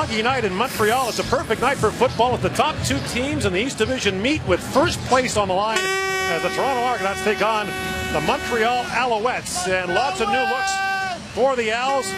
muggy night in Montreal. It's a perfect night for football as the top two teams in the East Division meet with first place on the line as the Toronto Argonauts take on the Montreal Alouettes. And lots of new looks for the Owls.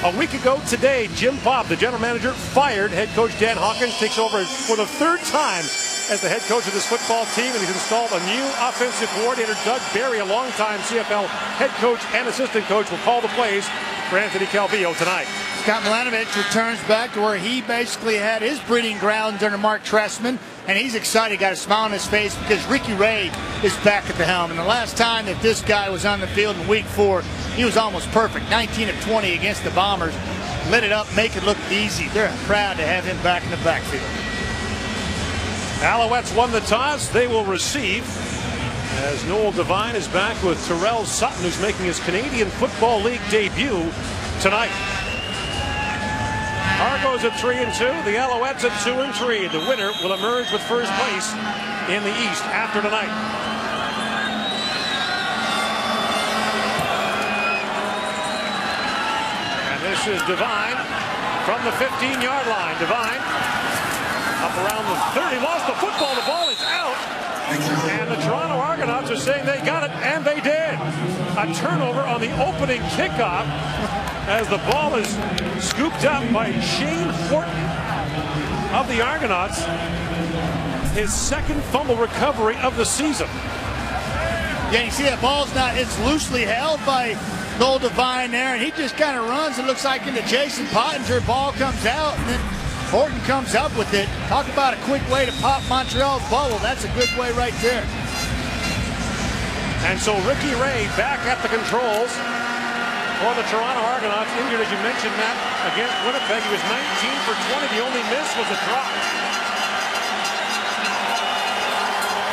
A week ago today, Jim Popp, the general manager, fired head coach Dan Hawkins, takes over for the third time as the head coach of this football team, and he's installed a new offensive coordinator. Doug Barry, a longtime CFL head coach and assistant coach, will call the plays for Anthony Calvillo tonight. Scott Milanovic returns back to where he basically had his breeding grounds under Mark Trestman, and he's excited, got a smile on his face because Ricky Ray is back at the helm. And the last time that this guy was on the field in week 4, he was almost perfect, 19 of 20 against the Bombers. Lit it up, make it look easy. They're proud to have him back in the backfield. Alouettes won the toss. They will receive as Noel Devine is back with Terrell Sutton, who's making his Canadian Football League debut tonight. Argos at 3-2, the Alouettes at 2-3. The winner will emerge with first place in the East after tonight. And this is Devine from the 15-yard line. Devine up around the 30, lost the football. The ball is out. And the Toronto Argonauts are saying they got it, and they did. A turnover on the opening kickoff as the ball is scooped up by Shane Horton of the Argonauts. His second fumble recovery of the season. Yeah, you see that ball's not, it's loosely held by Noel Devine there, and he just kind of runs, it looks like, into Jason Pottinger. Ball comes out, and then Horton comes up with it. Talk about a quick way to pop Montreal's bubble. That's a good way right there. And so Ricky Ray back at the controls for the Toronto Argonauts. Injured, as you mentioned, Matt, against Winnipeg. He was 19 for 20. The only miss was a drop.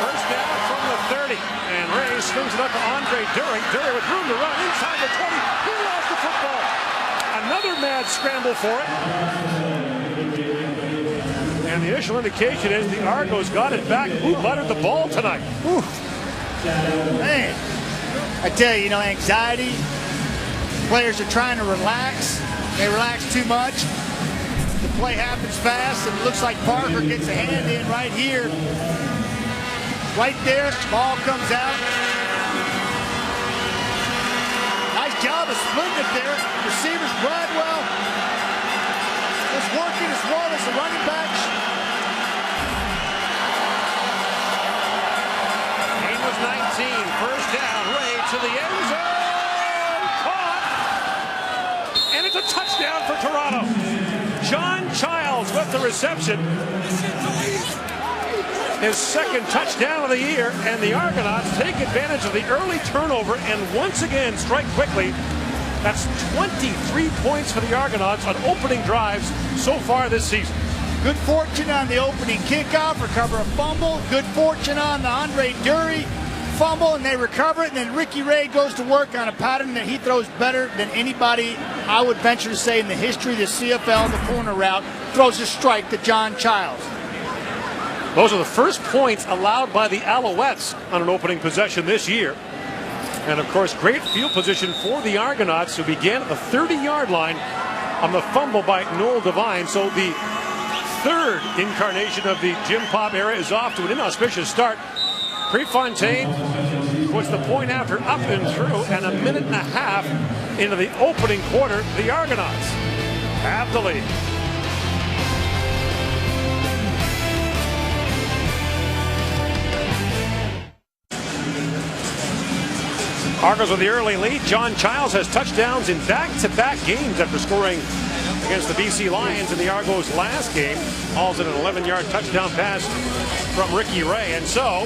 First down from the 30. And Ray swings it up to Andre Dury. Dury with room to run inside the 20. He lost the football. Another mad scramble for it. And the initial indication is the Argos got it back. Who buttered the ball tonight? Ooh. Man, I tell you, anxiety. Players are trying to relax. They relax too much. The play happens fast, and it looks like Parker gets a hand in right here. Right there, ball comes out. Nice job of splitting it there. Receivers, Bradwell was working as well as the running back. He was 19. First down, Ray to the end zone. Caught. And it's a touchdown for Toronto. John Childs with the reception. His second touchdown of the year, and the Argonauts take advantage of the early turnover and once again strike quickly. That's 23 points for the Argonauts on opening drives so far this season. Good fortune on the opening kickoff, recover a fumble. Good fortune on the Andre Dury fumble, and they recover it. And then Ricky Ray goes to work on a pattern that he throws better than anybody, I would venture to say, in the history of the CFL, the corner route. Throws a strike to John Childs. Those are the first points allowed by the Alouettes on an opening possession this year. And, of course, great field position for the Argonauts, who began at the 30-yard line on the fumble by Noel Devine. So the third incarnation of the Jim Popp era is off to an inauspicious start. Prefontaine puts the point after up and through, and a minute and a half into the opening quarter, the Argonauts have the lead. Argos with the early lead. John Childs has touchdowns in back-to-back games after scoring against the BC Lions in the Argos last game. Hauls in an 11-yard touchdown pass from Ricky Ray. And so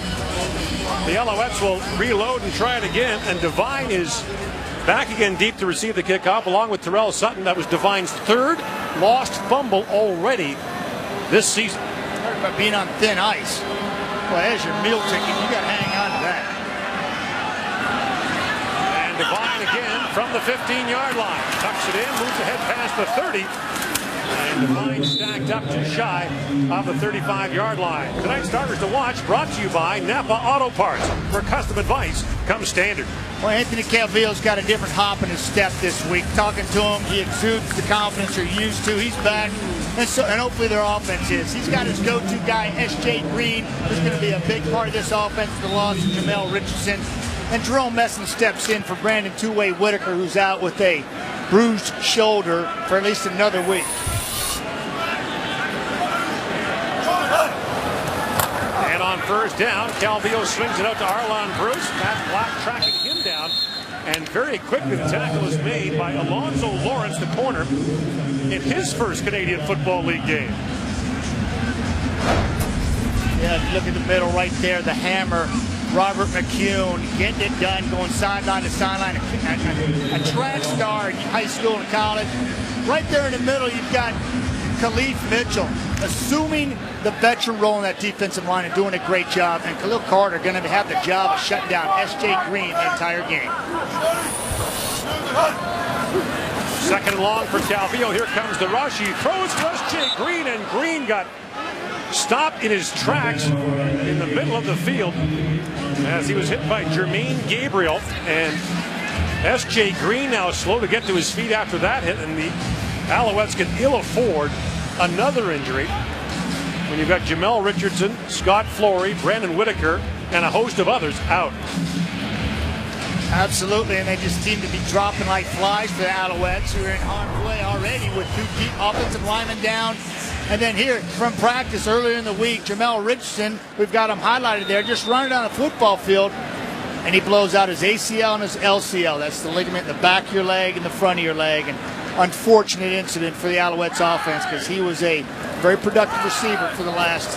the Alouettes will reload and try it again. And Devine is back again deep to receive the kickoff along with Terrell Sutton. That was Devine's third lost fumble already this season. Talk about being on thin ice. Well, there's your meal ticket. You got to hang on to that. Devine again from the 15-yard line. Tucks it in, moves ahead past the 30. And Devine stacked up just shy of the 35-yard line. Tonight's starters to watch brought to you by Napa Auto Parts, where custom advice comes standard. Well, Anthony Calvillo's got a different hop in his step this week. Talking to him, he exudes the confidence you're used to. He's back, and hopefully their offense is. He's got his go-to guy, S.J. Green, who's going to be a big part of this offense. The loss of Jamel Richardson. And Jerome Messon steps in for Brandon Two-Way Whitaker, who's out with a bruised shoulder for at least another week. And on first down, Calvillo swings it out to Arlon Bruce. Matt Black tracking him down. And very quickly the tackle is made by Alonzo Lawrence, the corner, in his first Canadian Football League game. Yeah, if you look at the middle right there, the hammer. Robert McCune getting it done, going sideline to sideline. A track star in high school and college. Right there in the middle, you've got Khalif Mitchell assuming the veteran role in that defensive line and doing a great job. And Khalil Carter going to have the job of shutting down S.J. Green the entire game. Second and long for Calvillo. Here comes the rush. He throws to S.J. Green, and Green got stopped in his tracks in the middle of the field as he was hit by Jermaine Gabriel. And S.J. Green now slow to get to his feet after that hit, and the Alouettes can ill afford another injury when you've got Jamel Richardson, Scott Flory, Brandon Whitaker, and a host of others out. Absolutely, and they just seem to be dropping like flies for the Alouettes, who are in harm's way already with two deep offensive linemen down. And then here from practice earlier in the week, Jamel Richardson, we've got him highlighted there, just running down a football field, and he blows out his ACL and his LCL. That's the ligament in the back of your leg and the front of your leg. And unfortunate incident for the Alouettes offense, because he was a very productive receiver for the last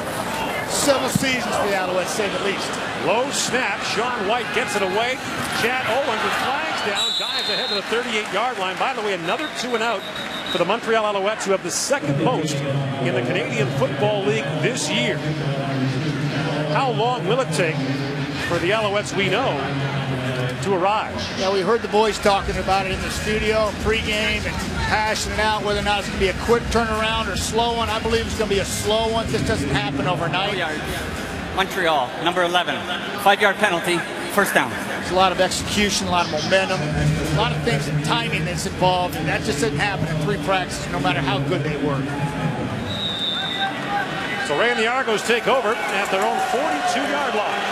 several seasons for the Alouettes, say the least. Low snap. Sean White gets it away. Chad Owens with flags down, dives ahead to the 38-yard line. By the way, another 2 and out for the Montreal Alouettes, who have the second most in the Canadian Football League this year. How long will it take for the Alouettes we know to arrive? Yeah, we heard the boys talking about it in the studio pregame and hashing it out whether or not it's going to be a quick turnaround or slow one. I believe it's going to be a slow one. This doesn't happen overnight. Montreal, number 11, 5-yard penalty, first down. There's a lot of execution, a lot of momentum, a lot of things in timing that's involved, and that just doesn't happen in 3 practices, no matter how good they work. So Ray and the Argos take over at their own 42-yard line.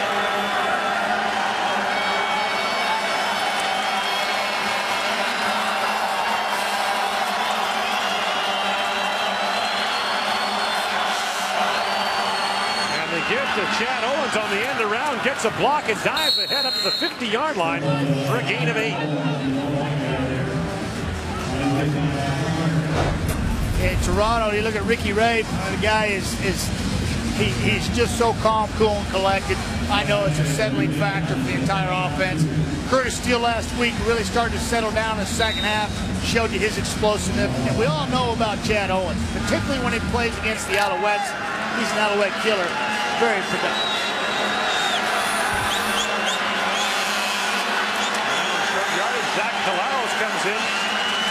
Give to Chad Owens on the end around, gets a block and dives ahead up to the 50-yard line for a gain of 8. In Toronto, you look at Ricky Ray, the guy he's just so calm, cool, and collected. I know it's a settling factor for the entire offense. Curtis Steele last week really started to settle down in the second half, showed you his explosiveness. And we all know about Chad Owens, particularly when he plays against the Alouettes. He's an Alouette killer. Very productive. Short yardage. Zach Calaros comes in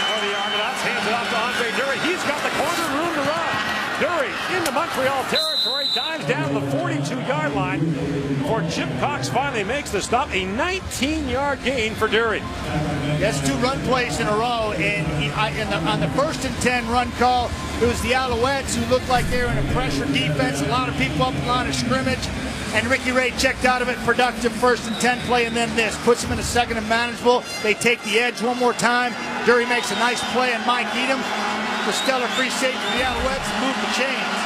for the Argonauts. Hands it off to Andre Dury. He's got the corner room to run. Dury into Montreal territory. Dives down the 42-yard line before Chip Cox finally makes the stop. A 19-yard gain for Dury. That's 2 run plays in a row. And on the 1st and 10 run call, it was the Alouettes who looked like they were in a pressure defense. A lot of people up the line of scrimmage. And Ricky Ray checked out of it. Productive 1st and 10 play, and then this. Puts him in a 2nd and manageable. They take the edge one more time. Dury makes a nice play, and Mike Edom, the stellar free safety for the Alouettes, move the chains.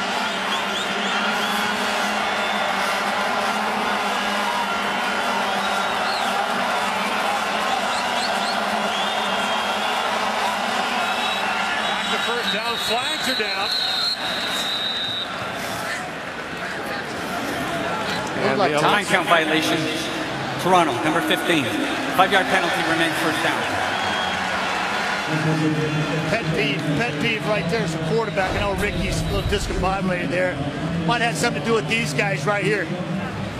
First down, flags are down. And like time count violation. Toronto, number 15. 5-yard penalty remains first down. Pet peeve right there as a quarterback. I know Ricky's a little discombobulated there. Might have something to do with these guys right here.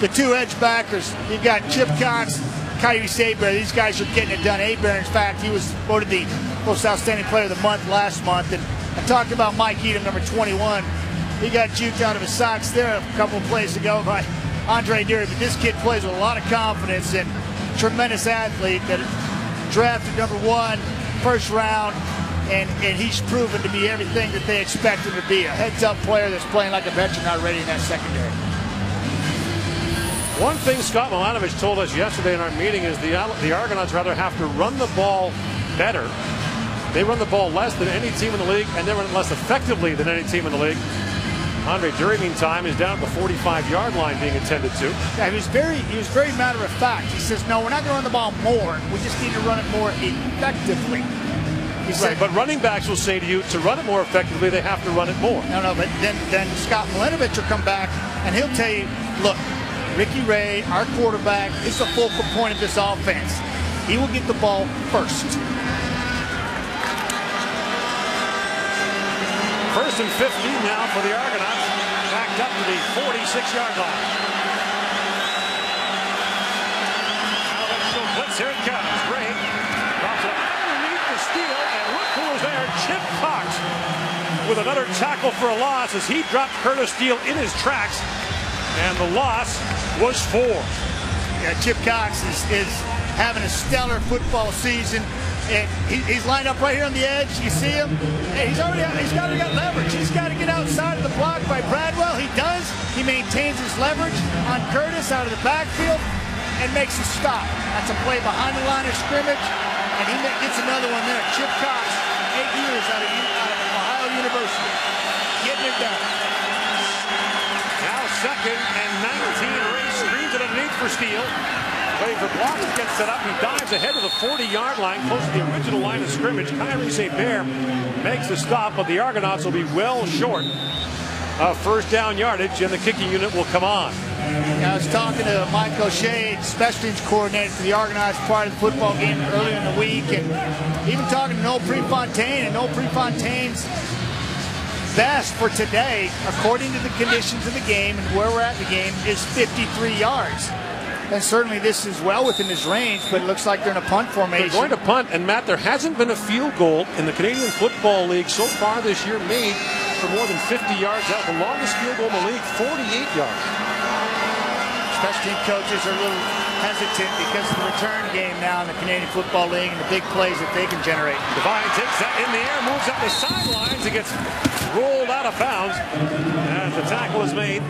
The 2 edge backers. You've got Chip Cox, Kyrie Saber. These guys are getting it done. Abear, in fact, he was voted the most outstanding player of the month last month. And I talked about Mike Edom, number 21. He got juked out of his socks there a couple of plays ago by Andre Deary, but this kid plays with a lot of confidence and tremendous athlete that drafted number 1, first round, and he's proven to be everything that they expect him to be. A heads-up player that's playing like a veteran already in that secondary. One thing Scott Milanovich told us yesterday in our meeting is the Argonauts rather have to run the ball better. They run the ball less than any team in the league, and they run it less effectively than any team in the league. Andre Deary, meantime, is down at the 45-yard line being attended to. Yeah, he was very matter of fact. He says, no, we're not going to run the ball more. We just need to run it more effectively. He said, right, but running backs will say to you, to run it more effectively, they have to run it more. No, but then Scott Milanovich will come back, and he'll tell you, look, Ricky Ray, our quarterback, is the focal point of this offense. He will get the ball first. First and 15 now for the Argonauts, backed up to the 46-yard line. Alouettes show blitz, here it comes. Ray drops it underneath the steal, and look who was there, Chip Cox, with another tackle for a loss as he dropped Curtis Steele in his tracks, and the loss was 4. Yeah, Chip Cox is having a stellar football season. And he's lined up right here on the edge. You see him? Hey, he's already got leverage. He's got to get outside of the block by Bradwell. He does. He maintains his leverage on Curtis out of the backfield and makes a stop. That's a play behind the line of scrimmage, and he gets another one there. Chip Cox, 8 years out of Ohio University, getting it done. Now 2nd and 19. Ray screens it underneath for Steele. Waiting for blocks to get set up. He dives ahead of the 40-yard line, close to the original line of scrimmage. Kyrie St. Bear makes the stop, but the Argonauts will be well short of first down yardage, and the kicking unit will come on. I was talking to Mike O'Shea, special teams coordinator for the Argonauts prior to the football game earlier in the week, and even talking to Noel Prefontaine, and Noel Prefontaine's best for today, according to the conditions of the game and where we're at in the game, is 53 yards. And certainly this is well within his range, but it looks like they're in a punt formation. They're going to punt, and Matt, there hasn't been a field goal in the Canadian Football League so far this year made for more than 50 yards out. The longest field goal in the league, 48 yards. Special team coaches are a little hesitant because of the return game now in the Canadian Football League and the big plays that they can generate. Devine takes that in the air, moves up the sidelines, and gets rolled out of bounds as the tackle is made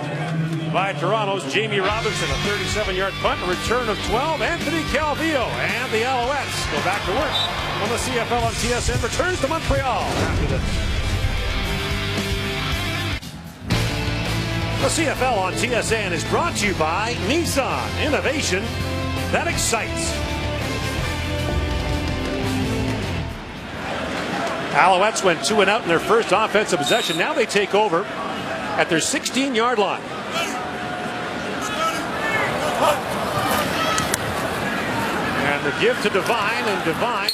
by Toronto's Jamie Robinson. A 37-yard punt, a return of 12. Anthony Calvillo and the Alouettes go back to work on the CFL on TSN. Returns to Montreal after this. The CFL on TSN is brought to you by Nissan. Innovation that excites. Alouettes went 2 and out in their first offensive possession. Now they take over at their 16-yard line. And the give to Devine, and Devine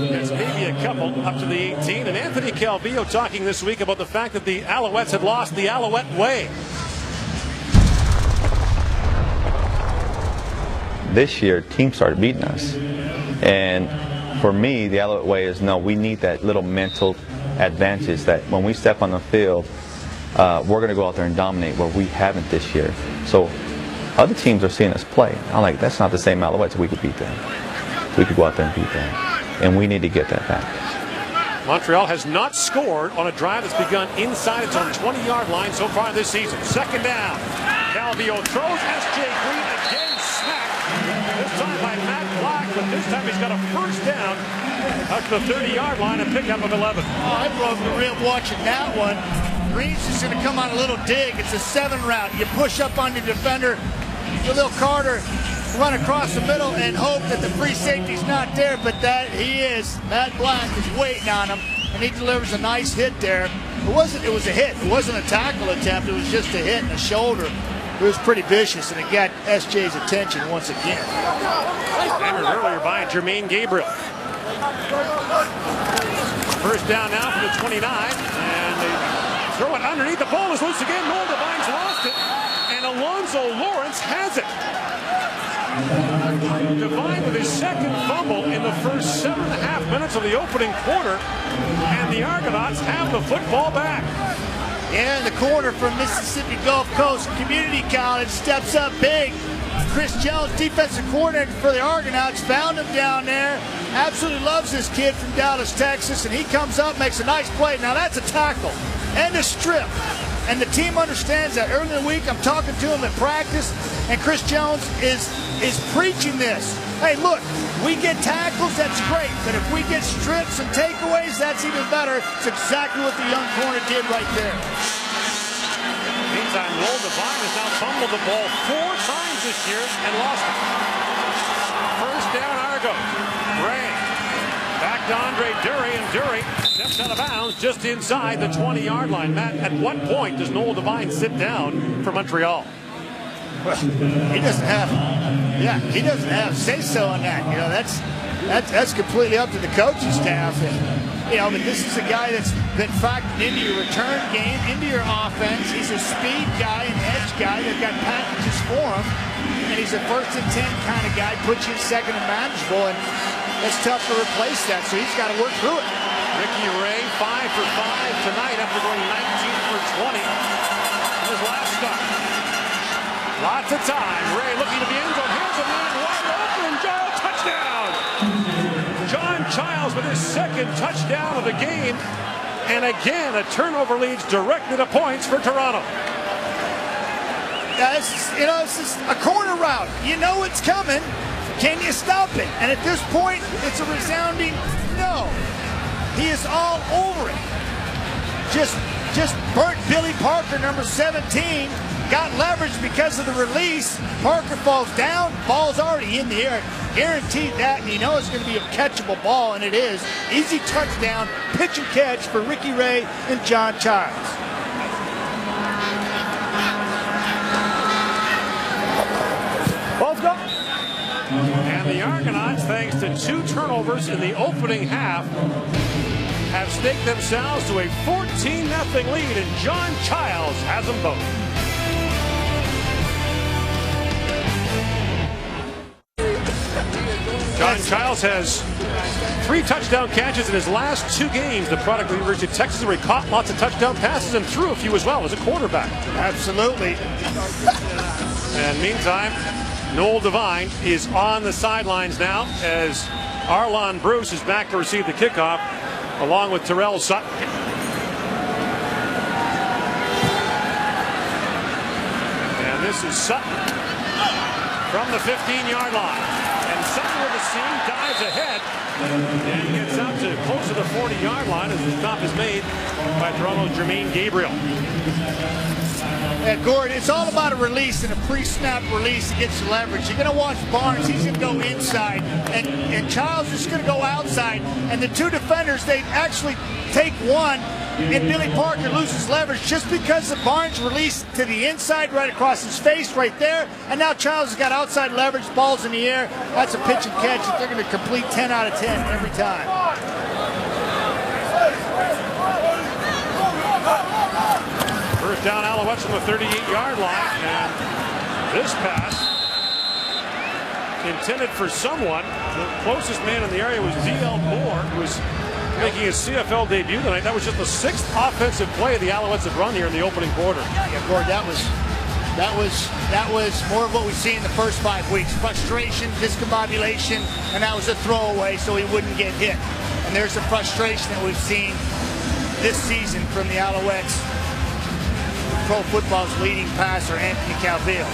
gets maybe a couple up to the 18. And Anthony Calvillo talking this week about the fact that the Alouettes had lost the Alouette way. This year, teams started beating us. And for me, the Alouette way is, no, we need that little mental advantage that when we step on the field, we're going to go out there and dominate where we haven't this year. So other teams are seeing us play. I'm like, that's not the same Alouettes. We could beat them. We could go out there and beat them. And we need to get that back. Montreal has not scored on a drive that's begun inside its own 20-yard line so far this season. 2nd down. Calvillo throws. S.J. Green again smacked. This time by Matt Black, but this time he's got a first down up to the 30-yard line, a pickup of 11. I broke the rib watching that one. Green's just going to come on a little dig. It's a 7 route. You push up on your defender. Khalil Carter run across the middle and hope that the free safety's not there, but that he is. Matt Black is waiting on him, and he delivers a nice hit there. It was a hit. It wasn't a tackle attempt. It was just a hit in the shoulder. It was pretty vicious, and it got SJ's attention once again. Hammered earlier by Jermaine Gabriel. First down now for the 29, and they throw it underneath. The ball is loose again. Noel Devine's lost it, and Alonzo Lawrence has it. Devine with his second fumble in the first 7.5 minutes of the opening quarter, and the Argonauts have the football back. Yeah, in the corner from Mississippi Gulf Coast Community College steps up big. Chris Jones, defensive coordinator for the Argonauts, found him down there. Absolutely loves this kid from Dallas, Texas, and he comes up, makes a nice play. Now that's a tackle and a strip. And the team understands that. Early in the week, I'm talking to him at practice, and Chris Jones is preaching this. Hey, look, we get tackles, that's great, but if we get strips and takeaways, that's even better. It's exactly what the young corner did right there. Meantime, Noel Devine has now fumbled the ball 4 times this year and lost it. First down, Argo. Ray. Back to Andre Dury, and Dury steps out of bounds just inside the 20-yard line. Matt, at what point does Noel Devine sit down for Montreal? Well, he doesn't have say-so on that. You know, that's completely up to the coaching staff. And, you know, but this is a guy that's been factored into your return game, into your offense. He's a speed guy, an edge guy. They've got packages for him, and he's a first and 10 kind of guy. Puts you in second and manageable, and it's tough to replace that. So he's got to work through it. Ricky Ray, 5 for 5 tonight after going 19 for 20 in his last start. Lots of time. Ray looking to the end zone. Here's a man wide open. Giles, touchdown. John Giles with his second touchdown of the game. And again, a turnover leads directly to points for Toronto. Yeah, this is a corner route. You know it's coming. Can you stop it? And at this point, it's a resounding no. He is all over it. Just burnt Billy Parker, number 17. Got leverage because of the release. Parker falls down. Ball's already in the air. Guaranteed that, and you know it's going to be a catchable ball, and it is. Easy touchdown, pitch and catch for Ricky Ray and John Giles. Both go. And the Argonauts, thanks to 2 turnovers in the opening half, have staked themselves to a 14-0 lead, and John Giles has them both. John Giles has 3 touchdown catches in his last 2 games. The product of the University of Texas, where he caught lots of touchdown passes and threw a few as well as a quarterback. Absolutely. And meantime, Noel Devine is on the sidelines now as Arlon Bruce is back to receive the kickoff along with Terrell Sutton. And this is Sutton from the 15-yard line. And Sutton with the seam dives ahead and gets out to close to the 40-yard line as the stop is made by Toronto's Jermaine Gabriel. Yeah, Gord, it's all about a release and a pre-snap release to get you leverage. You're going to watch Barnes. He's going to go inside, and Giles is going to go outside. And the 2 defenders, they actually take one, and Billy Parker loses leverage just because the Barnes released to the inside right across his face right there. And now Giles has got outside leverage, balls in the air. That's a pitch and catch that they're going to complete 10 out of 10 every time. First down, Alouettes on the 38-yard line, and this pass intended for someone. The closest man in the area was D.L. Moore, who was making his CFL debut tonight. That was just the 6th offensive play the Alouettes have run here in the opening quarter. Yeah, Gord, that was more of what we see in the first 5 weeks. Frustration, discombobulation, and that was a throwaway so he wouldn't get hit. And there's the frustration that we've seen this season from the Alouettes. Pro football's leading passer, Anthony Calvillo.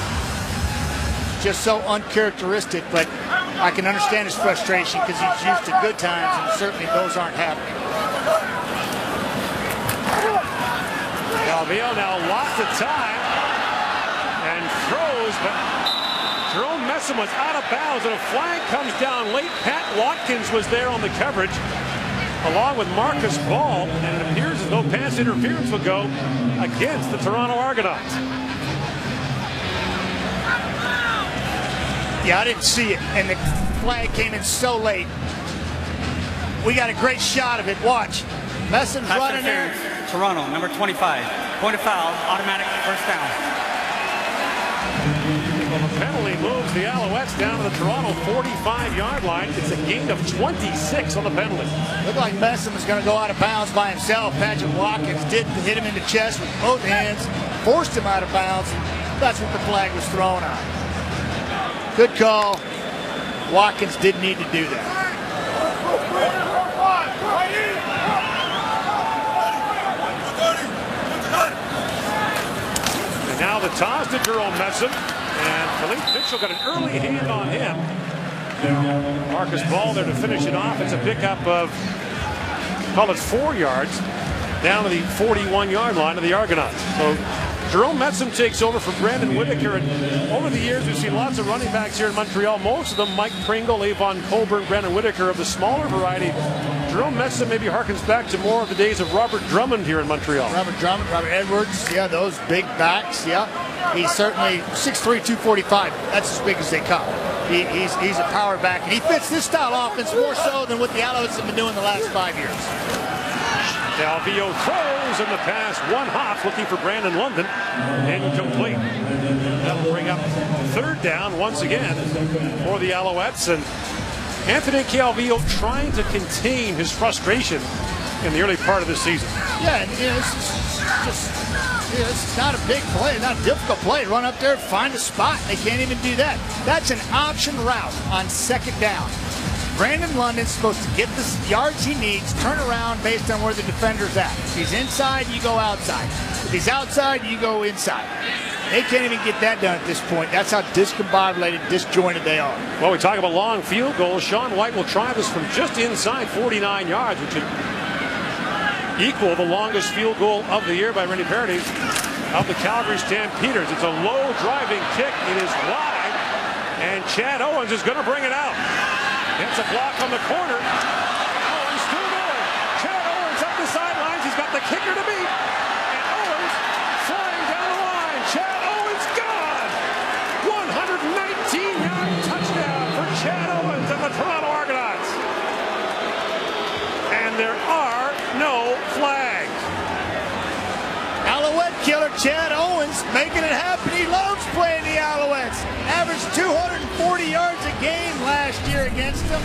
Just so uncharacteristic, but I can understand his frustration because he's used to good times, and certainly those aren't happening. Calvillo now lots of time and throws, but Jerome Messam was out of bounds, and a flag comes down late. Pat Watkins was there on the coverage, along with Marcus Ball, and it appears as though pass interference will go against the Toronto Argonauts. Yeah, I didn't see it, and the flag came in so late. We got a great shot of it. Watch. Messam's running there. Toronto, number 25. Point of foul, automatic first down. penalty moves the Alouettes down to the Toronto 45-yard line. It's a gain of 26 on the penalty. Looked like Messam was going to go out of bounds by himself. Patrick Watkins did hit him in the chest with both hands, forced him out of bounds. That's what the flag was thrown on. Good call. Watkins didn't need to do that. And now the toss to Jerome Messam, and Philippe Mitchell got an early hand on him. Marcus Ball there to finish it off. It's a pickup of, call it 4 yards, down to the 41-yard line of the Argonauts. So Jerome Messam takes over for Brandon Whitaker, and over the years we've seen lots of running backs here in Montreal. Most of them, Mike Pringle, Avon Colburn, Brandon Whitaker, of the smaller variety. Jerome Messam maybe harkens back to more of the days of Robert Drummond here in Montreal. Robert Drummond, Robert Edwards, yeah, those big backs, yeah. He's certainly 6'3", 245. That's as big as they come. He's a power back, and he fits this style offense more so than what the Alouettes have been doing the last 5 years. Calvillo throws in the pass, one hop, looking for Brandon London, incomplete. That'll bring up 3rd down once again for the Alouettes, and Anthony Calvillo trying to contain his frustration in the early part of the season. Yeah, and this is not a big play, not a difficult play. Run up there, find a spot. They can't even do that. That's an option route on 2nd down. Brandon London's supposed to get the yards he needs, turn around based on where the defender's at. If he's inside, you go outside. If he's outside, you go inside. They can't even get that done at this point. That's how discombobulated, disjointed they are. Well, we talk about long field goals. Sean White will try this from just inside 49 yards, which would equal the longest field goal of the year by Randy Paradis of the Calgary Stampeders. It's a low driving kick. It is wide, and Chad Owens is going to bring it out. Gets a block on the corner. Owens still going. Chad Owens up the sidelines. He's got the kicker to beat. And Owens flying down the line. Chad Owens gone. 119-yard touchdown for Chad Owens and the Toronto Argonauts. And there are no flags. Alouette killer Chad Owens making it happen. He loves playing the Alouettes. Averaged 240 yards a game last year against them.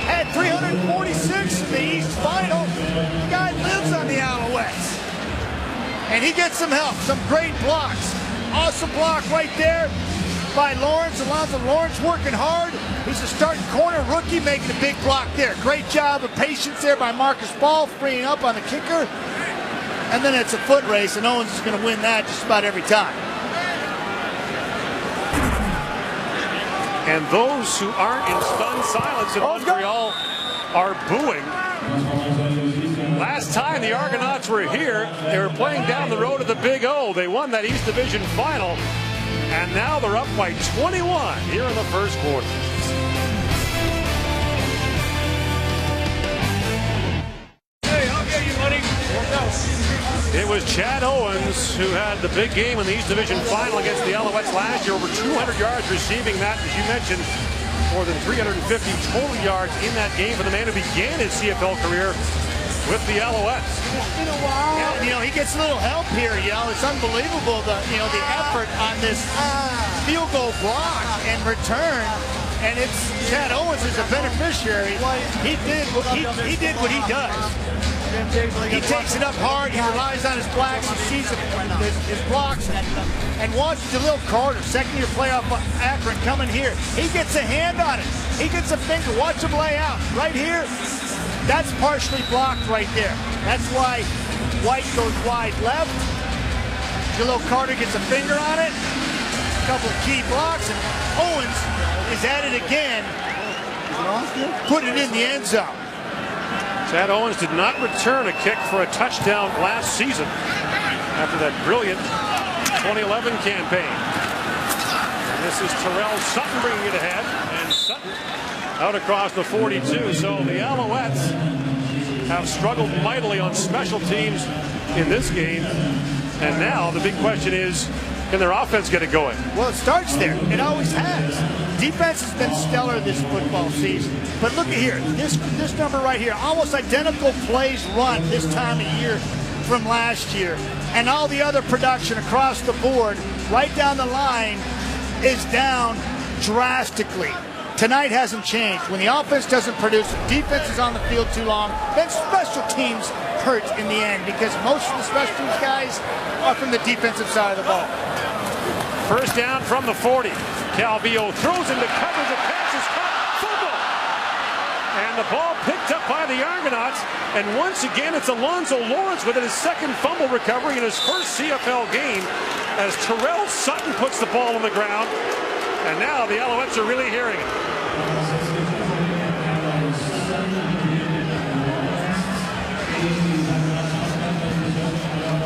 Had 346 in the East Final. The guy lives on the Alouettes. And he gets some help, some great blocks. Awesome block right there by Lawrence. Alonzo Lawrence working hard. He's a starting corner rookie making a big block there. Great job of patience there by Marcus Ball, freeing up on the kicker. And then it's a foot race, and Owens is going to win that just about every time. And those who aren't in stunned silence in Montreal are booing. Last time the Argonauts were here, they were playing down the road to the Big O. They won that East Division final, and now they're up by 21 here in the first quarter. Hey, I'll get you money. It was Chad Owens who had the big game in the East Division final against the Alouettes last year. Over 200 yards receiving that, as you mentioned. More than 350 total yards in that game for the man who began his CFL career with the Alouettes. It's been a while. Yeah, he gets a little help here. It's unbelievable the effort on this field goal block and return. And it's Chad Owens is a beneficiary. He did what he does. He takes it up hard. He relies on his blacks. He sees his blocks and watches Jaleel Carter, second-year playoff Akron, coming here. He gets a hand on it. He gets a finger. Watch him lay out. Right here, that's partially blocked right there. That's why White goes wide left. Jaleel Carter gets a finger on it. A couple of key blocks, and Owens is at it again. Put it in the end zone. Chad Owens did not return a kick for a touchdown last season after that brilliant 2011 campaign. And this is Terrell Sutton bringing it ahead, and Sutton out across the 42. So the Alouettes have struggled mightily on special teams in this game, and now the big question is, can their offense get it going? Well, it starts there. It always has. Defense has been stellar this football season. But look at here. This number right here. Almost identical plays run this time of year from last year. And all the other production across the board, right down the line, is down drastically. Tonight hasn't changed. When the offense doesn't produce, the defense is on the field too long, then special teams hurt in the end because most of the special teams guys are from the defensive side of the ball. First down from the 40. Calvillo throws into coverage. The pass is caught. Fumble. And the ball picked up by the Argonauts. And once again, it's Alonzo Lawrence with his second fumble recovery in his first CFL game as Terrell Sutton puts the ball on the ground. And now the Alouettes are really hearing it.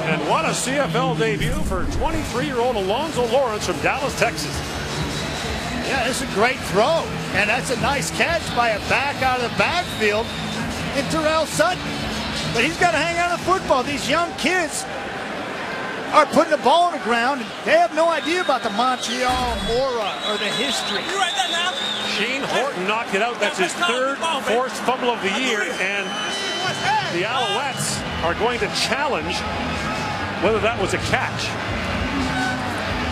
And what a CFL debut for 23-year-old Alonzo Lawrence from Dallas, Texas. Yeah, it's a great throw. And that's a nice catch by a back out of the backfield in Terrell Sutton. But he's got to hang on to the football. These young kids are putting the ball on the ground, and they have no idea about the Montreal aura or the history. You write that now? Shane Horton knocked it out. That's his third forced fumble of the year, and the Alouettes are going to challenge whether that was a catch.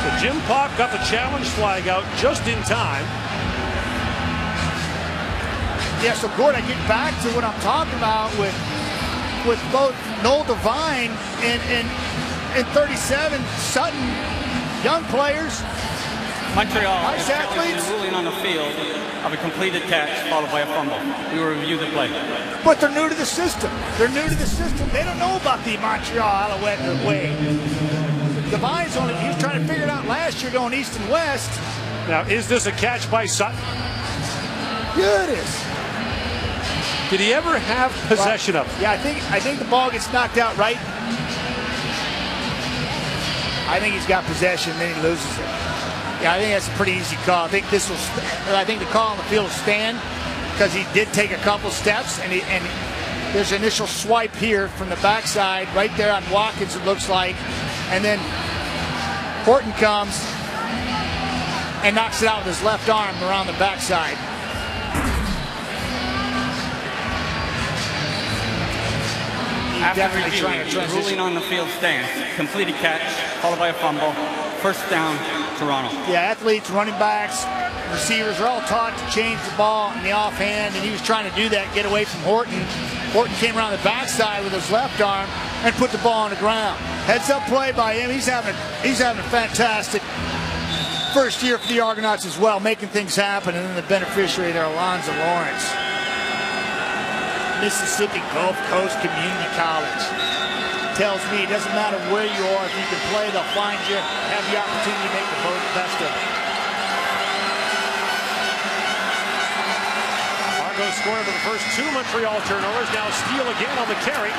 So Jim Pop got the challenge flag out just in time. Yeah, so Gordon, I get back to what I'm talking about with both Noel Devine and 37 Sutton, young players, Montreal nice athletes, ruling on the field of a completed catch followed by a fumble. We will review the play. but they're new to the system. They're new to the system. They don't know about the Montreal Alouette way. Devine's he was trying to figure it out last year going east and west. Now, is this a catch by Sutton? Yeah, it is. Did he ever have possession of it? Yeah, I think the ball gets knocked out right. I think he's got possession, then he loses it. Yeah, I think that's a pretty easy call. I think the call on the field will stand because he did take a couple steps, and there's an initial swipe here from the backside, right there on Watkins, it looks like, and then Horton comes and knocks it out with his left arm around the backside. After review, ruling on the field stands. Completed catch, followed by a fumble. First down, Toronto. Yeah, athletes, running backs, receivers are all taught to change the ball in the offhand, and he was trying to do that, get away from Horton. Horton came around the backside with his left arm and put the ball on the ground. Heads up play by him. He's having a fantastic first year for the Argonauts as well, making things happen, and then the beneficiary there, Alonzo Lawrence. Mississippi Gulf Coast Community College. Tells me it doesn't matter where you are, if you can play, they'll find you, have the opportunity to make the best of it. Argo scored for the first two Montreal turnovers. Now Steele again on the carry.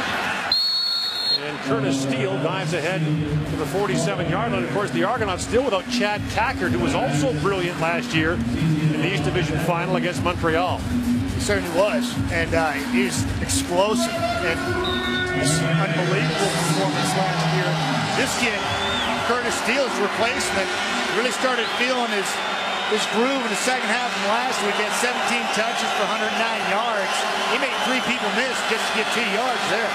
And Curtis Steele dives ahead to the 47-yard line. Of course, the Argonauts still without Chad Tackert, who was also brilliant last year in the East Division final against Montreal. He certainly was, and he's explosive, and it's an unbelievable performance last year. This kid, Curtis Steele's replacement, really started feeling his groove in the second half from last week. He had 17 touches for 109 yards. He made 3 people miss just to get 2 yards there.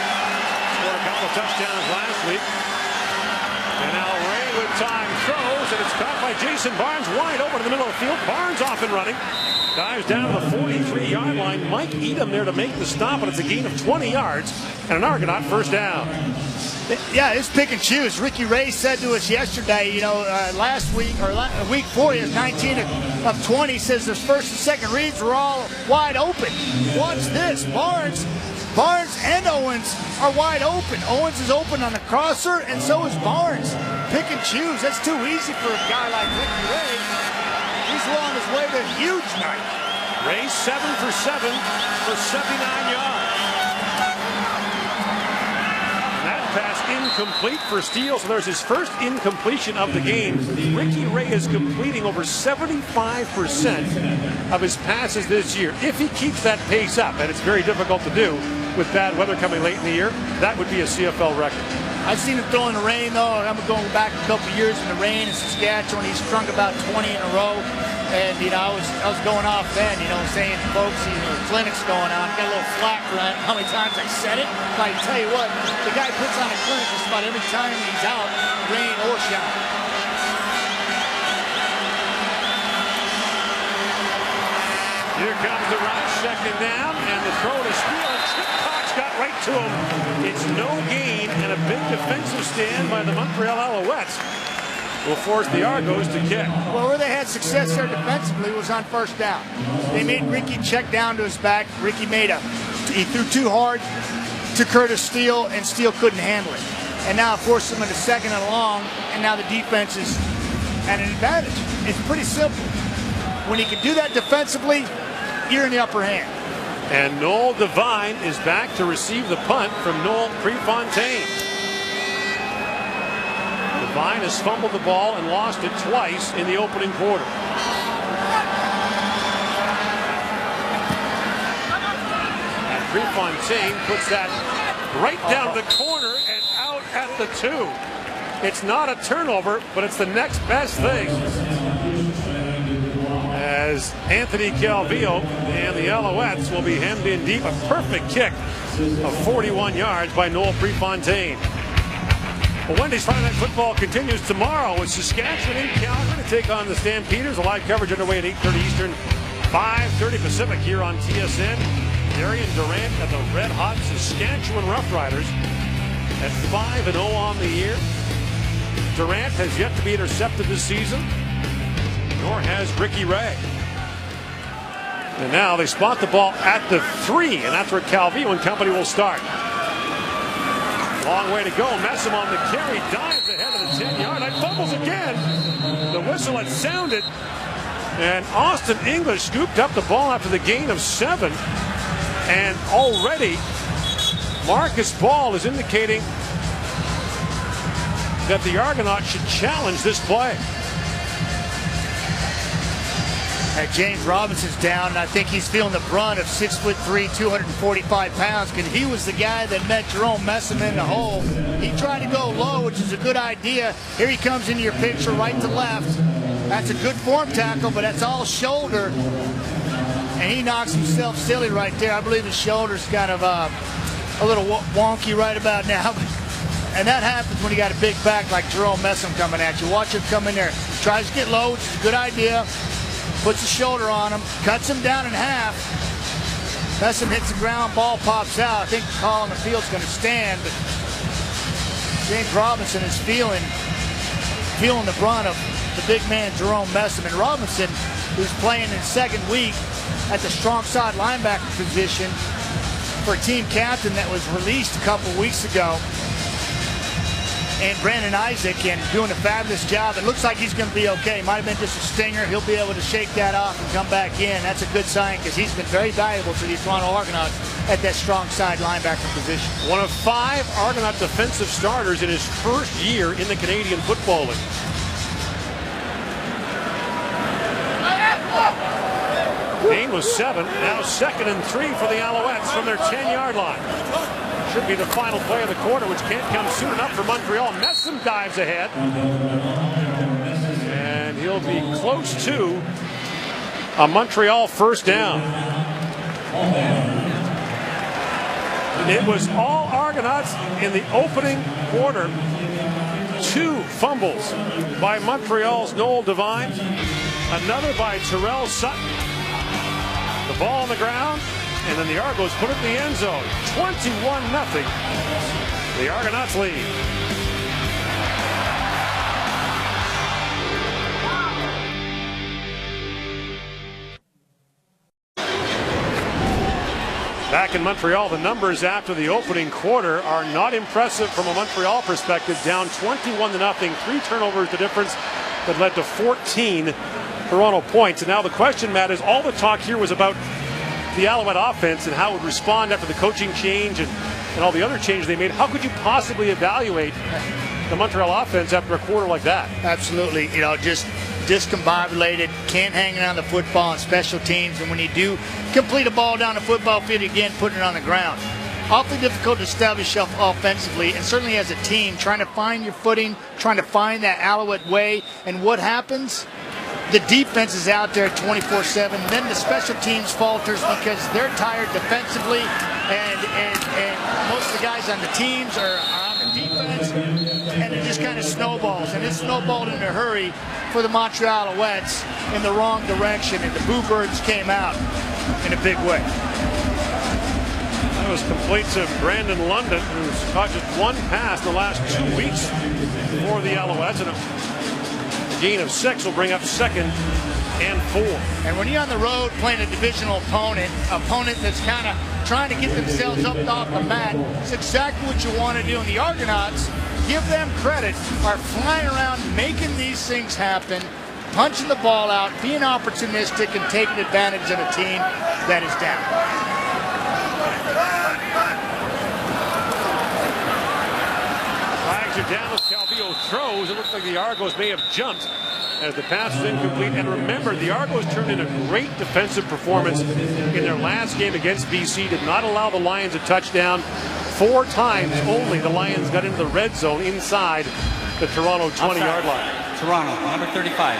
Scored a couple of touchdowns last week. And now Ray with time throws, and it's caught by Jason Barnes, wide open in the middle of the field. Barnes off and running. Dives down to the 43-yard line. Mike Edom there to make the stop, but it's a gain of 20 yards and an Argonaut first down. Yeah, it's pick and choose. Ricky Ray said to us yesterday, last week or week 4, he has 19 of 20. Says his first and second reads were all wide open. Watch this. Barnes and Owens are wide open. Owens is open on the crosser, and so is Barnes. Pick and choose. That's too easy for a guy like Ricky Ray. He's well on his way to a huge night. Ray 7 for 7 for 79 yards. That pass incomplete for Steele, so there's his first incompletion of the game. Ricky Ray is completing over 75% of his passes this year. If he keeps that pace up, and it's very difficult to do with bad weather coming late in the year, that would be a CFL record. I've seen him throw in the rain, though. I'm going back a couple years in the rain in Saskatchewan. He's strung about 20 in a row. And, I was going off then, saying, folks, clinic's going on. Got a little flack for that. How many times I said it? But I tell you what, the guy puts on a clinic just about every time he's out, rain or shine. Here comes the rush, second down, and the throw to Steele. Chip Cox got right to him. It's no gain, and a big defensive stand by the Montreal Alouettes will force the Argos to kick. Well, where they had success there defensively was on first down. They made Ricky check down to his back. Ricky he threw too hard to Curtis Steele, and Steele couldn't handle it. And now it forced him into second and long, and now the defense is at an advantage. It's pretty simple. When he can do that defensively, you're in the upper hand. And Noel Devine is back to receive the punt from Noel Prefontaine. Devine has fumbled the ball and lost it twice in the opening quarter. And Prefontaine puts that right down the corner and out at the 2. It's not a turnover, but it's the next best thing. As Anthony Calvillo and the Alouettes will be hemmed in deep. A perfect kick of 41 yards by Noel Prefontaine. Well, Wendy's Friday Night Football continues tomorrow with Saskatchewan in Calgary to take on the Stampeders. A live coverage underway at 8:30 Eastern, 5:30 Pacific here on TSN. Darian Durant and the red-hot Saskatchewan Roughriders at 5-0 on the year. Durant has yet to be intercepted this season, nor has Ricky Ray. And now they spot the ball at the 3, and that's where Calvillo and company will start. Long way to go. Messam on the carry, dives ahead of the 10-yard line, fumbles again. The whistle had sounded, and Austin English scooped up the ball after the gain of 7. And already Marcus Ball is indicating that the Argonauts should challenge this play. James Robinson's down, and I think he's feeling the brunt of 6'3", 245 pounds, because he was the guy that met Jerome Messam in the hole. He tried to go low, which is a good idea. Here he comes into your picture, right to left. That's a good form tackle, but that's all shoulder. And he knocks himself silly right there. I believe his shoulder's kind of a little wonky right about now. And that happens when you got a big back like Jerome Messam coming at you. Watch him come in there. He tries to get low, which is a good idea. Puts a shoulder on him, cuts him down in half. Messam hits the ground, ball pops out. I think the call on the field's going to stand, but James Robinson is feeling the brunt of the big man Jerome Messam. And Robinson, who's playing in second week at the strong side linebacker position for a team captain that was released a couple weeks ago. And Brandon Isaac, and doing a fabulous job. It looks like he's going to be okay. Might have been just a stinger. He'll be able to shake that off and come back in. That's a good sign, because he's been very valuable to the Toronto Argonauts at that strong side linebacker position. One of 5 Argonaut defensive starters in his first year in the Canadian Football League. Gain was 7. Now 2nd and 3 for the Alouettes from their 10-yard line. Should be the final play of the quarter, which can't come soon enough for Montreal. Messam dives ahead. And he'll be close to a Montreal first down. It was all Argonauts in the opening quarter. 2 fumbles by Montreal's Noel Devine. Another by Terrell Sutton. The ball on the ground. And then the Argos put it in the end zone. 21-0. The Argonauts lead. Back in Montreal, the numbers after the opening quarter are not impressive from a Montreal perspective. Down 21-0. 3 turnovers, the difference that led to 14 Toronto points. And now the question, Matt, is all the talk here was about the Alouette offense and how it would respond after the coaching change and all the other changes they made. How could you possibly evaluate the Montreal offense after a quarter like that? Absolutely. Just discombobulated, can't hang around the football on special teams, and when you do complete a ball down the football field, again, putting it on the ground. Awfully difficult to establish yourself offensively, and certainly as a team, trying to find your footing, trying to find that Alouette way, and what happens? The defense is out there 24/7. Then the special teams falters because they're tired defensively, and most of the guys on the teams are on the defense, and it just kind of snowballs. And it snowballed in a hurry for the Montreal Alouettes in the wrong direction, and the Boo Birds came out. in a big way. That was complete to Brandon London, who's caught just one pass in the last 2 weeks for the Alouettes, and a gain of 6 will bring up 2nd and 4. And when you're on the road playing a divisional opponent that's kind of trying to get themselves up off the mat, it's exactly what you want to do. And the Argonauts, give them credit, are flying around making these things happen, punching the ball out, being opportunistic, and taking advantage of a team that is down. Flags are down as Calvillo throws. It looks like the Argos may have jumped as the pass was incomplete. And remember, the Argos turned in a great defensive performance in their last game against BC. Did not allow the Lions a touchdown. 4 times only the Lions got into the red zone inside the Toronto 20-yard line. Toronto, number 35.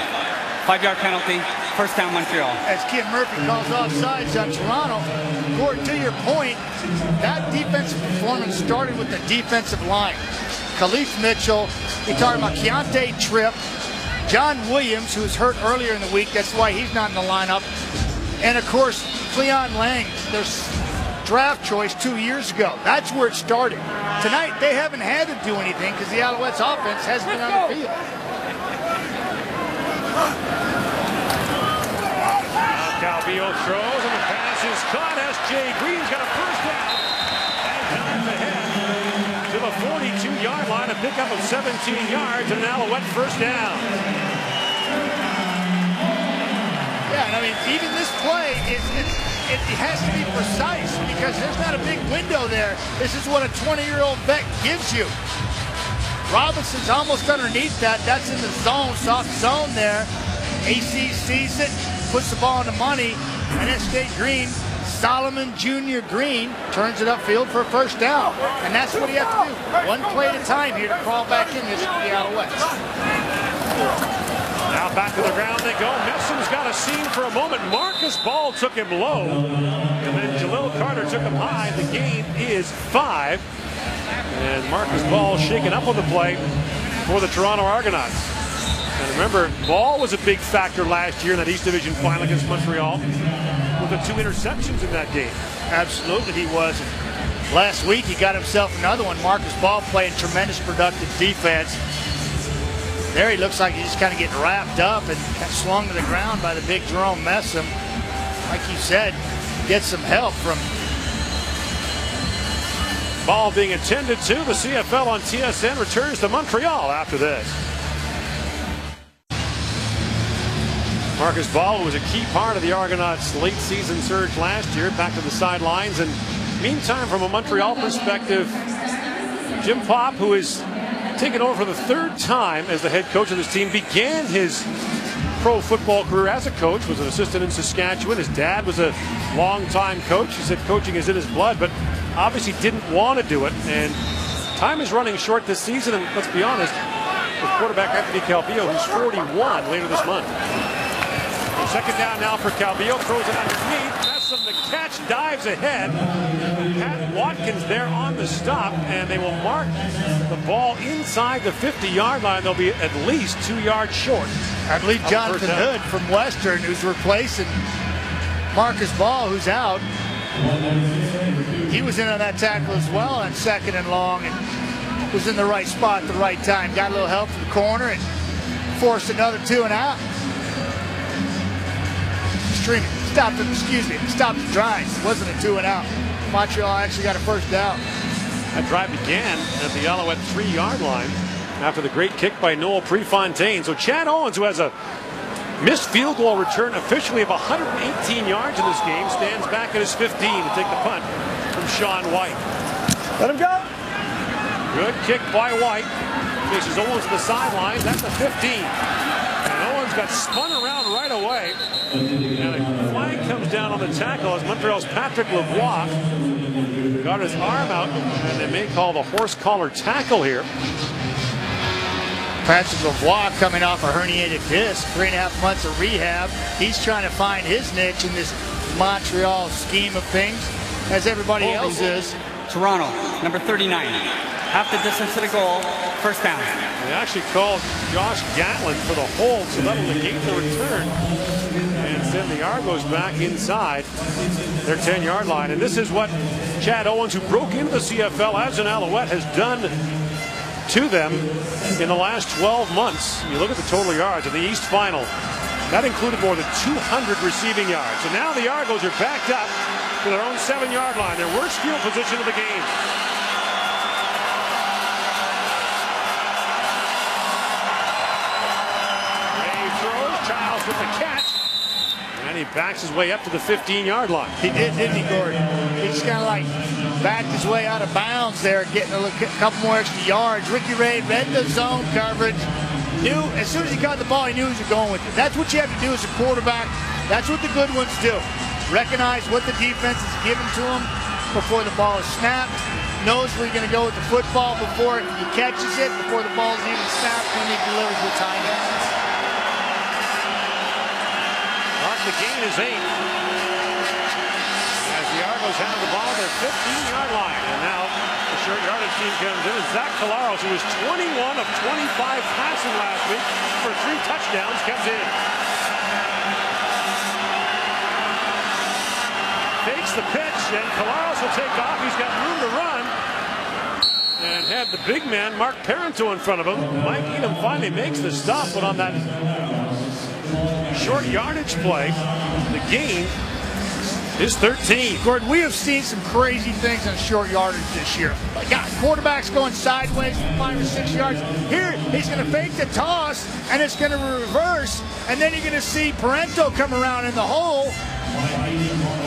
5-yard penalty, first down Montreal. As Kim Murphy calls offsides on Toronto, Gordon, to your point, that defensive performance started with the defensive line. Khalif Mitchell, you're talking about Keontae Tripp, John Williams, who was hurt earlier in the week, that's why he's not in the lineup, and of course, Cleon Lang, their draft choice 2 years ago. That's where it started. Tonight, they haven't had to do anything because the Alouettes offense hasn't been on the field. Calvillo throws, and the pass is caught. S.J. Green's got a first down. And dives ahead to the 42-yard line, a pickup of 17 yards, and an Alouette first down. Yeah, and I mean, even this play, it has to be precise because there's not a big window there. This is what a 20-year-old vet gives you. Robinson's almost underneath that. That's in the zone, soft zone there. AC sees it, puts the ball in the money, and S.J. Green, Solomon Jr. Green, turns it upfield for a first down. And that's what you have to do. One play at a time here to crawl back in this for the Alouettes. Now back to the ground they go. Messum's got a seam for a moment. Marcus Ball took him low, and then Jalil Carter took him high. The gain is 5. And Marcus Ball shaken up on the play for the Toronto Argonauts. And remember, Ball was a big factor last year in that East Division final against Montreal with the 2 interceptions in that game. Absolutely he was. Last week he got himself another one. Marcus Ball playing tremendous productive defense. There he looks like he's just kind of getting wrapped up and swung to the ground by the big Jerome Messam. Like you said, get some help from. Ball being attended to. The CFL on TSN returns to Montreal after this. Marcus Ball, who was a key part of the Argonauts' late season surge last year, back to the sidelines. And meantime, from a Montreal perspective, Jim Popp, who is taken over for the 3rd time as the head coach of this team, began his pro football career as a coach, was an assistant in Saskatchewan. His dad was a long-time coach. He said coaching is in his blood, but obviously didn't want to do it. And time is running short this season, and let's be honest, with quarterback Anthony Calvillo, who's 41 later this month. Second down now for Calvillo, throws it underneath. Messam, the catch, dives ahead. Pat Watkins there on the stop, and they will mark the ball inside the 50-yard line. They'll be at least 2 yards short. I believe Jonathan Hood from Western, who's replacing Marcus Ball, who's out. He was in on that tackle as well on 2nd and long, and was in the right spot at the right time. Got a little help from the corner and forced another 2 and out. Stopped the drive. It wasn't a 2 and out. Montreal actually got a first down. That drive began at the Alouette 3-yard line after the great kick by Noel Prefontaine. So Chad Owens, who has a missed field goal return officially of 118 yards in this game, stands back at his 15 to take the punt from Sean White. Let him go. Good kick by White. Chases Owens to the sidelines at the 15. And Owens got spun around right away. And a flag comes down on the tackle as Montreal's Patrick Lavoie got his arm out, and they may call the horse collar tackle here. Patrick Lavoie coming off a herniated disc, 3.5 months of rehab. He's trying to find his niche in this Montreal scheme of things, as everybody else is. Toronto, number 39. half the distance to the goal, first down. They actually called Josh Gatlin for the hold, so that'll negate the return and send the Argos back inside their 10-yard line. And this is what Chad Owens, who broke into the CFL as an Alouette, has done to them in the last 12 months. You look at the total yards in the East Final. That included more than 200 receiving yards. And now the Argos are backed up to their own 7-yard line, their worst field position of the game. Childs with the catch, and he backs his way up to the 15-yard line. He did, didn't he, Gordon? He just kind of like backed his way out of bounds there, getting a couple more extra yards. Ricky Ray read the zone coverage, knew as soon as he got the ball, he knew he was going with it. That's what you have to do as a quarterback. That's what the good ones do. Recognize what the defense is giving to him before the ball is snapped. Knows where you're going to go with the football before he catches it, before the ball is even snapped, and he delivers with timing. The gain is 8. As the Argos have the ball at their 15-yard line. And now the short yardage team comes in. And Zach Collaros, who was 21 of 25 passing last week for 3 touchdowns, comes in. Takes the pitch, and Collaros will take off. He's got room to run. And had the big man, Mark Parento, in front of him. Mike Edom finally makes the stop, but on that short yardage play, the gain is 13. Gordon, we have seen some crazy things on short yardage this year. Got quarterbacks going sideways for 5 or 6 yards. Here, he's going to fake the toss, and it's going to reverse, and then you're going to see Parento come around in the hole,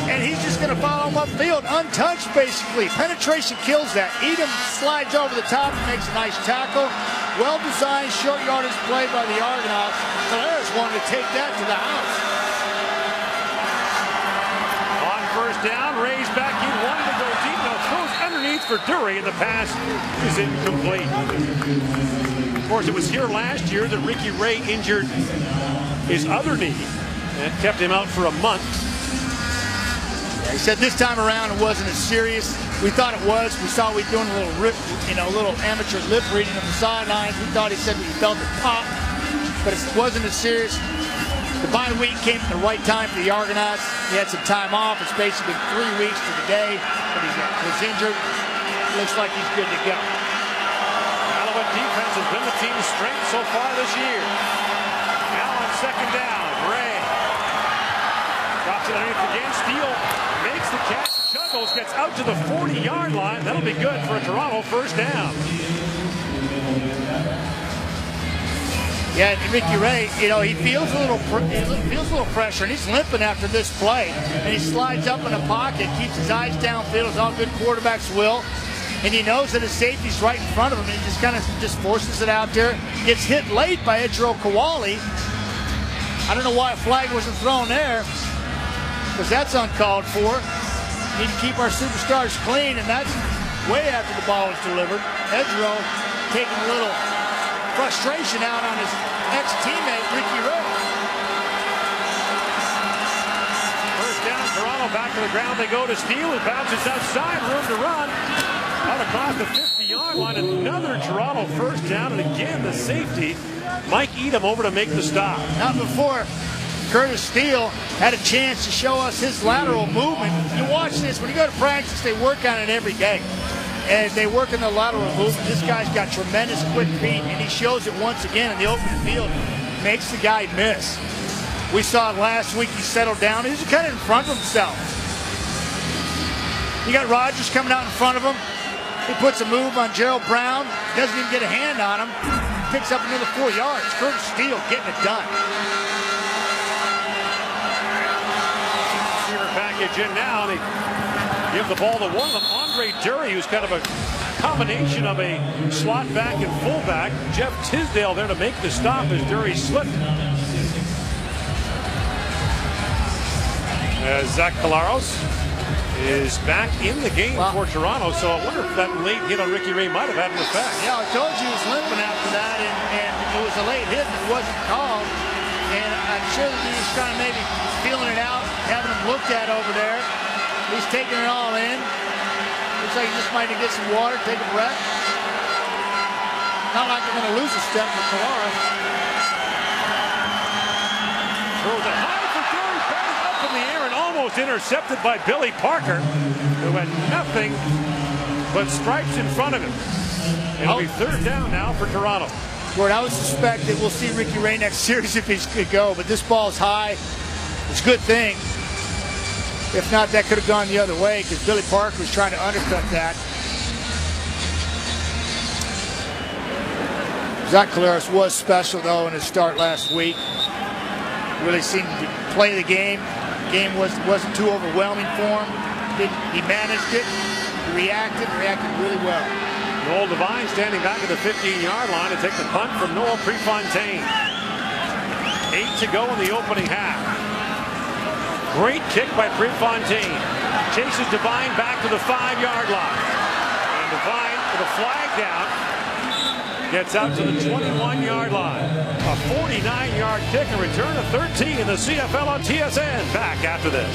and he's just going to follow him upfield, untouched basically. Penetration kills that. Edom slides over the top and makes a nice tackle. Well-designed short yardage play by the Argonauts. Collaros wanted to take that to the house. On first down, Ray's back in, wanted to go deep. Now throws underneath for Dury, and the pass is incomplete. Of course, it was here last year that Ricky Ray injured his other knee and kept him out for a month. He said this time around it wasn't as serious. We thought it was. We saw we doing a little amateur lip reading on the sidelines. We thought he said we felt it pop, but it wasn't as serious. The bye week came at the right time for the Argonauts. He had some time off. It's basically 3 weeks to the day that he was injured. Looks like he's good to go. Alouette defense has been the team's strength so far this year. Now on second down, Ray drops it underneath again. Steele makes the catch. Chuggles gets out to the 40-yard line. That'll be good for a Toronto first down. Yeah, and Ricky Ray, he feels a little pressure, and he's limping after this play. And he slides up in the pocket, keeps his eyes downfield, as all good quarterbacks will. And he knows that his safety's right in front of him. And he just kind of forces it out there. Gets hit late by Edro Kawali. I don't know why a flag wasn't thrown there, because that's uncalled for. Need to keep our superstars clean, and that's way after the ball was delivered. Edro taking a little frustration out on his ex-teammate, Ricky Ray. First down, Toronto back to the ground. They go to Steele, who bounces outside, room to run. Out across the 50-yard line, another Toronto first down, and again the safety, Mike Edom, over to make the stop. Not before Curtis Steele had a chance to show us his lateral movement. You watch this, when you go to practice, they work on it every day. And they work in the lateral movement. This guy's got tremendous quick feet, and he shows it once again in the open field. Makes the guy miss. We saw it last week. He settled down. He was kind of in front of himself. You got Rogers coming out in front of him. He puts a move on Gerald Brown. Doesn't even get a hand on him. Picks up another 4 yards. Curtis Steele getting it done. Package in now. They give the ball to one of them, Andre Dury, who's kind of a combination of a slot back and fullback. Jeff Tisdale there to make the stop as Dury slipped. As Zach Collaros is back in the game for Toronto, so I wonder if that late hit on Ricky Ray might have had an effect. Yeah, I told you he was limping after that, and it was a late hit that wasn't called. And I'm sure that he was kind of maybe feeling it out, having him looked at over there. He's taking it all in. Looks like he just might get some water, take a breath. not like they're going to lose a step with Kalara. Throws it high for Dury, batted up in the air and almost intercepted by Billy Parker, who had nothing but stripes in front of him. It'll be third down now for Toronto. Gord, I would suspect that we'll see Ricky Ray next series if he's going to go, but this ball's high. It's a good thing. If not, that could have gone the other way because Billy Parker was trying to undercut that. Zach Collaros was special, though, in his start last week. Really seemed to play the game. The game wasn't too overwhelming for him. He managed it. He reacted really well. Noel Devine standing back at the 15-yard line to take the punt from Noel Prefontaine. 8 to go in the opening half. Great kick by Prefontaine. Chases Devine back to the 5-yard line. And Devine with a flag down gets out to the 21-yard line. A 49-yard kick and return of 13 in the CFL on TSN. Back after this.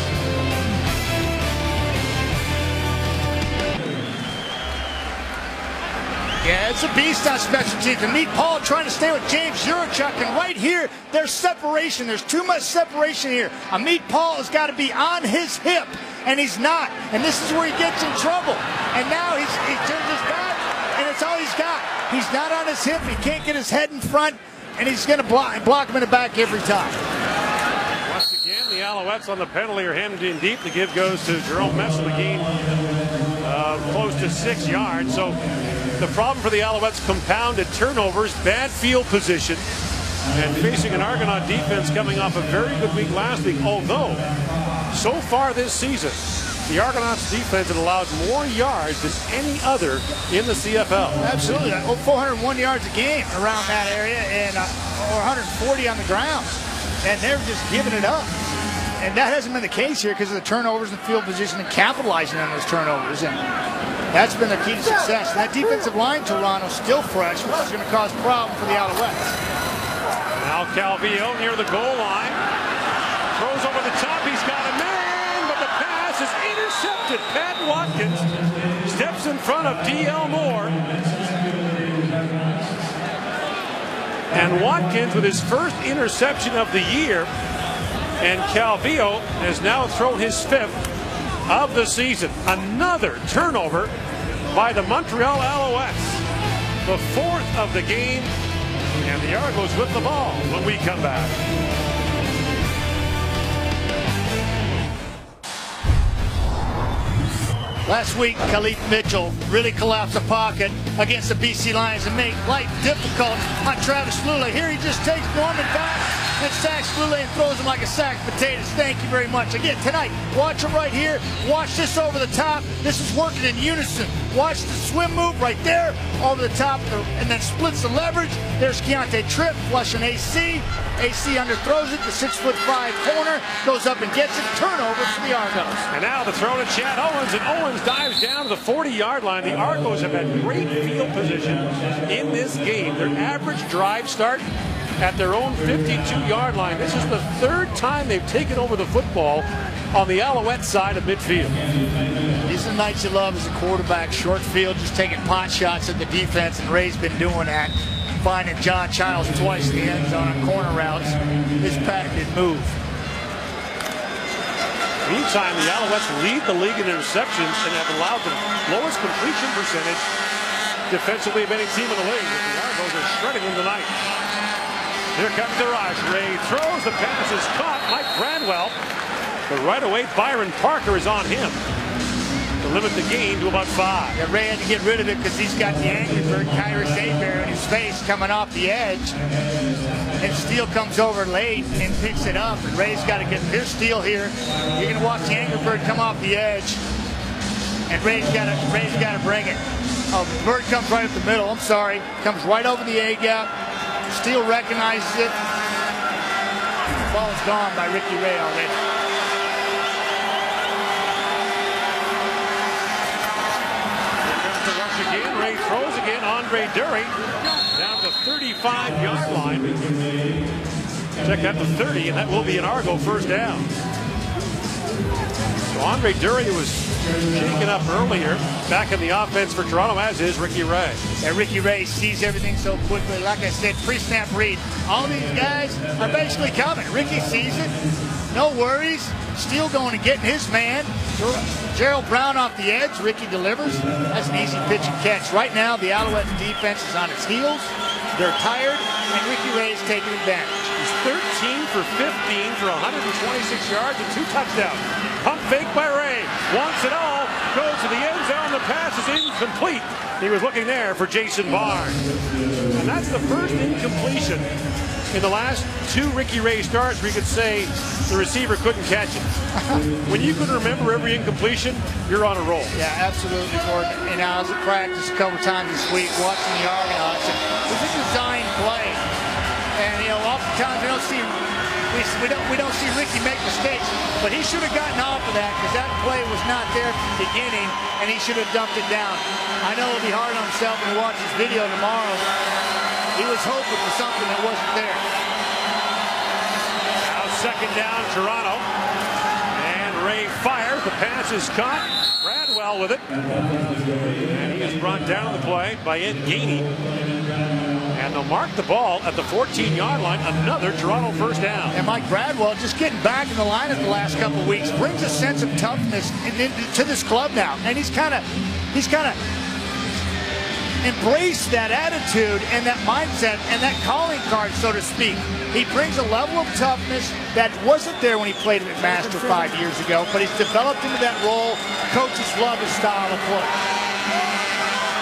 Yeah, it's a beast on special teams. And meet Paul trying to stay with James Jurachuk. And right here, there's separation. There's too much separation here. Amit Paul has got to be on his hip, and he's not. And this is where he gets in trouble. And now he turns his back, and it's all he's got. He's not on his hip. He can't get his head in front, and he's going to block him in the back every time. Once again, the Alouettes on the penalty are hemmed in deep. The give goes to Jerome Messel. The gain close to 6 yards. So the problem for the Alouettes, compounded turnovers, bad field position, and facing an Argonaut defense coming off a very good week last week. Although, so far this season, the Argonauts defense has allowed more yards than any other in the CFL. Absolutely. 401 yards a game around that area, and or 140 on the ground. And they're just giving it up. And that hasn't been the case here because of the turnovers and field position and capitalizing on those turnovers. And that's been their key to success. And that defensive line, Toronto, still fresh, which is going to cause a problem for the Alouettes. Now Calvillo near the goal line. Throws over the top. He's got a man, but the pass is intercepted. Pat Watkins steps in front of D.L. Moore. And Watkins with his first interception of the year. And Calvillo has now thrown his 5th of the season. Another turnover by the Montreal Alouettes. The 4th of the game. And the Argos with the ball when we come back. Last week, Khalif Mitchell really collapsed the pocket against the BC Lions and made life difficult on Travis Lule. Here he just takes Norman back and sacks Lule and throws him like a sack of potatoes. Thank you very much. Again, tonight, watch him right here. Watch this over the top. This is working in unison. Watch the swim move right there over the top and then splits the leverage. There's Keontae Tripp flushing AC. AC underthrows it. The 6'5" corner goes up and gets it. Turnover for the Argos. And now the throw to Chad Owens, and Owens dives down to the 40-yard line. The Argos have had great field position in this game. Their average drive start at their own 52-yard line. This is the 3rd time they've taken over the football on the Alouette side of midfield. These are the nights you love as a quarterback. Short field, just taking pot shots at the defense, and Ray's been doing that. Finding John Childs twice in the end zone on corner routes. His patented move. Meantime, the Alouettes lead the league in interceptions and have allowed the lowest completion percentage defensively of any team in the league. The Argos are shredding them tonight. Here comes the rush. Ray throws. The pass is caught. Mike Bradwell. But right away, Byron Parker is on him to limit the gain to about 5. Yeah, Ray had to get rid of it because he's got the Angry Bird Kyrus Abear in his face coming off the edge. And Steele comes over late and picks it up. And Ray's got to get their Steele here. You're going to watch the Angry Bird come off the edge. And Ray's got to bring it. Oh, the Bird comes right up the middle. I'm sorry. Comes right over the A-gap. Steele recognizes it. The ball is gone by Ricky Ray already. Again, Ray throws again. Andre Dury down the 35-yard line. Check out the 30, and that will be an Argo first down. So Andre Dury was shaken up earlier. Back in the offense for Toronto, as is Ricky Ray. And Ricky Ray sees everything so quickly. Like I said, pre-snap read. All these guys are basically coming. Ricky sees it. No worries. Steele going to get his man. Gerald Brown off the edge. Ricky delivers. That's an easy pitch and catch. Right now, the Alouettes defense is on its heels. They're tired, and Ricky Ray is taking advantage. He's 13 for 15 for 126 yards and 2 touchdowns. Pump fake by Ray. Wants it all. Goes to the end zone. The pass is incomplete. He was looking there for Jason Barnes. And that's the first incompletion in the last 2 Ricky Ray starts where you could say the receiver couldn't catch it. When you can remember every incompletion, you're on a roll. Yeah, absolutely, Gordon. And I was at practice a couple times this week watching the Argonauts. It was a design play. And, you know, oftentimes we don't see Ricky make mistakes, but he should have gotten off of that because that play was not there from the beginning, and he should have dumped it down. I know it'll be hard on himself when he watches video tomorrow. He was hoping for something that wasn't there. Now second down, Toronto. And Ray fires. The pass is caught. Bradwell with it. And he is brought down the play by Ed Gainey. And they'll mark the ball at the 14-yard line. Another Toronto first down. And Mike Bradwell just getting back in the lineup the last couple of weeks brings a sense of toughness to this club now. And he's kind of embraced that attitude and that mindset and that calling card, so to speak. He brings a level of toughness that wasn't there when he played at Master 5 years ago, but he's developed into that role. Coaches love his style of play.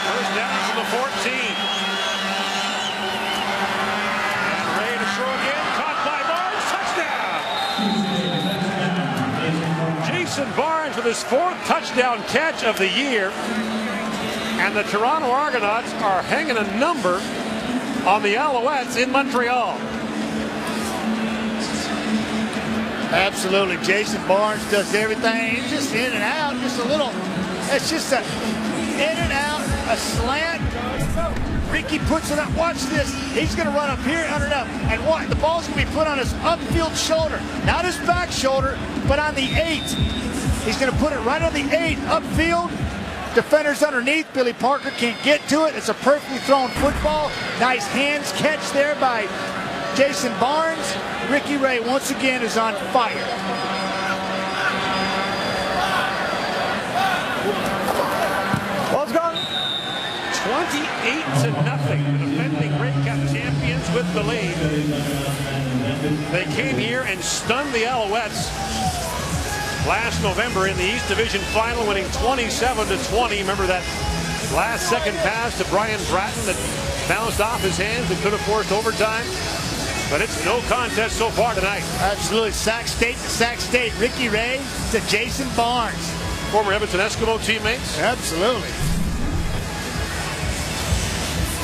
First down from the 14. And Ray to throw again. Caught by Barnes. Touchdown. Jason Barnes with his 4th touchdown catch of the year. And the Toronto Argonauts are hanging a number on the Alouettes in Montreal. Absolutely. Jason Barnes does everything. He's just in and out. Just a little. It's just a in and out, a slant. Ricky puts it up. Watch this. He's going to run up here, under it up. And what? The ball's going to be put on his upfield shoulder. Not his back shoulder, but on the 8. He's going to put it right on the 8, upfield. Defenders underneath. Billy Parker can't get to it. It's a perfectly thrown football. Nice hands catch there by Jason Barnes. Ricky Ray once again is on fire. Ball's gone. 28-0. The defending Grey Cup champions with the lead. They came here and stunned the Alouettes last November in the East Division Final, winning 27-20. Remember that last-second pass to Brian Bratton that bounced off his hands and could have forced overtime? But it's no contest so far tonight. Absolutely. Sac State to Sac State. Ricky Ray to Jason Barnes. Former Edmonton Eskimo teammates. Absolutely.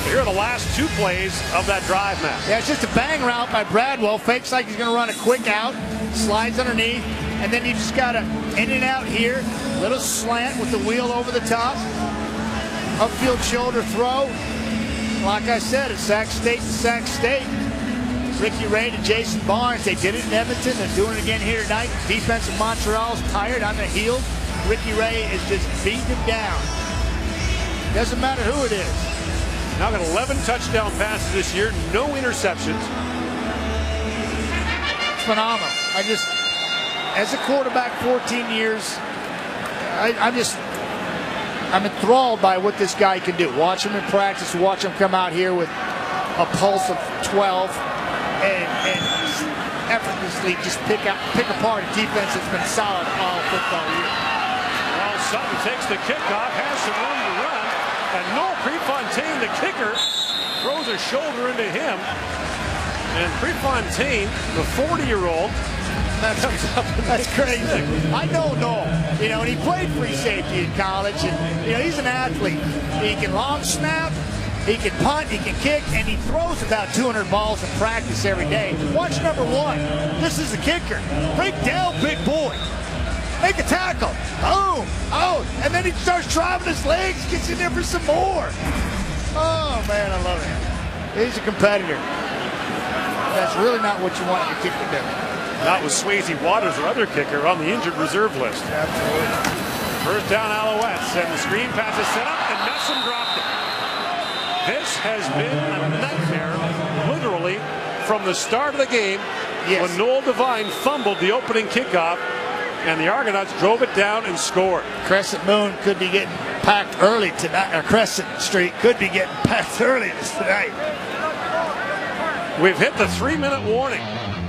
Here are the last 2 plays of that drive, Matt. Yeah, it's just a bang route by Bradwell. Fakes like he's going to run a quick out. Slides underneath. And then you just got to in and out here. Little slant with the wheel over the top. Upfield shoulder throw. Like I said, it's Sac State to Sac State. Ricky Ray to Jason Barnes. They did it in Edmonton. They're doing it again here tonight. Defense of Montreal's tired on the heels. Ricky Ray is just beating him down. Doesn't matter who it is. Now got 11 touchdown passes this year. No interceptions. Phenomenal. As a quarterback, 14 years, I'm enthralled by what this guy can do. Watch him in practice, watch him come out here with a pulse of 12 and effortlessly just pick apart a defense that's been solid all football year. Well, Sutton takes the kickoff, has some room to run, and Noel Prefontaine, the kicker, throws a shoulder into him. And Prefontaine, the 40-year-old, That's crazy. I don't know. You know, and he played free safety in college, and you know he's an athlete. He can long snap, he can punt, he can kick, and he throws about 200 balls in practice every day. Watch number 1. This is the kicker. Break down, big boy. Make a tackle. Boom. Oh, and then he starts driving his legs, gets in there for some more. Oh man, I love him. He's a competitor. That's really not what you want your kicker to do. Not with Swayze Waters, or other kicker, on the injured reserve list. Absolutely. First down, Alouettes, and the screen pass is set up, and Messam dropped it. This has been a nightmare, literally, from the start of the game. Yes. When Noel Devine fumbled the opening kickoff, and the Argonauts drove it down and scored. Crescent Moon could be getting packed early tonight, or Crescent Street could be getting packed early tonight. We've hit the 3-minute warning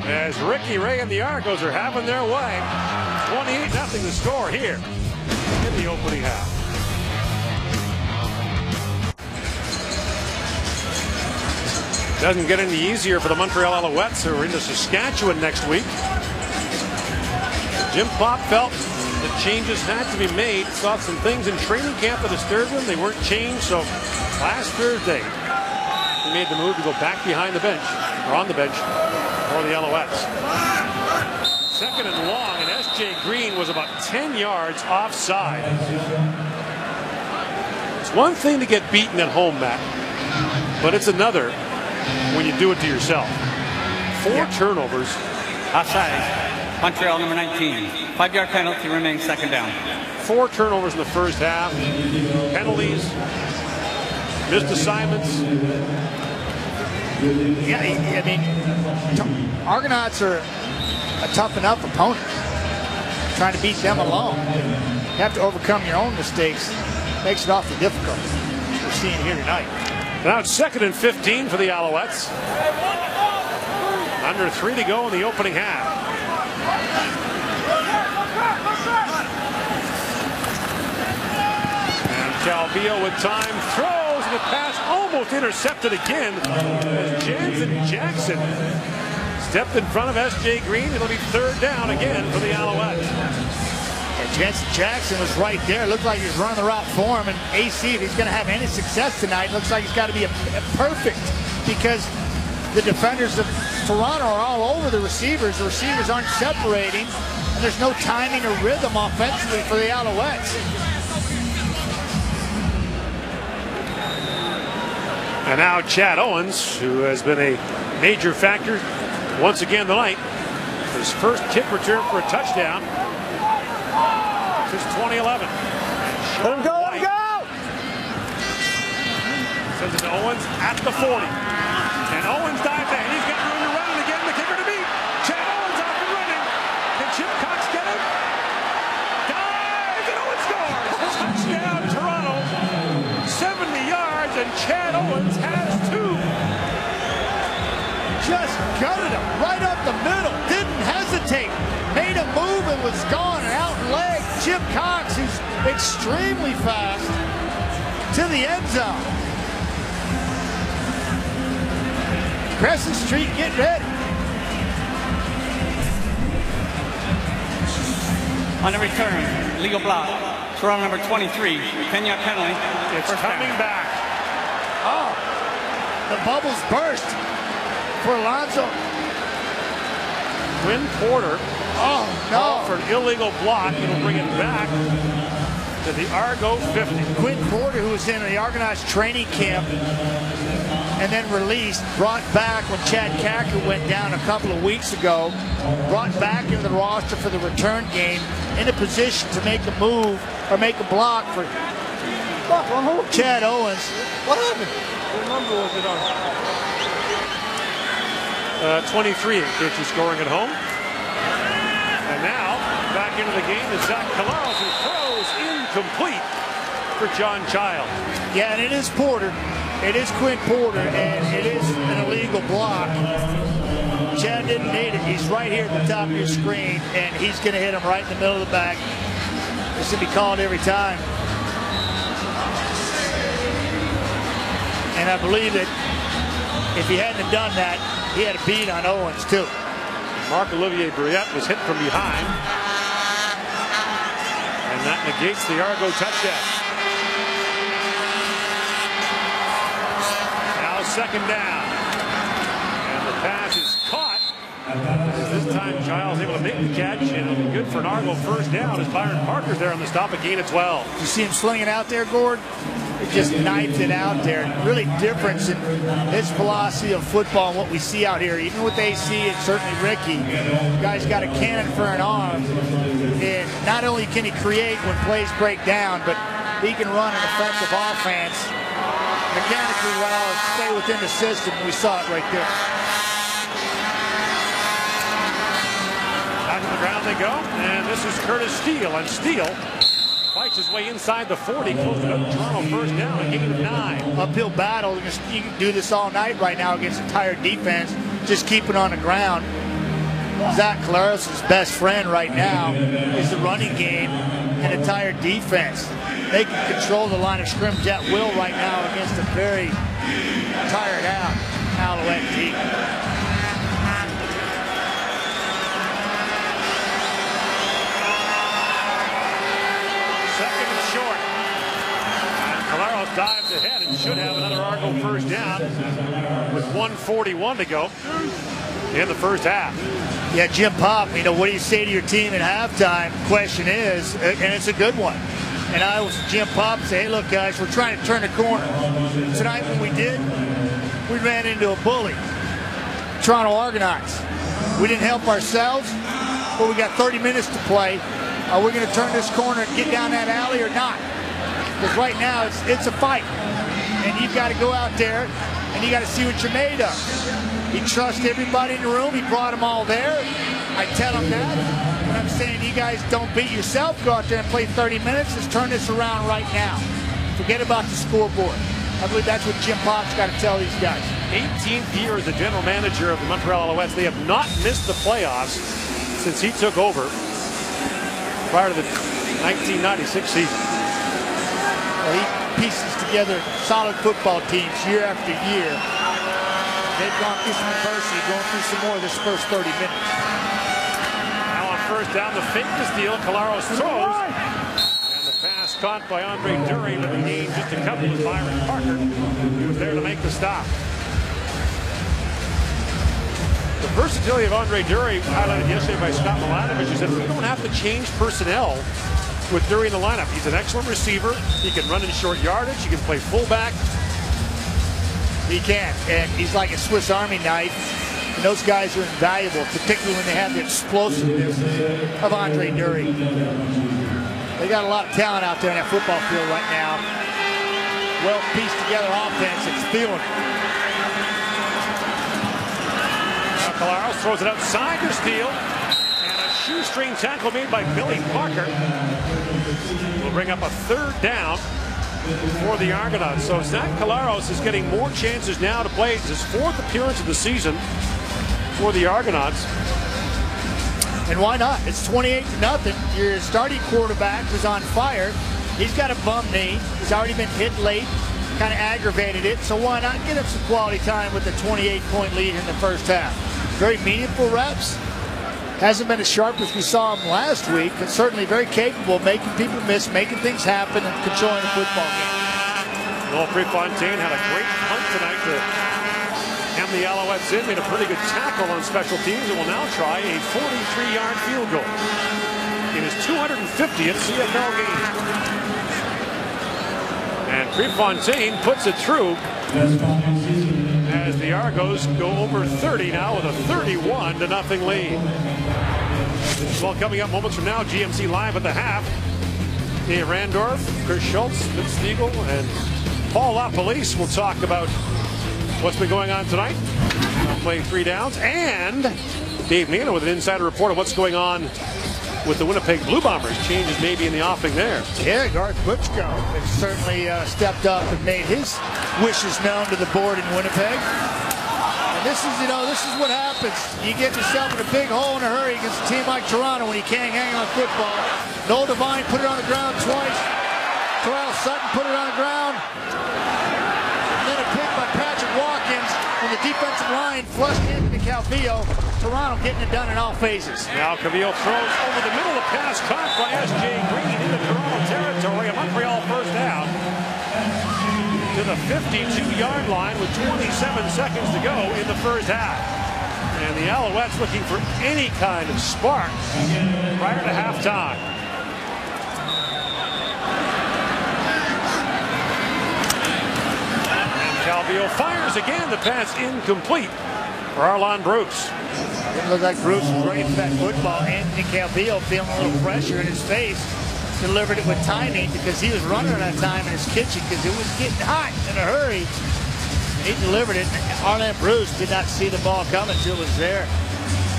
as Ricky Ray and the Argos are having their way. 28-0 to score here in the opening half. Doesn't get any easier for the Montreal Alouettes, who are into Saskatchewan next week. Jim Pop felt that changes had to be made. Saw some things in training camp that disturbed him. They weren't changed, so last Thursday he made the move to go back behind the bench, or on the bench, for the Alouettes. Second and long, and S.J. Green was about 10 yards offside. It's one thing to get beaten at home, Matt, but it's another when you do it to yourself. 4 turnovers. Offside. Montreal, number 19. 5-yard penalty, remains second down. 4 turnovers in the first half. Penalties. Missed assignments. Yeah, I mean, Argonauts are a tough enough opponent. Trying to beat them alone. You have to overcome your own mistakes. Makes it awfully difficult. We're seeing here tonight. Now it's 2nd and 15 for the Alouettes. Under 3 to go in the opening half. And Calvillo with time throws, and the pass almost intercepted again as Jansen Jackson stepped in front of S.J. Green. It'll be 3rd down again for the Alouettes. And Jansen Jackson was right there. Looked like he was running the route for him. And AC, if he's going to have any success tonight, looks like he's got to be a perfect, because the defenders of Toronto are all over the receivers. The receivers aren't separating, and there's no timing or rhythm offensively for the Alouettes. And now Chad Owens, who has been a major factor once again tonight. His first kick return for a touchdown since 2011. Let him go, let him go! Sends it to Owens at the 40. And Owens dives in. He's got room to run, and again the kicker to beat. Chad Owens off and running. Can Chip Cox get him? Dives, and Owens scores. Touchdown Toronto. 70 yards, and Chad Owens has 2. Just gutted him right up the middle. Didn't hesitate. Made a move and was gone, and out leg. Chip Cox, who's extremely fast, to the end zone. Crescent Street, get ready. On the return, legal block. Toronto number 23, 10-yard penalty. It's coming back. Oh, the bubbles burst for Alonzo. Quinn Porter. Oh, no. For an illegal block. It'll bring it back to the Argo 50. Quinn Porter, who was in the Argonauts training camp and then released, brought back when Chad Kacker went down a couple of weeks ago, brought back into the roster for the return game, in a position to make a move or make a block for Chad Owens. What happened? What number was it on? 23 in case he's scoring at home. And now back into the game is Zach Calaros, who throws incomplete for John Child. Yeah, and it is Porter. It is Quinn Porter, and it is an illegal block. Chad didn't need it. He's right here at the top of your screen, and he's going to hit him right in the middle of the back. This will be called every time. And I believe that if he hadn't have done that, he had a beat on Owens, too. Marc-Olivier Brouillette was hit from behind. And that negates the Argo touchdown. Now 2nd down. And the pass is caught. This time Giles able to make the catch, and it'll be good for an Argo 1st down as Byron Parker's there on the stop, a gain of 12. You see him slinging out there, Gord? just knifed it out there. Really difference in his philosophy of football and what we see out here. Even with AC and certainly Ricky, the guy's got a cannon for an arm. And not only can he create when plays break down, but he can run an effective offense mechanically well and stay within the system. We saw it right there. Back to the ground they go, and this is Curtis Steele, and Steele fights his way inside the 40, close to Toronto first down, a gain of 9. Uphill battle. You can do this all night right now against a tired defense. Just keep it on the ground. Zach Collaros' best friend right now is the running game and a tired defense. They can control the line of scrimmage at will right now against a very tired out Alouette team. Second and short. And Collaros dives ahead and should have another Argo first down with 1:41 to go in the first half. Yeah, Jim Pop, what do you say to your team at halftime? Question is, and it's a good one. And I was Jim Pop say, hey, look, guys, we're trying to turn the corner. Tonight when we did, we ran into a bully. Toronto Argonauts. We didn't help ourselves, but we got 30 minutes to play. Are we going to turn this corner and get down that alley or not? Because right now it's a fight. And you've got to go out there and you got to see what you're made of. He trusts everybody in the room. He brought them all there. I tell him that. But I'm saying you guys don't beat yourself. Go out there and play 30 minutes. Let's turn this around right now. Forget about the scoreboard. I believe that's what Jim Pop's got to tell these guys. 18th year as the general manager of the Montreal Alouettes. They have not missed the playoffs since he took over prior to the 1996 season. Well, he pieces together solid football teams year after year. They've gone through some adversity, going through some more this first 30 minutes. Now on first down, the fake the steal. Collaros throws. And the pass caught by Andre Dury, but the gain just a couple with Byron Parker. He was there to make the stop. The versatility of Andre Dury, highlighted yesterday by Scott Milanovich, is that we don't have to change personnel with Dury in the lineup. He's an excellent receiver. He can run in short yardage. He can play fullback. He can, and he's like a Swiss Army knife. And those guys are invaluable, particularly when they have the explosiveness of Andre Dury. They got a lot of talent out there in that football field right now. Well pieced together offense. It's feeling it. Now Collaros throws it outside to Steele. And a shoestring tackle made by Billy Parker will bring up a third down for the Argonauts. So Zach Collaros is getting more chances now to play. It's his fourth appearance of the season for the Argonauts. And why not? It's 28-0. Your starting quarterback was on fire. He's got a bum knee. He's already been hit late, kind of aggravated it. So why not get him some quality time with a 28-point lead in the first half? Very meaningful reps. Hasn't been as sharp as we saw him last week, but certainly very capable of making people miss, making things happen, and controlling the football game. Noel Prefontaine had a great punt tonight to hem the Alouettes in. Made a pretty good tackle on special teams and will now try a 43-yard field goal in his 250th CFL game. And Prefontaine puts it through as the Argos go over 30 now with a 31-0 lead. Well, coming up moments from now, GMC Live at the half. Dave Randorf, Chris Schultz, Vince Stiegel, and Paul LaPolice will talk about what's been going on tonight. Playing 3 downs. And Dave Nina with an insider report on what's going on with the Winnipeg Blue Bombers. Changes maybe in the offing there. Yeah, Garth Butchko has certainly stepped up and made his wishes known to the board in Winnipeg. And this is, this is what happens. You get yourself in a big hole in a hurry against a team like Toronto when you can't hang on football. Noel Devine put it on the ground twice. Terrell Sutton put it on the ground. And then a pick by Patrick Watkins when the defensive line flushed into Calvillo. Toronto getting it done in all phases. Now Calvillo throws over the middle of the pass caught by S.J. Green into Toronto territory. And Montreal first down to the 52-yard line with 27 seconds to go in the first half. And the Alouettes looking for any kind of spark prior to halftime. Calvillo fires again. The pass incomplete for Arlon Bruce. It looked like Bruce was ready for that football. Anthony Calvillo feeling a little pressure in his face. Delivered it with timing because he was running out of time in his kitchen because it was getting hot in a hurry. He delivered it. Arlon Bruce did not see the ball coming until it was there.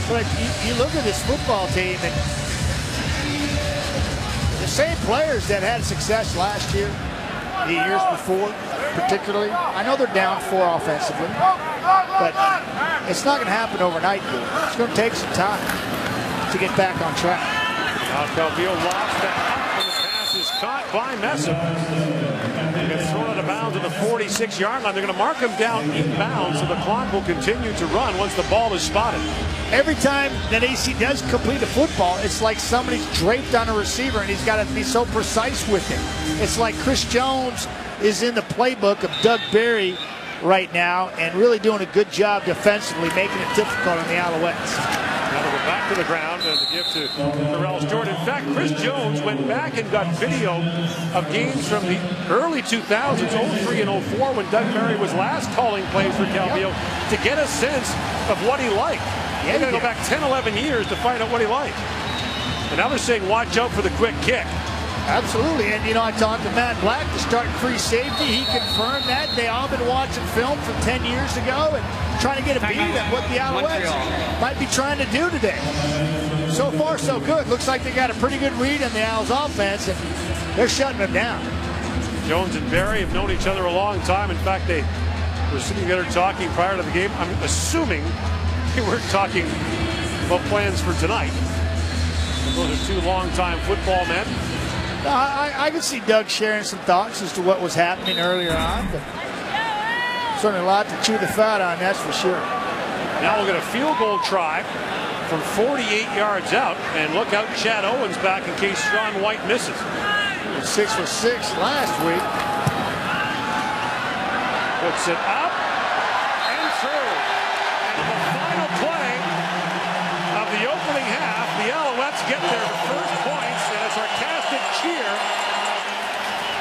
But you look at this football team, and the same players that had success last year, the years before, particularly. I know they're down 4 offensively, but it's not going to happen overnight. It's going to take some time to get back on track. Now Calvillo lost that up, and the pass is caught by Messam. Gets thrown out of bounds at the 46-yard line. They're going to mark him down inbounds, so the clock will continue to run once the ball is spotted. Every time that AC does complete a football, it's like somebody's draped on a receiver, and he's got to be so precise with it. It's like Chris Jones is in the playbook of Doug Berry right now and really doing a good job defensively, making it difficult on the Alouettes. Now they'll go back to the ground and the give to Terrell Stewart. In fact, Chris Jones went back and got video of games from the early 2000s, 03 and 04, when Doug Berry was last calling plays for Calvillo to get a sense of what he liked. They're going to go back 10, 11 years to find out what he liked. And now they're saying, watch out for the quick kick. Absolutely, and I talked to Matt Black, the starting free safety. He confirmed that. They all been watching film from 10 years ago and trying to get a beat at what the Alouettes might be trying to do today. So far, so good. Looks like they got a pretty good read on the Owls offense, and they're shutting them down. Jones and Berry have known each other a long time. In fact, they were sitting together talking prior to the game. I'm assuming they weren't talking about plans for tonight. Those are 2 longtime football men. I could see Doug sharing some thoughts as to what was happening earlier on, but certainly a lot to chew the fat on, that's for sure. Now we'll get a field goal try from 48 yards out, and look out, Chad Owens back in case Sean White misses. He was 6 for 6 last week. Puts it up and through. And the final play of the opening half, the Alouettes get their first points, and a sarcastic cheer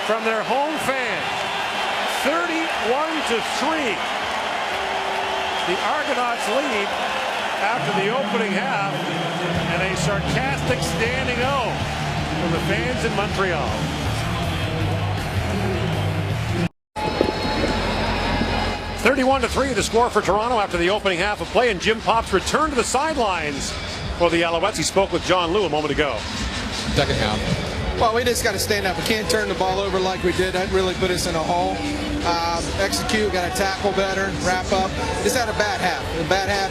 from their home fans. 31-3. The Argonauts lead after the opening half, and a sarcastic standing O from the fans in Montreal. (31-3) the score for Toronto after the opening half of play, and Jim Pops returned to the sidelines for the Alouettes. He spoke with John Liu a moment ago. Second half. Well, we just got to stand up. We can't turn the ball over like we did. That really put us in a hole. Execute, got to tackle better, wrap up. Just had a bad half. A bad half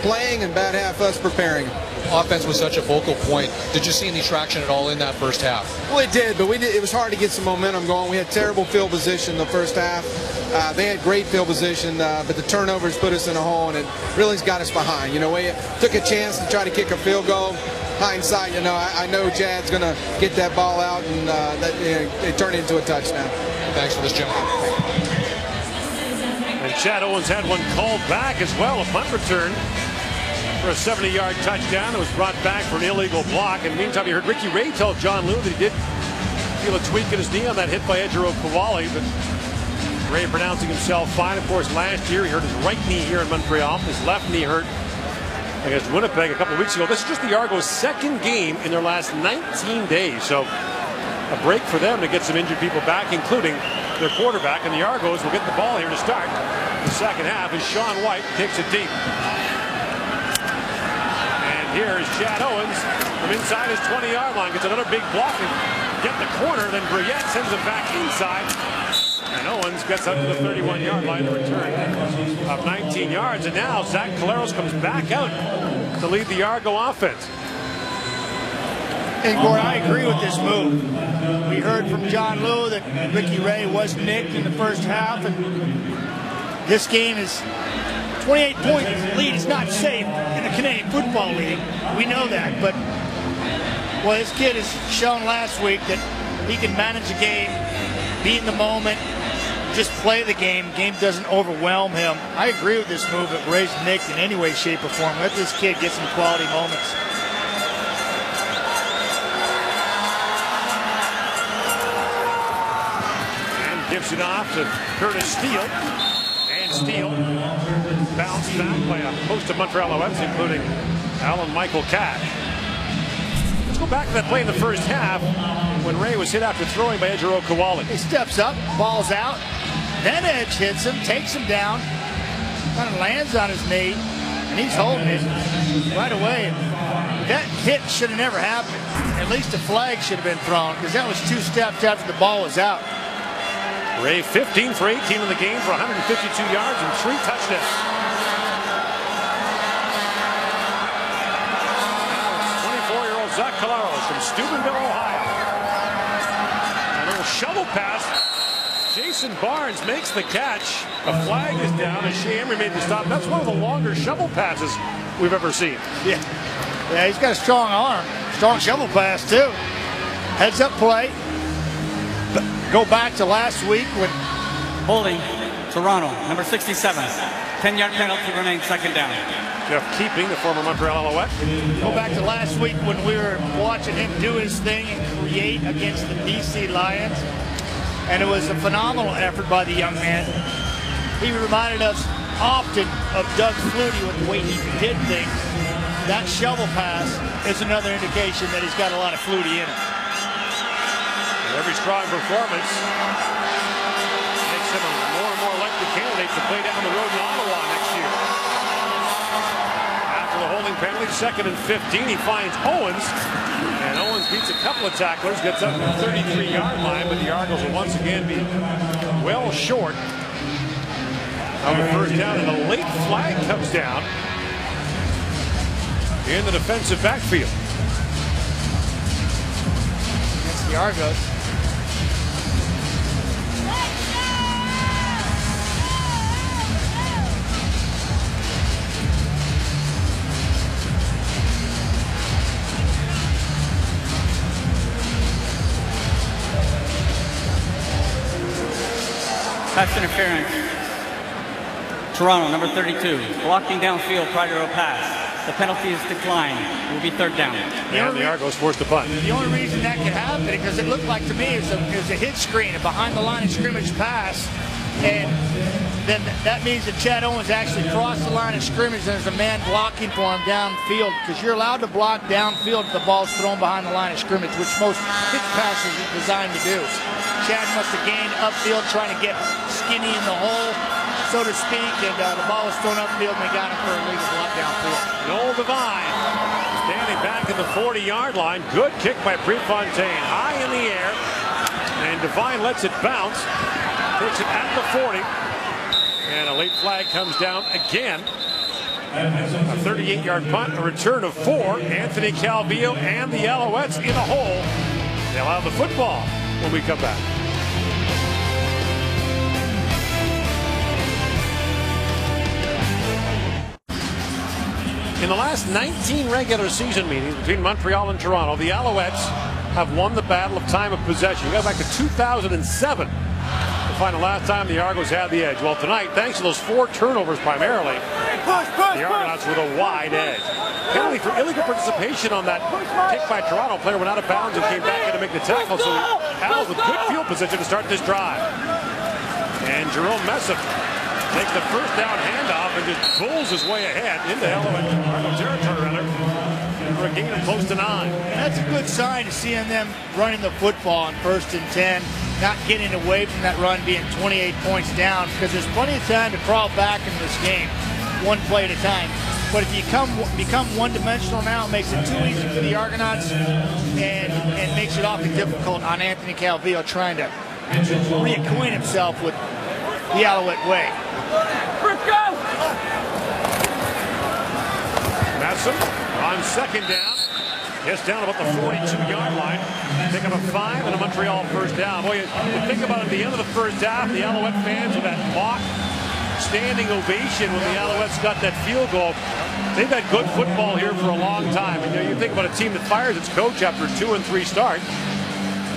playing and bad half us preparing. Offense was such a focal point. Did you see any traction at all in that first half? Well, it did, but it was hard to get some momentum going. We had terrible field position the first half. They had great field position, but the turnovers put us in a hole, and it really got us behind. You know, we took a chance to try to kick a field goal. Hindsight, you know, I know Jad's going to get that ball out, and it turned into a touchdown. Thanks for this, Jim. And Chad Owens had one called back as well, a punt return for a 70-yard touchdown that was brought back for an illegal block. In the meantime, you heard Ricky Ray tell John Liu that he did feel a tweak in his knee on that hit by Ejiro Kouali, but Ray pronouncing himself fine. Of course, last year he hurt his right knee here in Montreal. His left knee hurt against Winnipeg a couple of weeks ago. This is just the Argos' second game in their last 19 days. So a break for them to get some injured people back, including their quarterback. And the Argos will get the ball here to start the second half as Sean White takes it deep. And here is Chad Owens from inside his 20-yard line. Gets another big block and get the corner. Then Bruyette sends him back inside. And Owens gets up to the 31-yard line to return of 19 yards. And now Zach Collaros comes back out to lead the Argo offense. And Gord, I agree with this move. We heard from John Liu that Ricky Ray was nicked in the first half, and this game is 28-point lead is not safe in the Canadian Football League. We know that, but well, this kid has shown last week that he can manage a game, be in the moment, just play the game. Game doesn't overwhelm him. I agree with this move that Ray's nicked in any way, shape, or form. Let this kid get some quality moments. Hands it off to Curtis Steele. And Steele bounced back by a host of Montreal Alouettes, including Alan Michael Cash. Let's go back to that play in the first half when Ray was hit after throwing by Ejiro Kowalik. He steps up, ball's out. Then Edge hits him, takes him down, kind of lands on his knee, and he's holding it right away. That hit should have never happened. At least a flag should have been thrown, because that was 2 steps after the ball was out. Ray 15 for 18 in the game for 152 yards and 3 touchdowns. Now it's 24-year-old Zach Calaros from Steubenville, Ohio. A little shovel pass. Jason Barnes makes the catch. A flag is down as Shea Emery made the stop. That's one of the longer shovel passes we've ever seen. Yeah, he's got a strong arm. Strong shovel pass, too. Heads up play. Go back to last week when Holding Toronto, number 67. 10-yard penalty remains, second down. Jeff Keeping, the former Montreal Alouette. go back to last week when we were watching him do his thing and create against the BC Lions. And it was a phenomenal effort by the young man. He reminded us often of Doug Flutie with the way he did things. That shovel pass is another indication that he's got a lot of Flutie in him. Every strong performance makes him a more and more likely candidate to play down the road in Ottawa next year. After the holding penalty, 2nd and 15, he finds Owens. And Owens beats a couple of tacklers, gets up to the 33-yard line, but the Argonauts will once again be well short of the first down, and a late flag comes down in the defensive backfield. Against the Argonauts. Pass interference. Toronto, number 32, blocking downfield prior to a pass. The penalty is declined. It will be 3rd down. And the Argos forced the punt. The only reason that could happen because it looked like to me it was a hit screen, a behind the line of scrimmage pass, and then that means that Chad Owens actually crossed the line of scrimmage and there's a man blocking for him downfield, because you're allowed to block downfield if the ball's thrown behind the line of scrimmage, which most pitch passes are designed to do. Chad must have gained upfield trying to get skinny in the hole, so to speak, and the ball was thrown upfield and they got him for a legal block downfield. Noel Devine standing back at the 40-yard line. Good kick by Prefontaine, high in the air, and Devine lets it bounce, takes it at the 40, and a late flag comes down again. A 38-yard punt, a return of 4. Anthony Calvillo and the Alouettes in a hole. They'll have the football when we come back. In the last 19 regular season meetings between Montreal and Toronto, the Alouettes have won the battle of time of possession. We go back to 2007 to find the last time the Argos had the edge. Well, tonight, thanks to those 4 turnovers primarily, the Argonauts with a wide edge. Penalty for illegal participation on that kick by Toronto. Player went out of bounds and came back in to make the tackle, so Al's with good field position to start this drive. And Jerome Messam takes the first down handoff and just pulls his way ahead into Argo territory, for a gain of close to 9. And that's a good sign to seeing them running the football on 1st and 10, not getting away from that run, being 28 points down, because there's plenty of time to crawl back in this game, one play at a time. But if you become one-dimensional now, it makes it too easy for the Argonauts and makes it awfully difficult on Anthony Calvillo trying to reacquaint himself with the Alouette way. Messam on 2nd down. Gets down about the 42-yard line. Pick up a 5 and a Montreal first down. Boy, you think about it, at the end of the first half, the Alouette fans with that mock standing ovation when the Alouettes got that field goal. They've had good football here for a long time. And you think about a team that fires its coach after 2 and 3 start.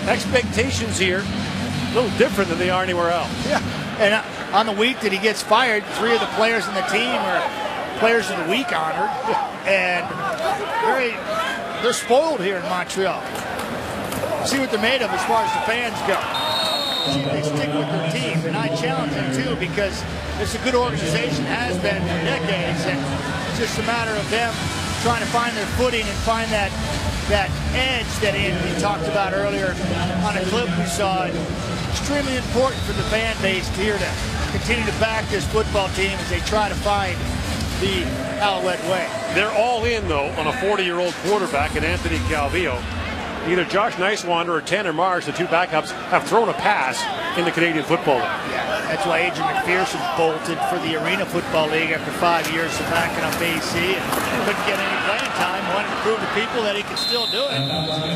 Expectations here a little different than they are anywhere else. Yeah, and on the week that he gets fired, 3 of the players in the team are Players of the Week honored, and they're spoiled here in Montreal. See what they're made of as far as the fans go. see if they stick with their team. And I challenge them too, because it's a good organization, has been for decades, and it's just a matter of them trying to find their footing and find that edge that Anthony talked about earlier on a clip we saw. Extremely important for the fan base here to continue to back this football team as they try to find the Alouette way. They're all in, though, on a 40-year-old quarterback in Anthony Calvillo. Either Josh Nicewander or Tanner Marsh, the two backups, have thrown a pass in the Canadian Football League. Yeah, that's why Adrian McPherson bolted for the Arena Football League after 5 years of backing up AC and couldn't get any playing time. Wanted to prove to people that he could still do it.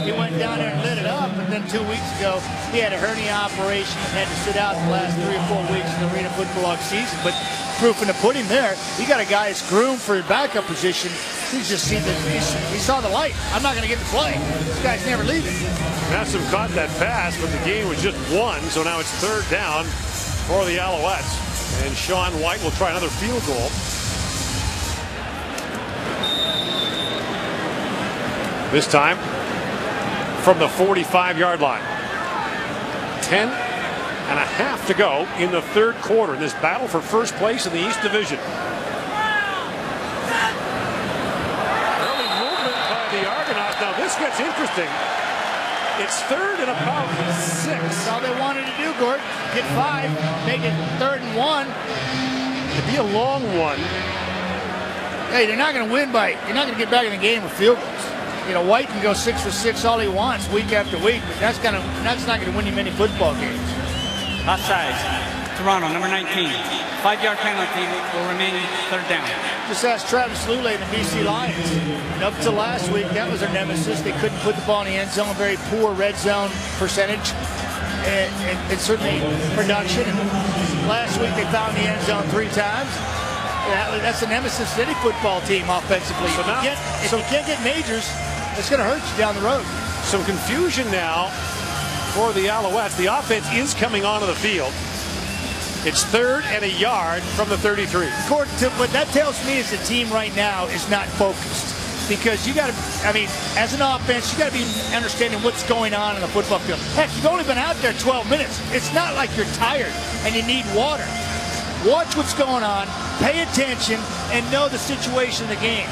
He went down there and lit it up, and then 2 weeks ago he had a hernia operation and had to sit out the last 3 or 4 weeks of the Arena Football League season. But proof in the pudding there. You got a guy that's groomed for his backup position. He's just seen he saw the light. I'm not going to get to play. This guy's never leaving. Massam caught that pass, but the game was just one, so now it's 3rd down for the Alouettes. And Sean White will try another field goal. This time from the 45-yard line. 10.5 to go in the 3rd quarter in this battle for first place in the East Division. Early movement by the Argonauts. Now this gets interesting. It's 3rd and about 6. That's all they wanted to do, Gord. Get 5, make it 3rd and 1. It'd be a long one. Hey, they're not going to win you're not going to get back in the game with field goals. You know, White can go 6 for 6 all he wants week after week, but that's not going to win you many football games. Offsides. Toronto, number 19. 5-yard penalty will remain 3rd down. Just ask Travis Lulay, the BC Lions. And up to last week, that was their nemesis. They couldn't put the ball in the end zone. Very poor red zone percentage and certainly production. And last week, they found the end zone 3 times. That's the nemesis of any football team offensively. So now, if you can't get majors, it's going to hurt you down the road. Some confusion now for the Alouettes. The offense is coming onto the field. It's 3rd and a yard from the 33. What that tells me is the team right now is not focused. Because you got to, as an offense, you got to be understanding what's going on in the football field. Heck, you've only been out there 12 minutes. It's not like you're tired and you need water. Watch what's going on, pay attention, and know the situation of the game.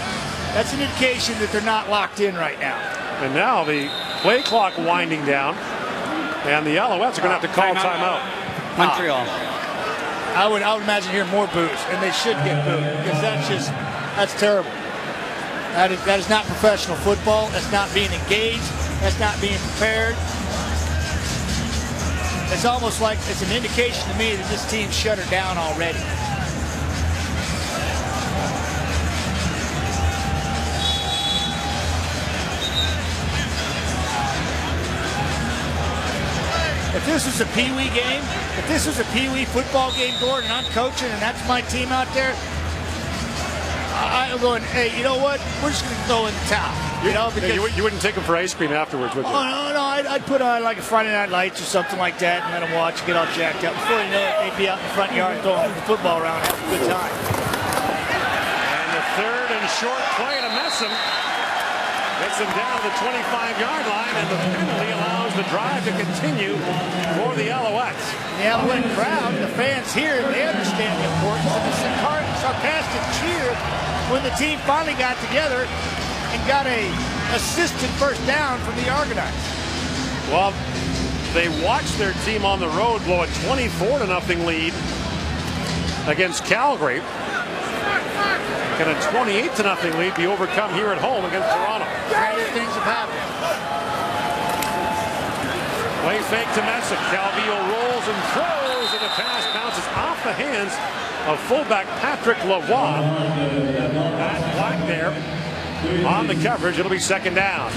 That's an indication that they're not locked in right now. And now the play clock winding down, and the Alouettes are going to have to call timeout. Montreal. I would imagine hearing more boos, and they should get booed, because that's terrible. That is not professional football. That's not being engaged. That's not being prepared. It's almost like it's an indication to me that this team shut her down already. If this was a Pee-wee game, if this was a Pee-wee football game, Gordon, and I'm coaching and that's my team out there, I'm going, hey, you know what? We're just going to throw in the towel. Because you wouldn't take them for ice cream afterwards, would you? Oh, no, I'd put on like a Friday Night Lights or something like that and let them watch and get all jacked up. Before you know it, they'd be out in the front yard throwing the football around, having a good time. And the 3rd and short play to Messam. Gets him down to the 25-yard line, and the penalty allows the drive to continue for the Alouettes. The Alouette crowd, the fans here, they understand the importance of the sarcastic cheer when the team finally got together and got a assisted 1st down from the Argonauts. Well, they watched their team on the road blow a 24-0 lead against Calgary. Can a 28-0 lead be overcome here at home against Toronto? Great things have happened. Play fake to Messam. Calvillo rolls and throws, and the pass bounces off the hands of fullback Patrick Lavoie. That black there on the coverage. It'll be 2nd down.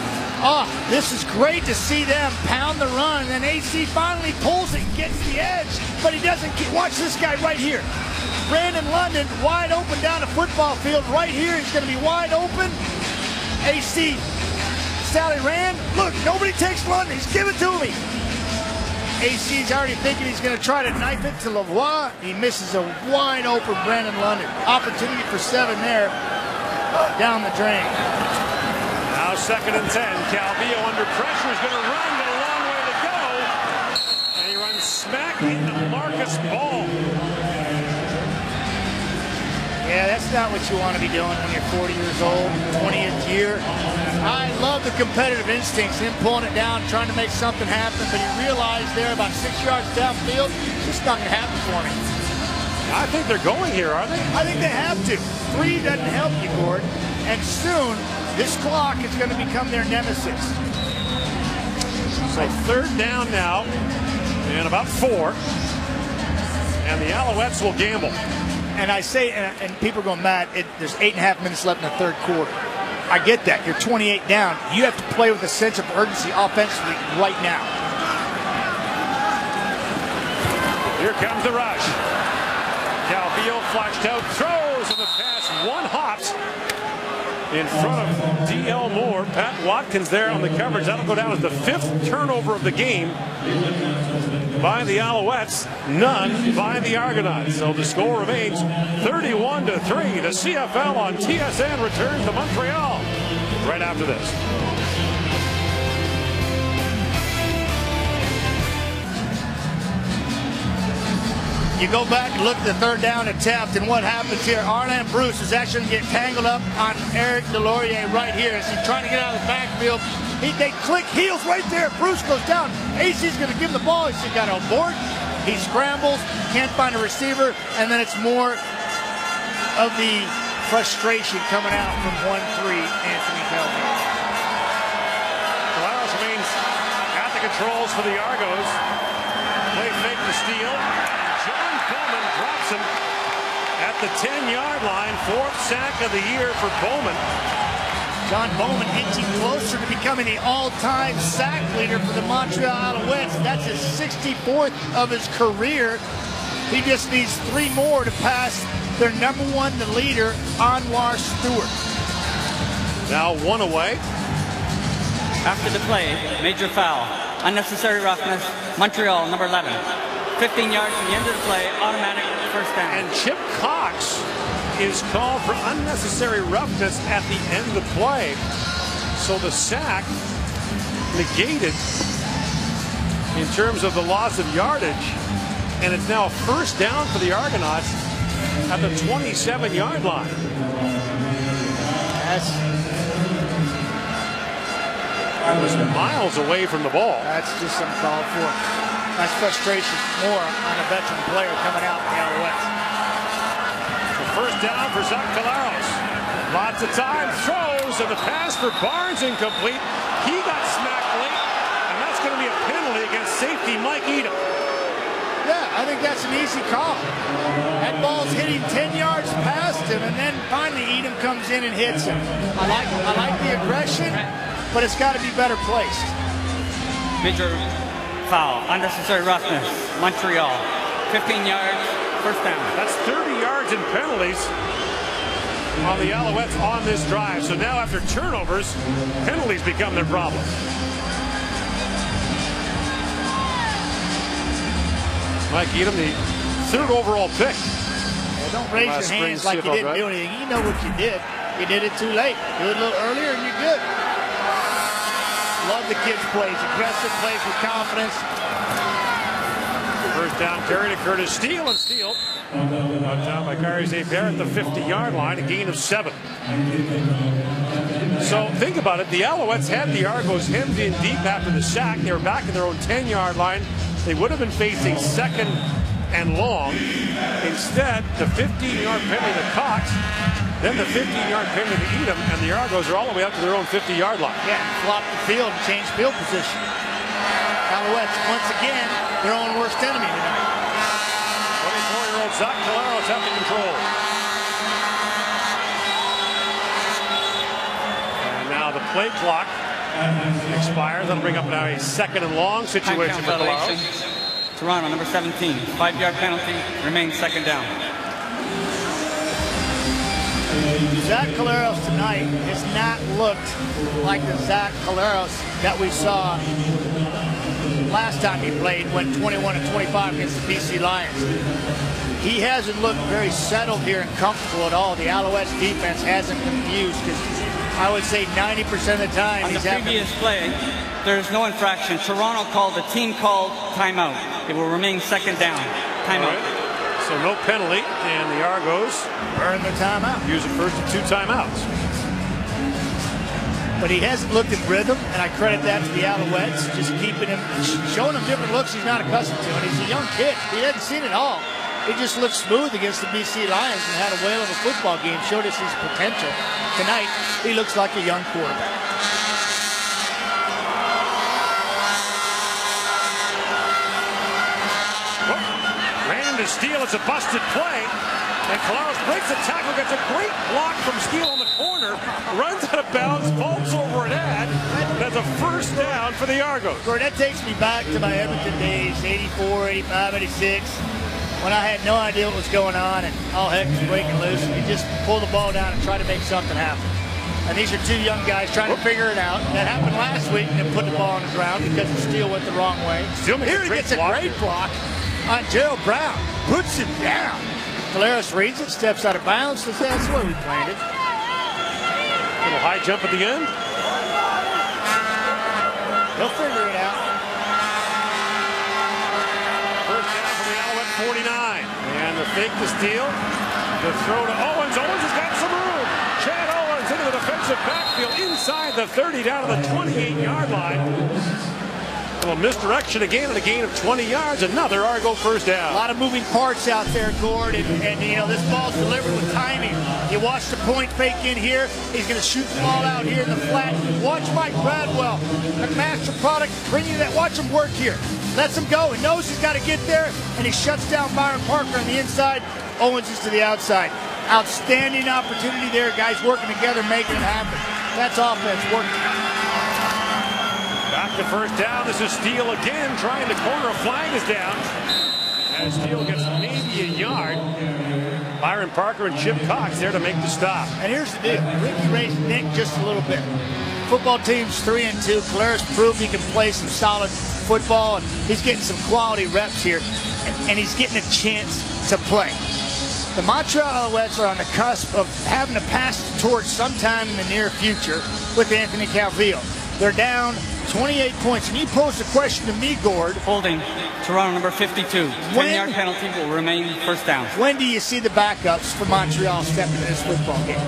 Oh, this is great to see them pound the run, and then AC finally pulls it and gets the edge, but he doesn't. Watch this guy right here. Brandon London wide open down the football field right here. He's going to be wide open. AC Sally ran. Look, nobody takes London. He's giving it to me. AC's already thinking he's going to try to knife it to Lavoie. He misses a wide open Brandon London. Opportunity for 7 there. Down the drain. Now 2nd and 10. Calvillo under pressure is going to run, but a long way to go. And he runs smack into Marcus Ball. Yeah, that's not what you want to be doing when you're 40 years old, 20th year. I love the competitive instincts, him pulling it down, trying to make something happen, but he realized there about 6 yards downfield, it's just not going to happen for me. I think they're going here, are they? I think they have to. 3 doesn't help you, Gord. And soon, this clock is going to become their nemesis. So 3rd down now, and about 4. And the Alouettes will gamble. And I say, and people are going mad, there's 8.5 minutes left in the 3rd quarter. I get that. You're 28 down. You have to play with a sense of urgency offensively right now. Here comes the rush. Calvillo flashed out, throws, and the pass one hops in front of D.L. Moore. Pat Watkins there on the coverage. That'll go down as the 5th turnover of the game by the Alouettes, none by the Argonauts. So the score remains 31-3. The CFL on TSN returns to Montreal right after this. You go back and look at the 3rd down attempt, and what happens here? Arland Bruce is actually going to get tangled up on Eric Delorier right here as he's trying to get out of the backfield. They click heels right there. Bruce goes down. AC's going to give him the ball. He's got to abort. He scrambles, can't find a receiver, and then it's more of the frustration coming out from 1-3 Anthony Calvillo. Caleros remains at the controls for the Argos. Play fake to steal. John Bowman drops him at the 10-yard line. 4th sack of the year for Bowman. John Bowman inching closer to becoming the all-time sack leader for the Montreal Alouettes. That's his 64th of his career. He just needs 3 more to pass their #1, the leader, Anwar Stewart. Now 1 away. After the play, major foul, unnecessary roughness, Montreal, number 11. 15 yards from the end of the play, automatic 1st down. And Chip Cox is called for unnecessary roughness at the end of the play. So the sack negated in terms of the loss of yardage. And it's now 1st down for the Argonauts at the 27-yard line. It was miles away from the ball. That's just uncalled for. That's frustration more on a veteran player coming out in the Alouettes. The 1st down for Zach Caleros. Lots of time, throws, and the pass for Barnes incomplete. He got smacked late, and that's going to be a penalty against safety Mike Edom. Yeah, I think that's an easy call. That ball's hitting 10 yards past him, and then finally Edom comes in and hits him. I like the aggression, but it's got to be better placed. Major foul, unnecessary roughness, Montreal. 15 yards, 1st down. That's 30 yards in penalties on the Alouettes on this drive. So now after turnovers, penalties become their problem. Mike Edom, the 3rd overall pick. Well, don't raise your hands like you didn't do anything. You know what you did. You did it too late. Do it a little earlier and you're good. Love the kids' plays. Aggressive plays with confidence. 1st down carry to Curtis Steele, and Steele brought down by Kari Zapier at the 50-yard line, a gain of 7. So think about it. The Alouettes had the Argos hemmed in deep after the sack. They were back in their own 10-yard line. They would have been facing 2nd and long. Instead, the 15-yard penalty to Cox, then the 15-yard penalty to Edom, and the Argos are all the way up to their own 50-yard line. Yeah, flop the field and change field position. Alouettes, once again, their own worst enemy tonight. 24-year-old Zach Caleros at the control. And now the play clock expires. That'll bring up now a 2nd and long situation for Caleros. Toronto, number 17. 5-yard penalty, remains 2nd down. Zach Caleros tonight has not looked like the Zach Caleros that we saw last time he played, when 21-25 against the BC Lions. He hasn't looked very settled here and comfortable at all. The Alouettes defense hasn't confused, because I would say 90% of the time on the previous play, There is no infraction. Toronto called, the team called timeout. It will remain second down. Timeout. Right. So no penalty, and the Argos earn their timeout. Use it first of 2 timeouts. But he hasn't looked in rhythm, and I credit that to the Alouettes, just keeping him, showing him different looks he's not accustomed to. And he's a young kid. He hasn't seen it all. He just looked smooth against the BC Lions and had a whale of a football game, showed us his potential. Tonight, he looks like a young quarterback. Ran to Steele. It's a busted play. And Collaros breaks the tackle, gets a great block from Steele in the corner, runs out of bounds, vaults over an ad. That's a first down for the Argos. Gord, that takes me back to my Edmonton days, 84, 85, 86, when I had no idea what was going on and all heck was breaking loose. And you just pull the ball down and try to make something happen. And these are 2 young guys trying to figure it out. That happened last week and put the ball on the ground because Steele went the wrong way. Here he gets a great block on Gerald Brown. Puts him down. Collaros reads it, steps out of bounds, says that's where we planned it. Little high jump at the end. He'll figure it out. First down from the Alouette 49. And the fake to Steele. The throw to Owens. Owens has got some room. Chad Owens into the defensive backfield inside the 30 down to the 28-yard line. A little misdirection again and a gain of 20 yards. Another Argo first down. A lot of moving parts out there, Gord, and you know, this ball's delivered with timing. You watch the point fake in here. He's going to shoot the ball out here in the flat. Watch Mike Bradwell, the master product, bring you that. Watch him work here. Lets him go. He knows he's got to get there, and he shuts down Byron Parker on the inside. Owens is to the outside. Outstanding opportunity there. Guys working together, making it happen. That's offense working. Back to first down. This is Steele again, trying to corner. A flag is down. And Steele gets maybe a yard. Byron Parker and Chip Cox there to make the stop. And here's the deal. Ricky Ray's nicked just a little bit. Football team's 3-2. Collaros proved he can play some solid football, and he's getting some quality reps here, and he's getting a chance to play. The Montreal Alouettes are on the cusp of having to pass towards sometime in the near future with Anthony Calvillo. They're down 28 points. And you posed a question to me, Gord. Holding. Toronto number 52. 10-yard penalty will remain first down. When do you see the backups for Montreal step into this football game?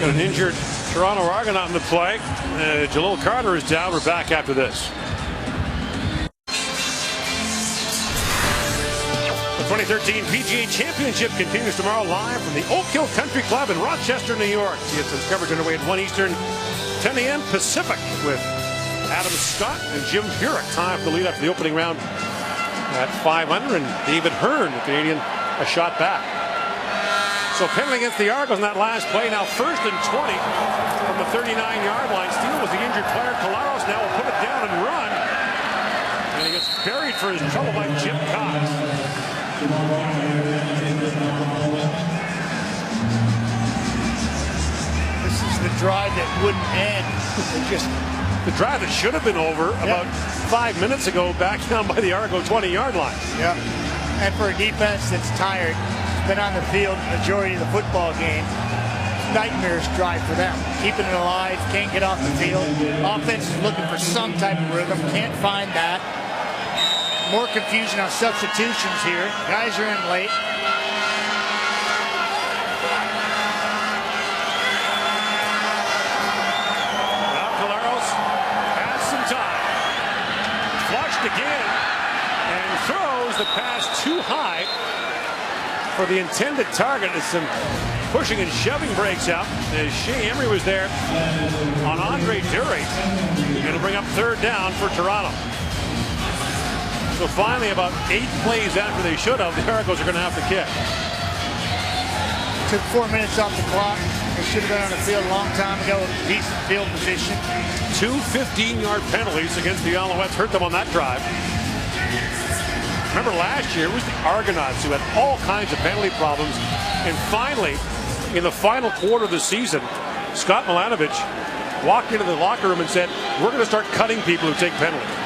Got an injured Toronto Argonaut in the play. Jalil Carter is down. We're back after this. The 2013 PGA Championship continues tomorrow live from the Oak Hill Country Club in Rochester, New York. See some coverage underway at 1 Eastern, 10 a.m. Pacific with Adam Scott and Jim Furyk. Time for the lead up to the opening round at 500, and David Hearn, the Canadian, a shot back. So penalty against the Argos in that last play. Now first and 20 from the 39-yard line. Steele was the injured player. Collaros now will put it down and run. And he gets buried for his trouble by Jim Cox. This is the drive that wouldn't end. The drive that should have been over about 5 minutes ago, back down by the Argo 20-yard line. Yeah. And for a defense that's tired, been on the field the majority of the football game, nightmares drive for them. Keeping it alive, can't get off the field. Offense is looking for some type of rhythm, can't find that. More confusion on substitutions here. Guys are in late. Now Collaros has some time. Flushed again and throws the pass too high for the intended target. As some pushing and shoving breaks out as Shea Emery was there on Andre Dury. Going to bring up third down for Toronto. So finally, about 8 plays after they should have, the Argos are going to have to kick. Took 4 minutes off the clock. They should have been on the field a long time ago with decent field position. 2 15-yard penalties against the Alouettes hurt them on that drive. Remember last year, it was the Argonauts who had all kinds of penalty problems. And finally, in the final quarter of the season, Scott Milanovich walked into the locker room and said, we're going to start cutting people who take penalties.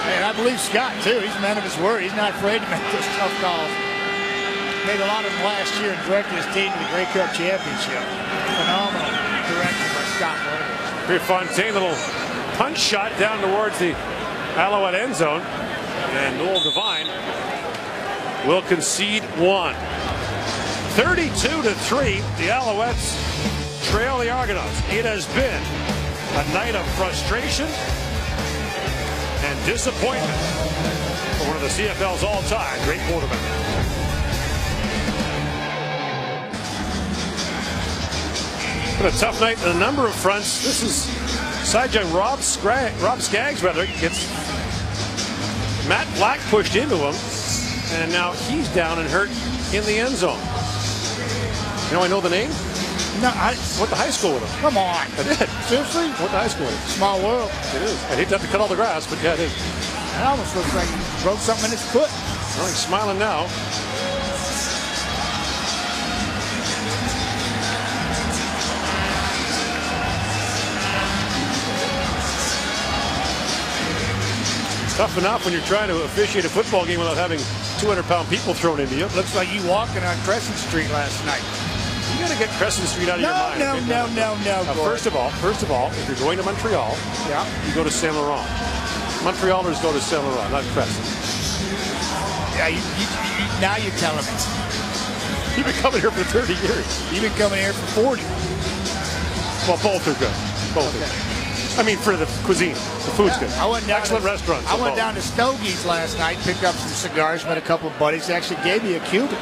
And I believe Scott, too. He's a man of his word. He's not afraid to make those tough calls. Made a lot of them last year and directed his team to the Grey Cup championship. Phenomenal direction by Scott Milanovich. Prefontaine, little punch shot down towards the Alouette end zone. And Noel Devine will concede one. 32-3, the Alouettes trail the Argonauts. It has been a night of frustration and disappointment for one of the CFL's all-time great quarterbacks. Been a tough night on a number of fronts. This is sideline Rob Skaggs rather gets Matt Black pushed into him, and now he's down and hurt in the end zone. You know, I know the name. No, I went to high school with him. Come on. I did. Seriously? Went to high school with him. Small world. It is. I hate to have to cut all the grass, but yeah, it is. It almost looks like he broke something in his foot. Well, he's smiling now. Tough enough when you're trying to officiate a football game without having 200-pound people thrown into you. Looks like you walking on Crescent Street last night. You got to get Crescent Street out of your mind. No. First of all, if you're going to Montreal, you go to Saint Laurent. Montrealers go to Saint Laurent, not Crescent. Yeah, now you're telling me. You've been coming here for 30 years. You've been coming here for 40. Well, both are good. Both are good. I mean, for the cuisine, the food's good. Excellent restaurants. I went down to Stogie's last night, picked up some cigars, met a couple of buddies. They actually gave me a Cuban.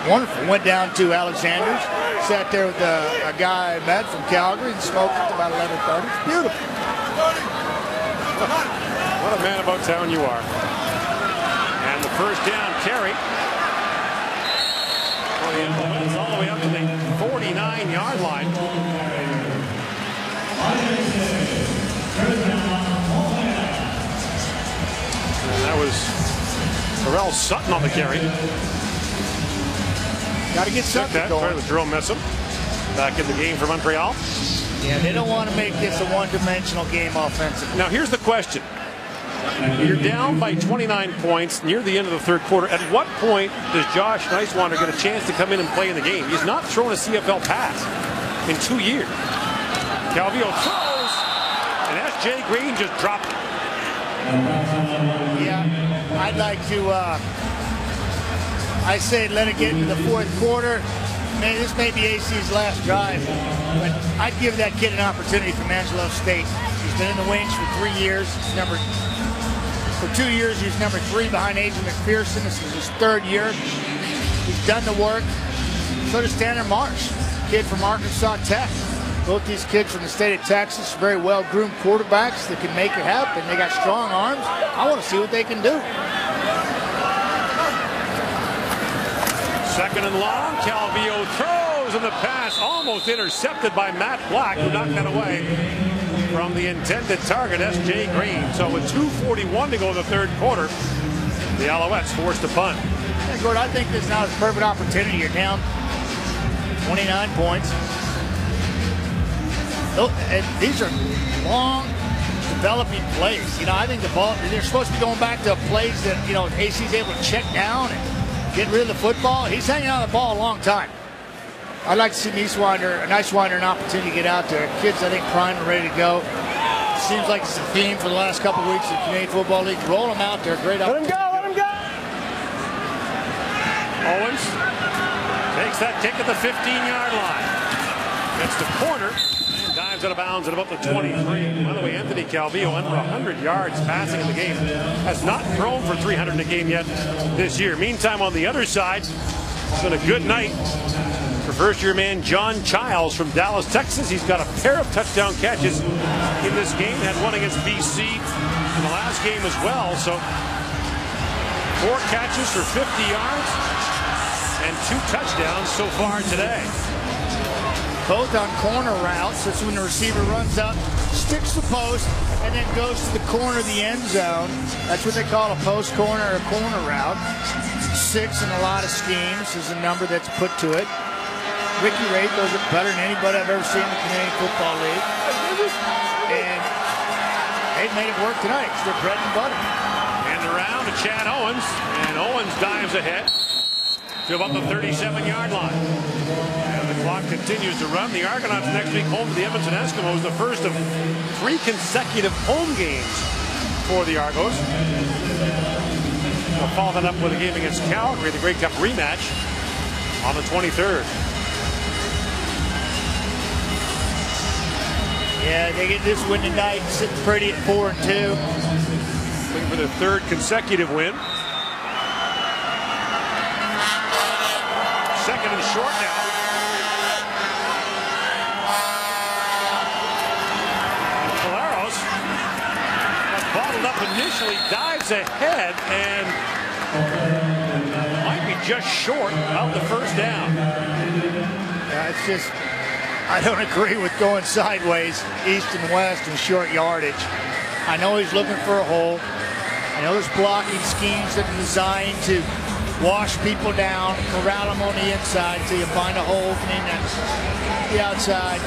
Wonderful. Went down to Alexander's, sat there with a guy I met from Calgary and smoked at about 11:30. It's beautiful. What a man about town you are. And the first down carry. It's all the way up to the 49-yard line. And that was Terrell Sutton on the carry. Got to get Sutton going. With Jerome Messam back in the game for Montreal. Yeah, they don't want to make this a one-dimensional game offensively. Now here's the question. You're down by 29 points near the end of the third quarter. At what point does Josh Nicewander get a chance to come in and play in the game? He's not thrown a CFL pass in 2 years. Calvillo throws, and S.J. Green just dropped it. Yeah, I'd like to, I say let it get into the fourth quarter. This may be AC's last drive, but I'd give that kid an opportunity from Angelo State. He's been in the wings for 3 years. For 2 years, he's number 3 behind Adrian McPherson. This is his 3rd year. He's done the work. So does Tanner Marsh, kid from Arkansas Tech. Both these kids from the state of Texas, very well-groomed quarterbacks that can make it happen. They got strong arms. I want to see what they can do. Second and long. Calvillo throws, and the pass almost intercepted by Matt Black, who knocked that away from the intended target, S.J. Green. So with 2:41 to go in the third quarter, the Alouettes forced to punt. Yeah, Gordon, I think this now is a perfect opportunity. You're down 29 points. And these are long developing plays. You know, I think the ball, they're supposed to be going back to plays that, you know, AC's able to check down and get rid of the football. He's hanging on the ball a long time. I'd like to see Nicewander an opportunity to get out there. Kids, I think, primed and ready to go. Seems like it's a theme for the last couple of weeks in the Canadian Football League. Roll them out there. Great opportunity. Let him go. Owens takes that kick at the 15-yard line. Gets the corner. Dives out of bounds at about the 23. By the way, Anthony Calvillo, under 100 yards passing in the game, has not thrown for 300 in a game yet this year. Meantime, on the other side, it's been a good night for first-year man John Childs from Dallas, Texas. He's got a pair of touchdown catches in this game. Had one against BC in the last game as well. So 4 catches for 50 yards and 2 touchdowns so far today. Both on corner routes. That's when the receiver runs up, sticks the post, and then goes to the corner of the end zone. That's what they call a post corner or a corner route. 6 in a lot of schemes is a number that's put to it. Ricky Ray throws it better than anybody I've ever seen in the Canadian Football League. And they've made it work tonight. It's their bread and butter. And around to Chad Owens. And Owens dives ahead to about the 37-yard line. And the clock clock continues to run. The Argonauts next week home to the Edmonton Eskimos, the first of 3 consecutive home games for the Argos. They'll follow that up with a game against Calgary, the Grey Cup rematch on the 23rd. Yeah, they get this win tonight, sitting pretty at 4-2. Looking for their 3rd consecutive win. Second and short now. And Caleros got bottled up initially, dives ahead, and might be just short of the first down. Yeah, it's just, I don't agree with going sideways, east and west, and short yardage. I know he's looking for a hole. I know there's blocking schemes that are designed to wash people down, corral them on the inside so you find a hole opening at the outside.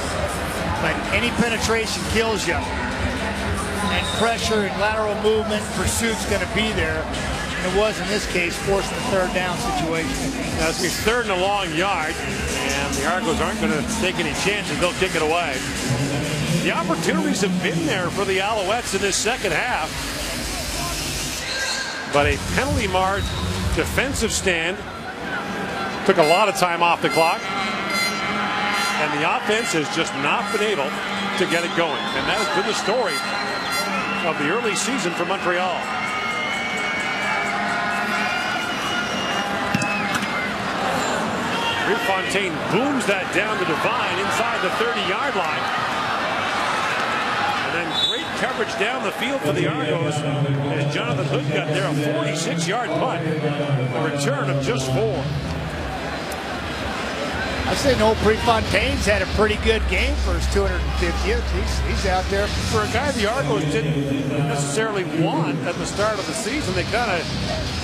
But any penetration kills you. And pressure and lateral movement, pursuit's going to be there. And it was, in this case, forcing a 3rd down situation. Now, it's 3rd and a long yard, and the Argos aren't going to take any chances. They'll kick it away. The opportunities have been there for the Alouettes in this second half. But a penalty-marred defensive stand took a lot of time off the clock, and the offense has just not been able to get it going. And that has been the story of the early season for Montreal. Fontaine booms that down to Devine inside the 30-yard line. And then great coverage down the field for the Argos as Jonathan Hood got there, a 46-yard punt. A return of just 4. I say no, Prefontaine's had a pretty good game for his 250th. He's out there. For a guy the Argos didn't necessarily want at the start of the season, they kind of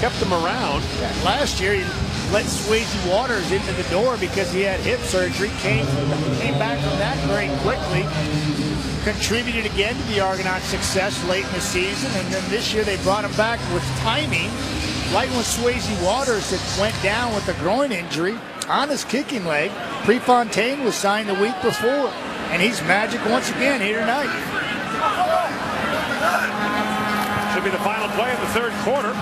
kept him around. Yeah, last year, he let Swayze Waters into the door because he had hip surgery, came back from that very quickly, contributed again to the Argonauts' success late in the season, and then this year they brought him back with timing, right when Swayze Waters had went down with a groin injury on his kicking leg. Prefontaine was signed the week before, and he's magic once again here tonight. Should be the final play of the 3rd quarter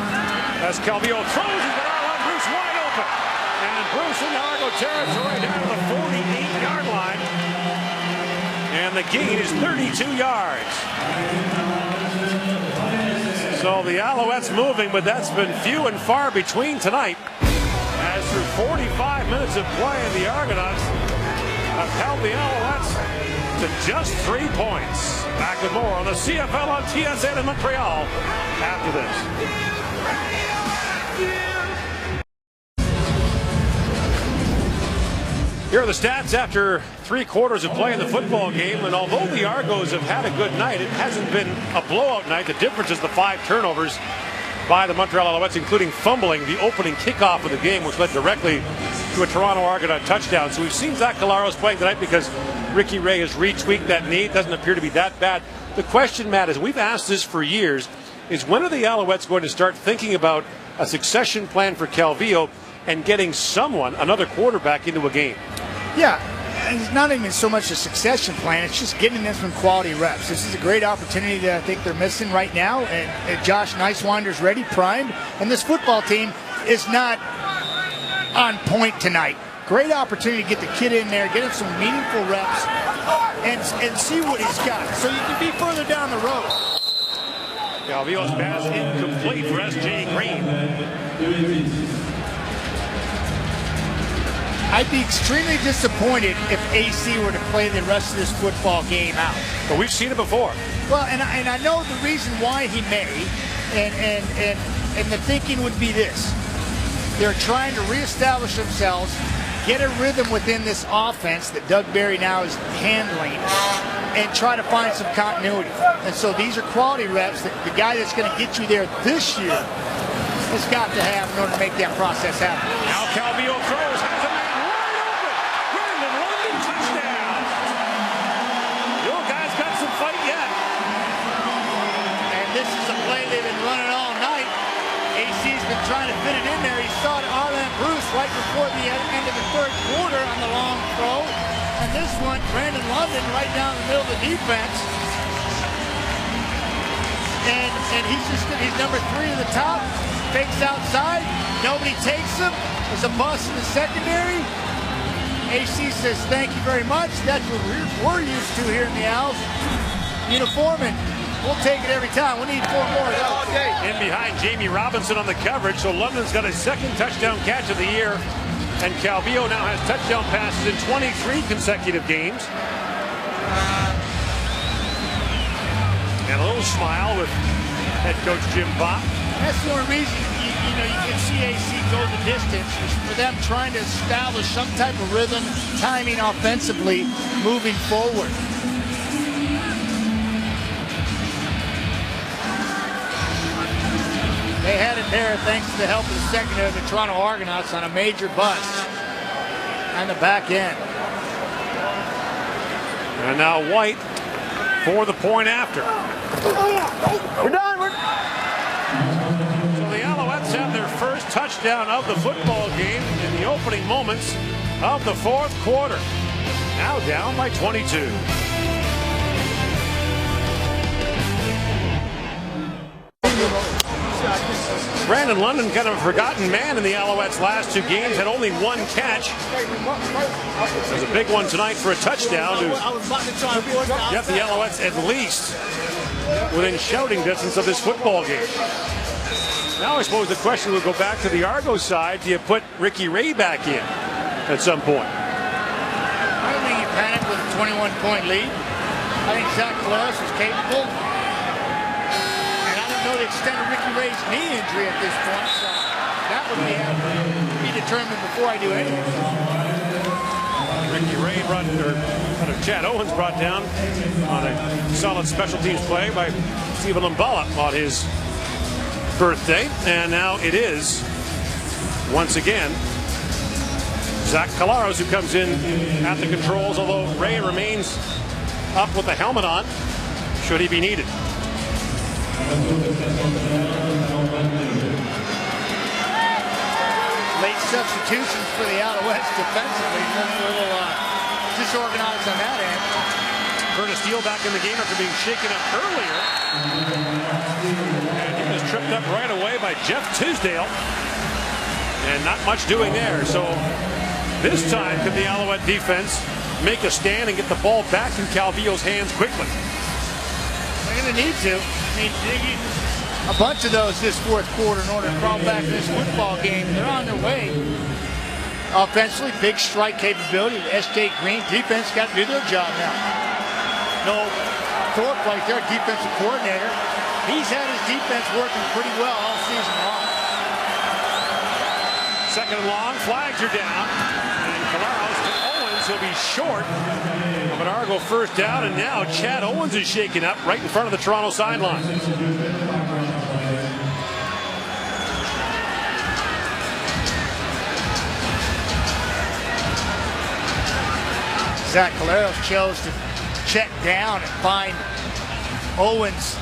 as Calvillo throws. He's got Arlen Bruce wide open, and Bruce in the Argo territory down to the 48-yard line, and the gain is 32 yards. So the Alouettes moving, but that's been few and far between tonight. As through 45 minutes of play, the Argonauts have held the Alouettes to just 3 points. Back with more on the CFL on TSN in Montreal after this. Here are the stats after 3 quarters of play in the football game, and although the Argos have had a good night, it hasn't been a blowout night. The difference is the 5 turnovers by the Montreal Alouettes, including fumbling the opening kickoff of the game, which led directly to a Toronto Argonaut touchdown. So we've seen Zach Caleros playing tonight because Ricky Ray has retweaked that knee. It doesn't appear to be that bad. The question, Matt, is we've asked this for years, is when are the Alouettes going to start thinking about a succession plan for Calvillo and getting someone, another quarterback, into a game? Yeah, and it's not even so much a succession plan, it's just getting them some quality reps. This is a great opportunity that I think they're missing right now, and Josh Niswander's ready, primed, and this football team is not on point tonight. Great opportunity to get the kid in there, get him some meaningful reps, and see what he's got, so you can be further down the road. Calvillo's pass incomplete for S.J. Green. I'd be extremely disappointed if AC were to play the rest of this football game out. But we've seen it before. Well, and I know the reason why he may, and the thinking would be this. They're trying to reestablish themselves, get a rhythm within this offense that Doug Barry now is handling, and try to find some continuity. And so these are quality reps that the guy that's going to get you there this year has got to have in order to make that process happen. Now Calvillo throws, has a man wide open. Brandon London, touchdown. Your guy's got some fight yet. And this is a play they've been running all night. AC's been trying to fit it in there. He saw Arlen Bruce right before the end of the 3rd quarter on the long throw. this one, Brandon London right down the middle of the defense. And he's number 3 at the top. Fakes outside. Nobody takes him. There's a bust in the secondary. AC says, thank you very much. That's what we're used to here in the Owls. Uniform, and we'll take it every time. We need 4 more of those. In behind Jamie Robinson on the coverage, so London's got his 2nd touchdown catch of the year, and Calvillo now has touchdown passes in 23 consecutive games. And a little smile with head coach Jim Bopp. That's the only reason you can see AC go the distance, is for them trying to establish some type of rhythm, timing offensively, moving forward. They had it there thanks to the help of the secondary of the Toronto Argonauts on a major bust on the back end. And now White for the point after. We're done. So the Alouettes have their first touchdown of the football game in the opening moments of the 4th quarter. Now down by 22. Brandon London, kind of a forgotten man in the Alouettes' last 2 games, had only 1 catch. There's a big one tonight for a touchdown to get the Alouettes at least within shouting distance of this football game. Now I suppose the question will go back to the Argo side. Do you put Ricky Ray back in at some point? I don't think you panic with a 21-point lead. I think Zach Collaros is capable. Know the extent of Ricky Ray's knee injury at this point, so that would be determined before I do anything. Ricky Ray Chad Owens brought down on a solid special teams play by Stephen Lumbala on his birthday, and now it is once again Zach Collaros who comes in at the controls, although Ray remains up with the helmet on should he be needed. Late substitutions for the Alouettes defensively. A little disorganized on that end. Curtis Steele back in the game after being shaken up earlier. And he was tripped up right away by Jeff Tisdale. And not much doing there. So this time, could the Alouette defense make a stand and get the ball back in Calvillo's hands quickly? They're going to need to. I mean, a bunch of those this 4th quarter in order to crawl back in this football game. They're on their way. Offensively, big strike capability. S.J. Green defense got to do their job now. No Thorpe right there, defensive coordinator. He's had his defense working pretty well all season long. 2nd and long, flags are down. And Collaros to Owens, he'll be short of an Argo first down, and now Chad Owens is shaken up right in front of the Toronto sideline. Zach Collaros chose to check down and find Owens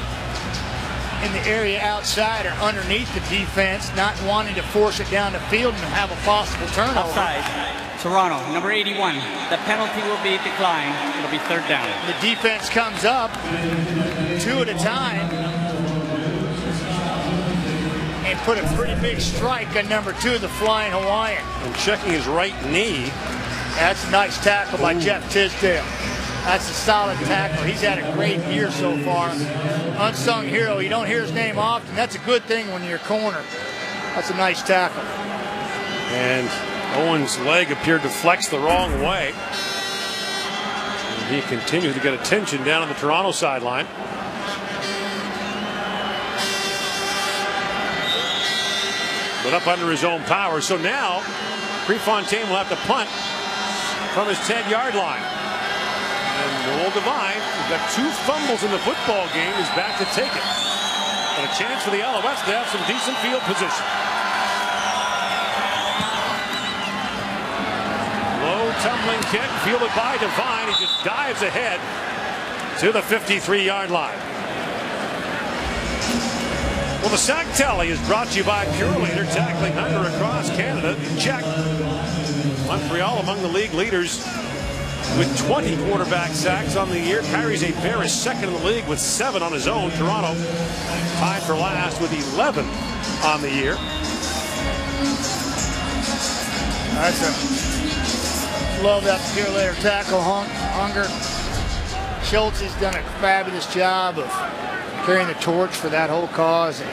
in the area outside or underneath the defense, not wanting to force it down the field and have a possible turnover. Offside. Toronto, number 81. The penalty will be declined. It'll be 3rd down. The defense comes up 2 at a time and put a pretty big strike on number 2, the Flying Hawaiian. And checking his right knee. That's a nice tackle by Jeff Tisdale. That's a solid tackle. He's had a great year so far. Unsung hero. You don't hear his name often. That's a good thing when you're a corner. That's a nice tackle. And Owens' leg appeared to flex the wrong way. And he continues to get attention down on the Toronto sideline. But up under his own power. So now, Prefontaine will have to punt from his 10-yard line. And Noel Devine, who's got 2 fumbles in the football game, is back to take it. But a chance for the Alouettes to have some decent field position. Low tumbling kick, fielded by Devine. He just dives ahead to the 53-yard line. Well, the sack tally is brought to you by Purelator, tackling hunger across Canada. Check. Montreal among the league leaders with 20 quarterback sacks on the year. Kyrie Zaper is second in the league with 7 on his own. Toronto tied for last with 11 on the year. Love that pure layer tackle hunger. Schultz has done a fabulous job of carrying the torch for that whole cause and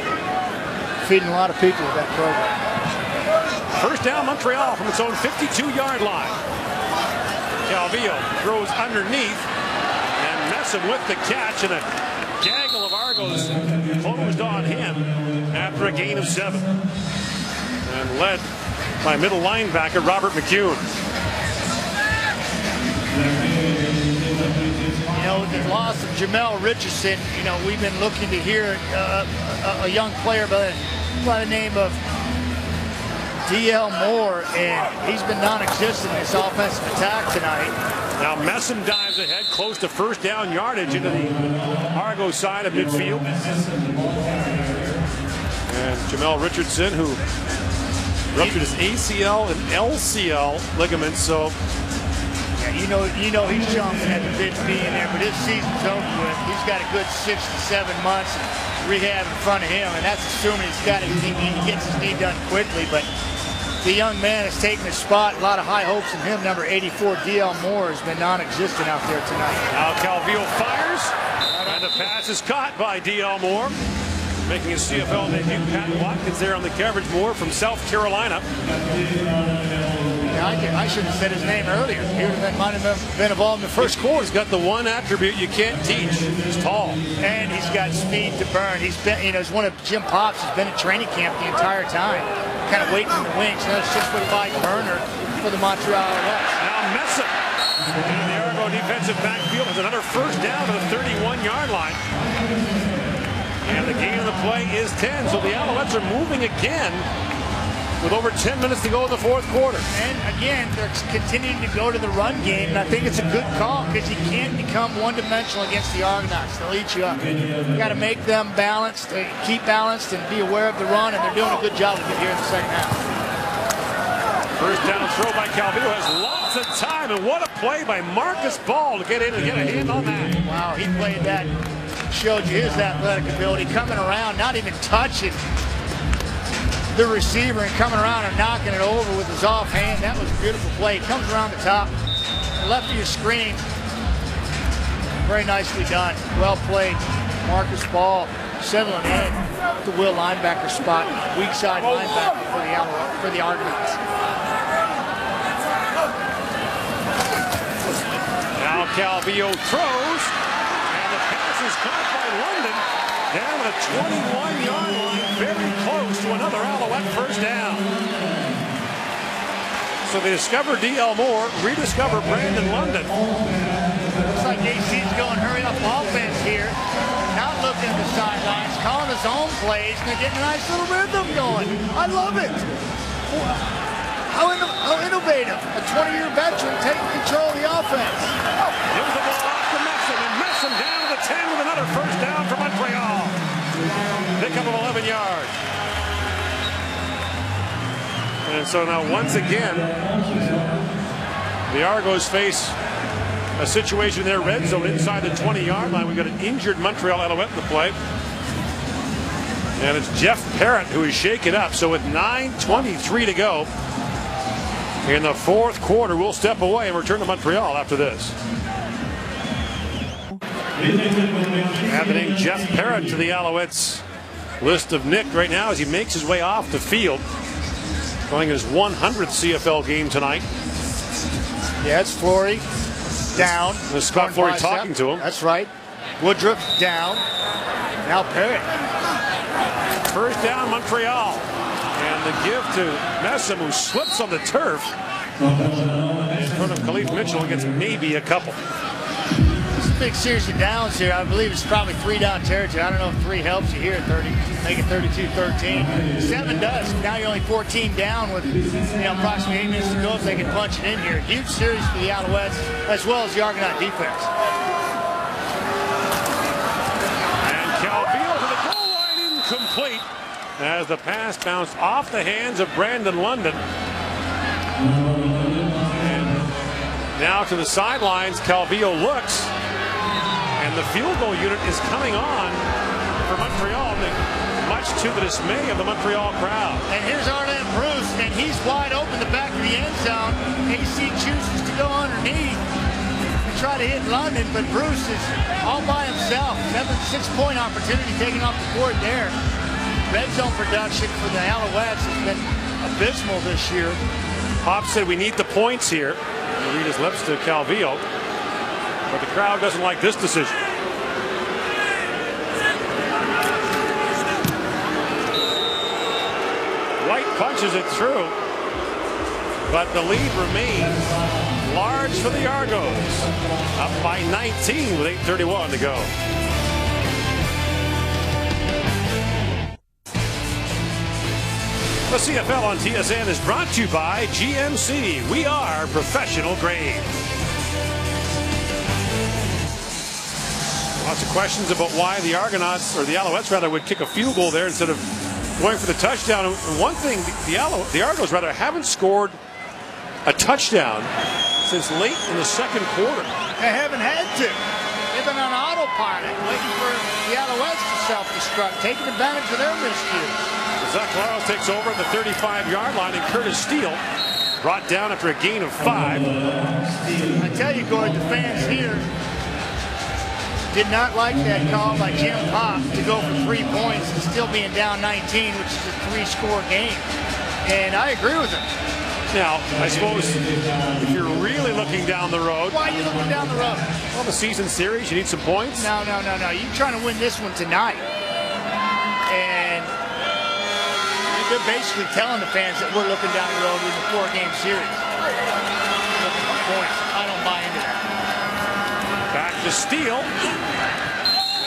feeding a lot of people with that program. First down, Montreal from its own 52-yard line. Calvillo throws underneath and Messam with the catch, and a gaggle of Argos closed on him after a gain of 7. And led by middle linebacker Robert McCune. You know, with the loss of Jamel Richardson, you know, we've been looking to hear a young player by the name of D.L. Moore, and he's been non-existent in this offensive attack tonight. Now Messam dives ahead close to first down yardage into the Argo side of midfield. And Jamel Richardson, who ruptured his ACL and LCL ligaments, so yeah, you know he's chomping at the bit to be in there, but his season's over with. He's got a good 6 to 7 months of rehab in front of him, and that's assuming he gets his knee done quickly. But the young man has taken his spot. A lot of high hopes in him. Number 84, D.L. Moore, has been non-existent out there tonight. Now Calvillo fires, and the pass is caught by D.L. Moore. Making his CFL debut, Pat Watkins there on the coverage. Moore from South Carolina. Yeah, I should have said his name earlier. He might have been involved in the first quarter. He's got the one attribute you can't teach. He's tall. And he's got speed to burn. He's been, you know, he's one of Jim Pops. He's been at training camp the entire time, kind of waiting in the wings. Another 6'5" burner for the Montreal Alouettes. Now Messam in the Argo defensive backfield has another first down to the 31-yard line. And the gain of the play is 10. So the Alouettes are moving again with over 10 minutes to go in the fourth quarter. And again, they're continuing to go to the run game, and I think it's a good call because you can't become one-dimensional against the Argonauts. They'll eat you up. You got to make them balanced, keep balanced, and be aware of the run, and they're doing a good job of it here in the second half. First down throw by Calvillo has lots of time, and what a play by Marcus Ball to get in and get a hand on that. Wow, he played that. Showed you his athletic ability, coming around, not even touching the receiver and coming around and knocking it over with his offhand. That was a beautiful play. Comes around the top, left of your screen. Very nicely done. Well played. Marcus Ball settling in the will linebacker spot, weak side linebacker for the Argonauts. Now Calvillo throws. Is caught by London down at the 21-yard line, very close to another Alouette first down. So they discover D.L. Moore, rediscover Brandon London. Looks like AC's going hurry up offense here. Not looking at the sidelines, calling his own plays, and they're getting a nice little rhythm going. I love it. How innovative. A 20-year veteran taking control of the offense. Here's the ball off to Messam, and Messam down to the 10 with another first down for Montreal. Pickup of 11 yards. And so now once again, the Argos face a situation in their red zone inside the 20-yard line. We've got an injured Montreal Alouette in the play. And it's Jeff Parrott who is shaken up. So with 9:23 to go in the fourth quarter, we'll step away and return to Montreal after this. Add the name Jeff Parrott to the Alouettes list of Nick right now as he makes his way off the field. Playing his 100th CFL game tonight. Yeah, it's Flory down. There's Scott Flory talking to him. That's right. Woodruff down. Now Parrott. First down, Montreal. And the give to Messam, who slips on the turf in front of Khalif Mitchell and gets maybe a couple. Big series of downs here. I believe it's probably 3 down territory. I don't know if 3 helps you here at 30, make it 32-13. 7 does. Now you're only 14 down with approximately 8 minutes to go if they can punch it in here. Huge series for the Alouettes as well as the Argonaut defense. And Calvillo to the goal line, incomplete as the pass bounced off the hands of Brandon London. Now to the sidelines, Calvillo looks, and the field goal unit is coming on for Montreal, much to the dismay of the Montreal crowd. And here's Arlen Bruce, and he's wide open the back of the end zone. AC chooses to go underneath and try to hit London, but Bruce is all by himself. 6-point opportunity taken off the board there. Red zone production for the Alouettes has been abysmal this year. Pop said we need the points here. He read his lips to Calvillo, but the crowd doesn't like this decision. White punches it through, but the lead remains large for the Argos, up by 19 with 8:31 to go. The CFL on TSN is brought to you by GMC. We are professional grade. Lots of questions about why the Argonauts, or the Alouettes rather, would kick a field goal there instead of going for the touchdown. And one thing, the Argos rather haven't scored a touchdown since late in the second quarter. They haven't had to. They've been on autopilot, waiting for the Alouettes to self-destruct, taking advantage of their miscues. Zach Claros takes over at the 35-yard line, and Curtis Steele brought down after a gain of 5. I tell you, Gord, the fans here did not like that call by Jim Pop to go for 3 points and still being down 19, which is a 3-score game. And I agree with him. Now, I suppose if you're really looking down the road. Why are you looking down the road? Well, the season series, you need some points. No. You're trying to win this one tonight. And they're basically telling the fans that we're looking down the road with a 4-game series. Looking for points. I don't buy into that. Back to Steele.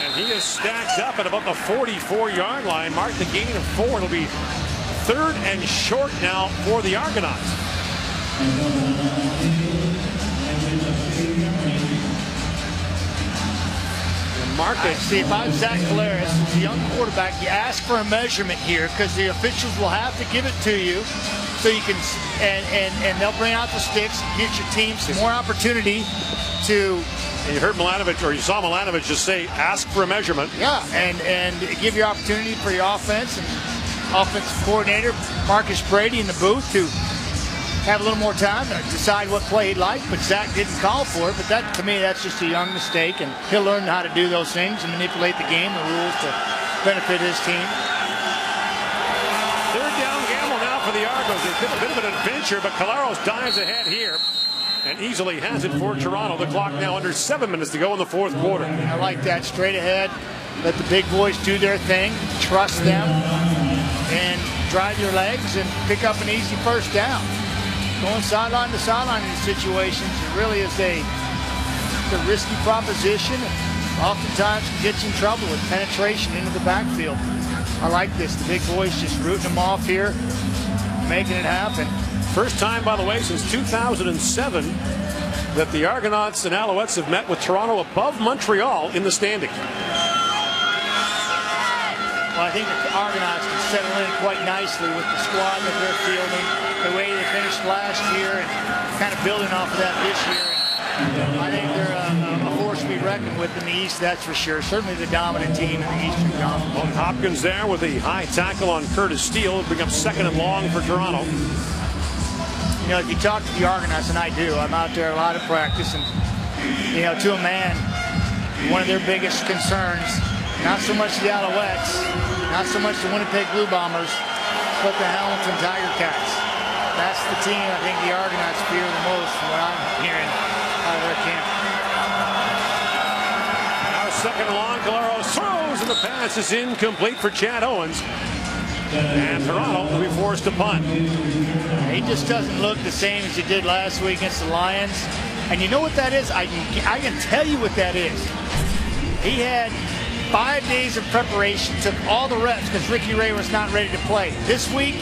And he is stacked up at about the 44-yard line. Mark the gain of 4. It'll be 3rd and short now for the Argonauts. See, if I'm Zach Claros, as a young quarterback, you ask for a measurement here because the officials will have to give it to you, so you can, and they'll bring out the sticks, get your team some more opportunity to. And you heard Milanovic, or you saw Milanovic just say, ask for a measurement. Yeah, and give you opportunity for your offense and offensive coordinator Marcus Brady in the booth to have a little more time to decide what play he'd like, but Zach didn't call for it. But that, to me, that's just a young mistake, and he'll learn how to do those things and manipulate the game, the rules to benefit his team. 3rd down gamble now for the Argos. It's been a bit of an adventure, but Claros dives ahead here and easily has it for Toronto. The clock now under 7 minutes to go in the 4th quarter. I like that. Straight ahead. Let the big boys do their thing. Trust them. And drive your legs and pick up an easy 1st down. Going sideline to sideline in these situations, it really is a risky proposition. And oftentimes can get you in trouble with penetration into the backfield. I like this. The big boys just rooting them off here, making it happen. First time, by the way, since 2007 that the Argonauts and Alouettes have met with Toronto above Montreal in the standings. Well, I think the Argonauts can settle in quite nicely with the squad that they're fielding, the way they finished last year, and kind of building off of that this year. And I think they're a force to be reckoned with in the East, that's for sure. Certainly the dominant team in the Eastern Conference. Well, Hopkins there with a high tackle on Curtis Steele, bring up 2nd and long for Toronto. You know, if you talk to the Argonauts, and I do, I'm out there a lot of practice, and, you know, to a man, one of their biggest concerns, not so much the Alouettes, not so much the Winnipeg Blue Bombers, but the Hamilton Tiger Cats. That's the team I think the Argonauts fear the most from what I'm hearing out of their camp. Now 2nd and long, Claros throws, and the pass is incomplete for Chad Owens. And Toronto will be forced to punt. He just doesn't look the same as he did last week against the Lions. And you know what that is? I can tell you what that is. He had 5 days of preparation, took all the reps because Ricky Ray was not ready to play. This week,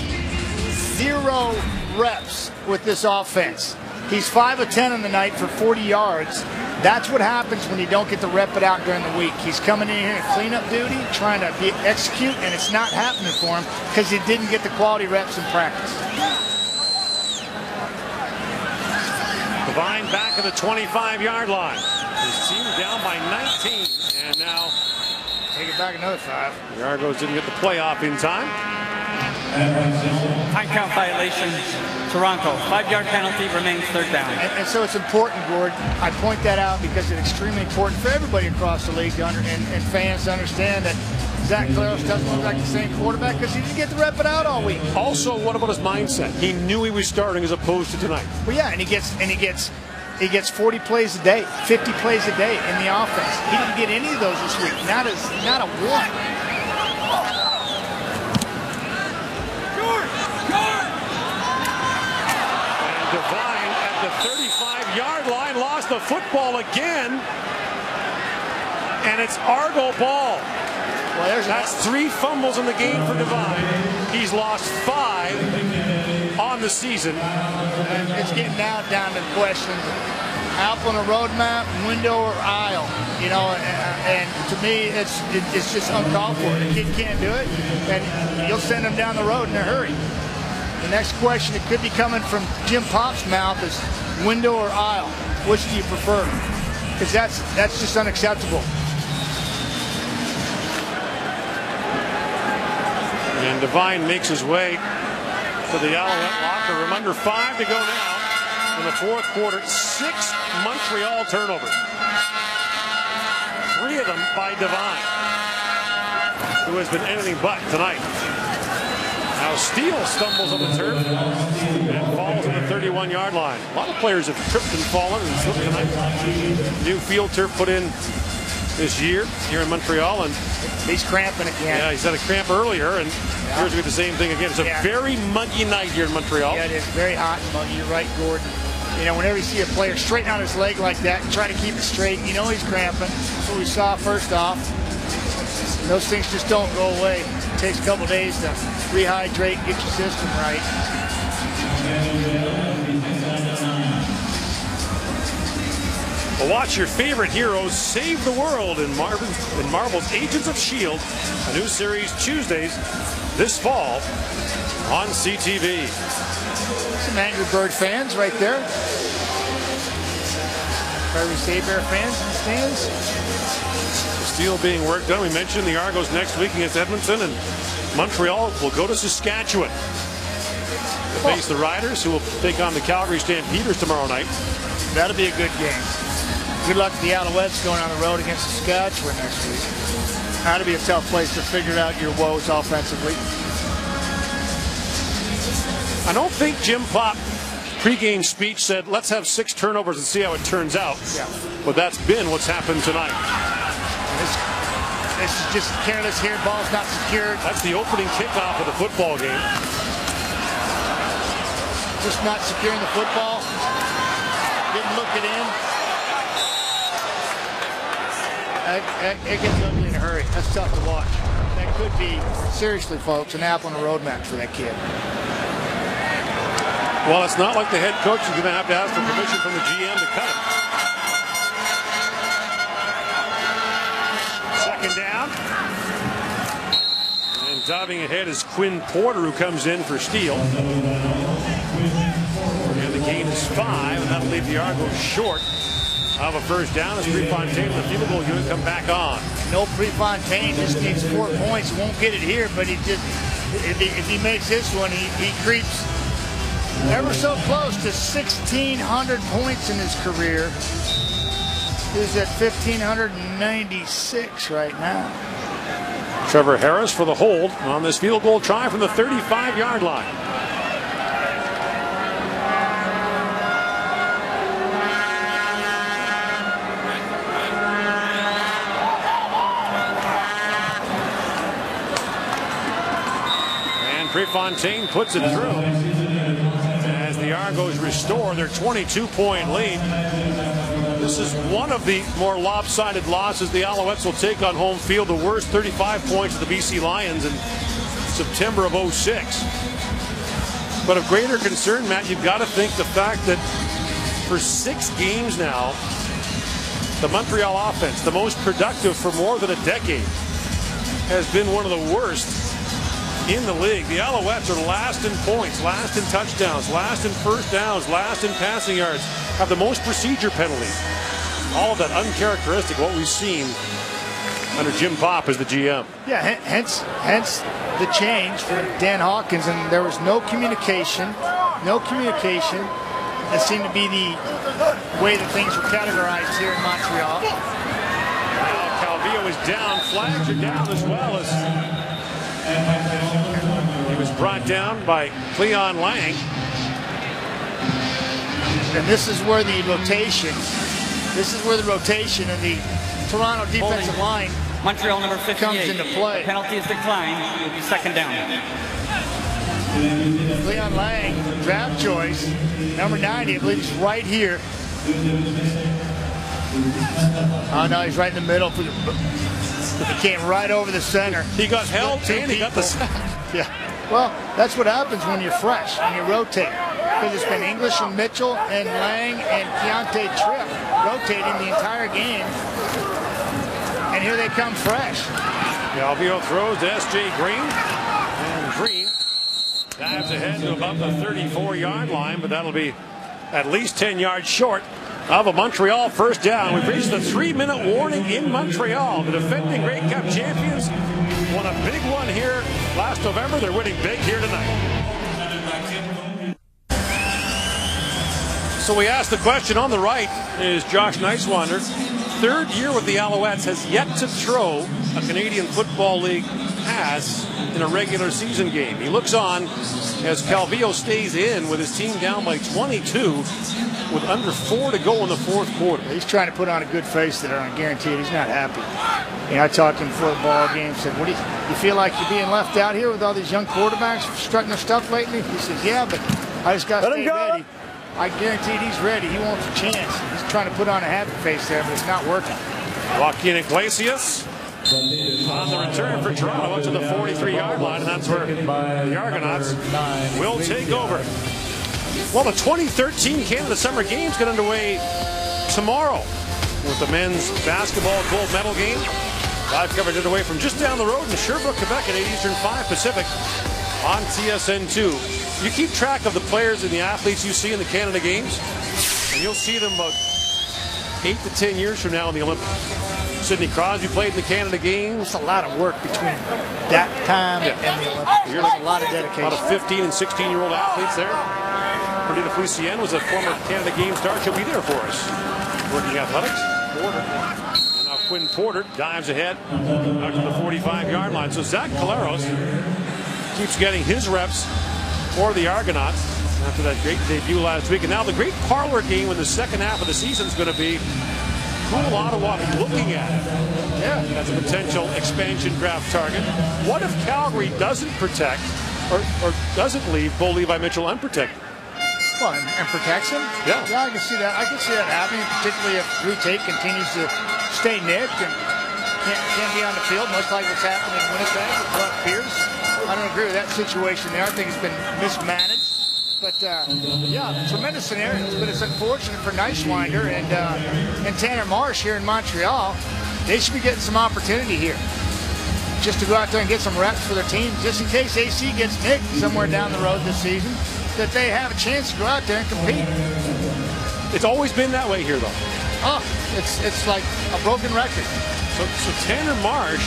0 reps with this offense. He's 5 of 10 on the night for 40 yards. That's what happens when you don't get to rep it out during the week. He's coming in here in cleanup duty, trying to execute, and it's not happening for him because he didn't get the quality reps in practice. Devine back at the 25-yard line. His team down by 19, and now take it back another 5. The Argos didn't get the playoff in time. Time count violation. Toronto. 5-yard penalty, remains third down. And so it's important, Gord. I point that out because it's extremely important for everybody across the league to and fans to understand that Zach Claros doesn't look like the same quarterback because he didn't get to rep it out all week. Also, what about his mindset? He knew he was starting as opposed to tonight. Well, yeah, and he gets 40 plays a day, 50 plays a day in the offense. He didn't get any of those this week. Not a one. And Devine at the 35-yard line lost the football again, and it's Argo ball. Well, that's 3 fumbles in the game for Devine. He's lost 5 on the season. And it's getting down to the question: out on a road map, window or aisle. You know, and to me, it's just uncalled for. The kid can't do it, and you'll send him down the road in a hurry. The next question that could be coming from Jim Pop's mouth is window or aisle. Which do you prefer? Because that's just unacceptable. And Devine makes his way to the Alouette locker room. Under 5 to go now in the fourth quarter. 6 Montreal turnovers. 3 of them by Devine, who has been anything but tonight. Now Steele stumbles on the turf and falls on the 31-yard line. A lot of players have tripped and fallen and slipped tonight. New field turf put in this year here in Montreal, and he's cramping again. Yeah, he's had a cramp earlier, and here's the same thing again. It's a very muggy night here in Montreal. Yeah, it is very hot and muggy. You're right, Gordon. You know, whenever you see a player straighten out his leg like that and try to keep it straight, you know he's cramping. That's what we saw first off. And those things just don't go away. It takes a couple days to rehydrate and get your system right. Well, watch your favorite heroes save the world in Marvel's Agents of S.H.I.E.L.D., a new series Tuesdays this fall on CTV. Some Angry Bird fans right there. Prairie State Bear fans in the stands. The steel being worked on. We mentioned the Argos next week against Edmonton, and Montreal will go to Saskatchewan to face the Riders, who will take on the Calgary Stampeders tomorrow night. That'll be a good game. Good luck to the Alouettes going on the road against Saskatchewan next week. That'll be a tough place to figure out your woes offensively. I don't think Jim Pop pregame speech said, let's have 6 turnovers and see how it turns out. Yeah. But that's been what's happened tonight. This is just careless here. Ball's not secured. That's the opening kickoff of the football game. Just not securing the football. Didn't look it in. It gets ugly in a hurry. That's tough to watch. That could be, seriously, folks, an apple on the road map for that kid. Well, it's not like the head coach is going to have to ask for permission from the GM to cut him. Second down. And diving ahead is Quinn Porter, who comes in for Steele. And the gain is 5, and that'll leave the Argos short of a first down as Prefontaine, the field goal unit, come back on. No, Prefontaine just needs 4 points. Won't get it here, but he just, if he makes this one, he creeps ever so close to 1,600 points in his career. He's at 1,596 right now. Trevor Harris for the hold on this field goal try from the 35-yard line. Prefontaine puts it through as the Argos restore their 22-point lead. This is one of the more lopsided losses the Alouettes will take on home field. The worst 35 points of the BC Lions in September of '06. But of greater concern, Matt, you've got to think the fact that for 6 games now, the Montreal offense, the most productive for more than a decade, has been one of the worst in the league. The Alouettes are last in points, last in touchdowns, last in first downs, last in passing yards. have the most procedure penalties. All of that uncharacteristic of what we've seen under Jim Popp as the GM. Yeah, hence the change for Dan Hawkins, and there was no communication. That seemed to be the way that things were categorized here in Montreal. Now Calvillo is down, flags are down as well as he was brought down by Cleon Lang. And this is where the rotation of the Toronto defensive line Montreal number 58 comes into play. The penalty is declined. It will be second down. Cleon Lang, draft choice, number 90, I believe he's right here. Oh no, he's right in the middle. He came right over the center. He got held and he got the sack. Yeah. Well, that's what happens when you're fresh and you rotate. Because it's been English and Mitchell and Lang and Keontae Tripp rotating the entire game. And here they come fresh. Calvillo throws to S.J. Green. And Green dives ahead to about the 34-yard line, but that'll be at least 10 yards short of a Montreal first down. We've reached the 3-minute warning in Montreal. The defending Grey Cup champions won a big one here last November. They're winning big here tonight. So we asked the question on the right is Josh Neiswander. Third year with the Alouettes, has yet to throw a Canadian Football League pass in a regular season game. He looks on as Calvillo stays in with his team down by 22 with under 4 to go in the fourth quarter. He's trying to put on a good face there, and I guarantee he's not happy. You know, I talked to him before the ball game, said, "What do you feel like you're being left out here with all these young quarterbacks strutting their stuff lately?" He says, "Yeah, but I just got to stay ready." I guarantee he's ready. He wants a chance. He's trying to put on a happy face there, but it's not working. Joaquin Iglesias on the return for Toronto up to the 43-yard line, and that's where the Argonauts will take over. Well, the 2013 Canada Summer Games get underway tomorrow with the men's basketball gold medal game. Live coverage underway from just down the road in Sherbrooke, Quebec at 8 Eastern, 5 Pacific on TSN2. You keep track of the players and the athletes you see in the Canada Games, and you'll see them about 8 to 10 years from now in the Olympics. Sidney Crosby played in the Canada Games. It's a lot of work between that time and the Olympics. There's a lot of dedication. A lot of 15 and 16-year-old athletes there. Perdita Flucien was a former Canada Games star. She'll be there for us. Working athletics. Porter. And now Quinn Porter dives ahead out to the 45-yard line. So Zach Caleros keeps getting his reps for the Argonauts after that great debut last week. And now the great parlor game in the second half of the season is going to be who Ottawa looking at as a potential expansion draft target. What if Calgary doesn't protect or doesn't leave Bo Levi Mitchell unprotected? Well, and protects him? Yeah. Yeah, I can see that. I can see that happening, particularly if Drew Tate continues to stay nicked and can't be on the field, much like what's happened in Winnipeg with Brock Pierce. I don't agree with that situation there. I think it's been mismanaged. But, yeah, tremendous scenarios. But it's unfortunate for Neiswander and Tanner Marsh here in Montreal. They should be getting some opportunity here just to go out there and get some reps for their team, just in case AC gets nicked somewhere down the road this season, that they have a chance to go out there and compete. It's always been that way here, though. Oh, it's like a broken record. So Tanner Marsh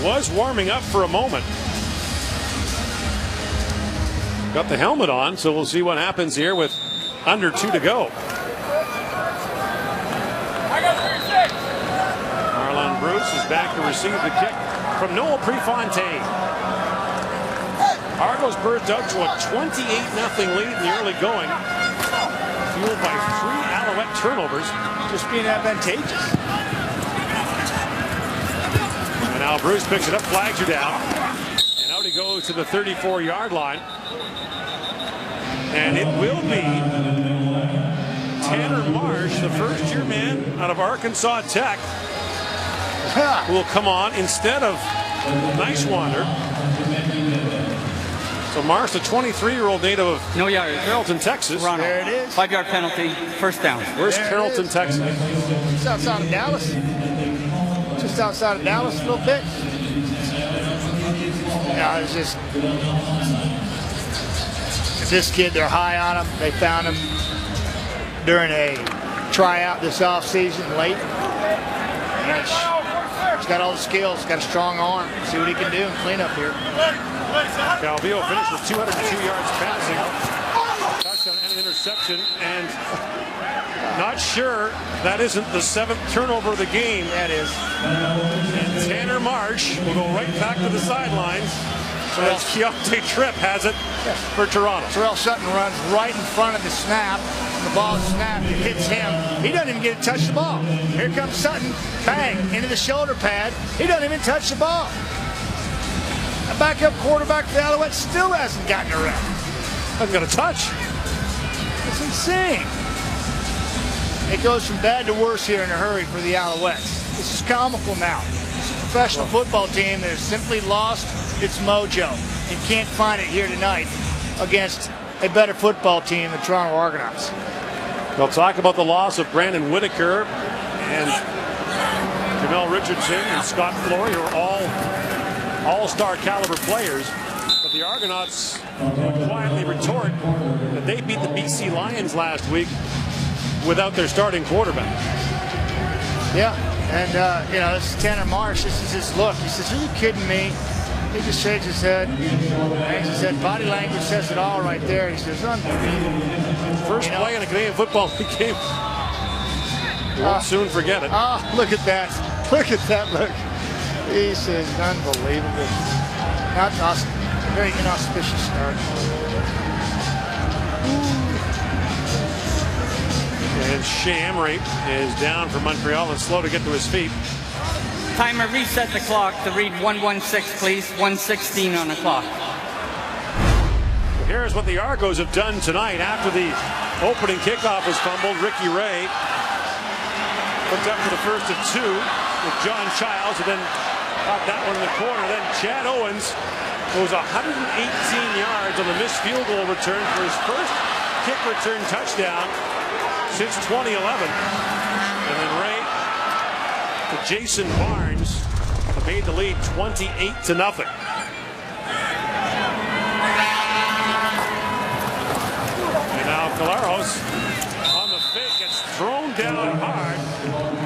was warming up for a moment. Got the helmet on, so we'll see what happens here with under 2 to go. Marlon Bruce is back to receive the kick from Noel Prefontaine. Argos burst out to a 28-0 lead in the early going, fueled by 3 Alouette turnovers. Just being advantageous. And now Bruce picks it up, flags are down. And out he goes to the 34-yard line. And it will be Tanner Marsh, the first-year man out of Arkansas Tech, who will come on instead of Neiswander. So Marsh, the 23-year-old native of Carrollton, Texas. Toronto. There it is. 5-yard penalty, first down. Where's Carrollton, Texas? Just outside of Dallas. Just outside of Dallas a little bit. Yeah, it's just... This kid, they're high on him. They found him during a tryout this offseason late. And he's got all the skills, got a strong arm. See what he can do and clean up here. Calvillo finished with 202 yards passing, touchdown and an interception, and not sure that isn't the 7th turnover of the game. That is. And Tanner Marsh will go right back to the sidelines. So as Keontae Tripp has it for Toronto. Terrell Sutton runs right in front of the snap. The ball is snapped. It hits him. He doesn't even get to touch the ball. Here comes Sutton. Bang. Into the shoulder pad. He doesn't even touch the ball. A backup quarterback for the Alouettes still hasn't gotten a rep. Hasn't got a touch. It's insane. It goes from bad to worse here in a hurry for the Alouettes. This is comical now. It's a professional football team that has simply lost its mojo and can't find it here tonight against a better football team, the Toronto Argonauts. They'll talk about the loss of Brandon Whitaker and Jamel Richardson and Scott Flory, who are all all-star caliber players. But the Argonauts quietly retort that they beat the BC Lions last week without their starting quarterback. Yeah, and this is Tanner Marsh. This is his look. He says, "Are you kidding me?" He just shakes his head, hangs his head. Body language says it all right there. He says, "Unbelievable." First play in a Canadian Football League game. We'll soon forget it. Look at that. Look at that look. He says, "Unbelievable." Not awesome. Very inauspicious start. And Shea Emery is down for Montreal and slow to get to his feet. Timer, reset the clock to read 1:16, please. 1:16 on the clock. Here's what the Argos have done tonight. After the opening kickoff was fumbled, Ricky Ray looked up for the first of 2 with John Childs, and then caught that one in the corner. Then Chad Owens goes 118 yards on the missed field goal return for his first kick return touchdown since 2011. And then Ray to Jason Barnes made the lead 28-0. And now Caleros on the fake, gets thrown down hard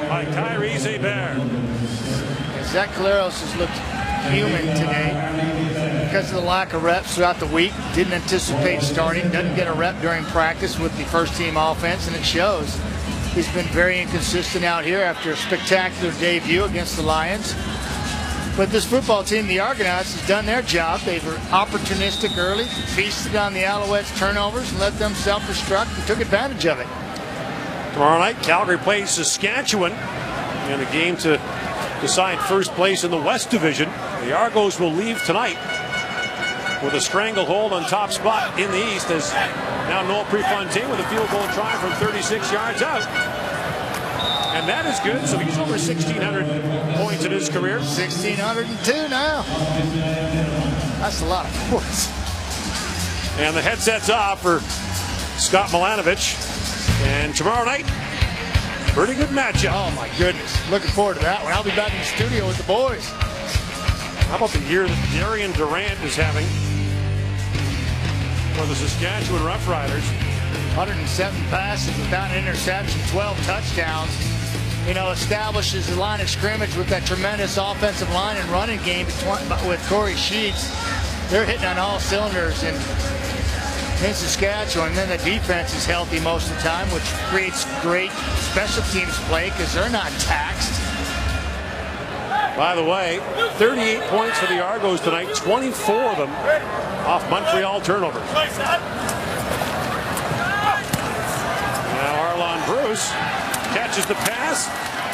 by Tyrese Hebert. Zach Caleros has looked human today because of the lack of reps throughout the week. Didn't anticipate starting, doesn't get a rep during practice with the first team offense, and it shows. He's been very inconsistent out here after a spectacular debut against the Lions. But this football team, the Argonauts, has done their job. They were opportunistic early, feasted on the Alouettes' turnovers, and let them self-destruct and took advantage of it. Tomorrow night, Calgary plays Saskatchewan in a game to decide first place in the West Division. The Argos will leave tonight with a stranglehold on top spot in the East, as now Noel Prefontaine with a field goal try from 36 yards out. And that is good, so he's over 1,600 points in his career. 1,602 now. That's a lot of points. And the headset's off for Scott Milanovich. And tomorrow night, pretty good matchup. Oh my goodness, looking forward to that one. I'll be back in the studio with the boys. How about the year that Darian Durant is having for the Saskatchewan Roughriders? 107 passes without an interception, 12 touchdowns. Establishes the line of scrimmage with that tremendous offensive line and running game with Corey Sheets. They're hitting on all cylinders in Saskatchewan. And then the defense is healthy most of the time, which creates great special teams play because they're not taxed. By the way, 38 points for the Argos tonight, 24 of them off Montreal turnovers. Now Arlon Bruce catches the pass,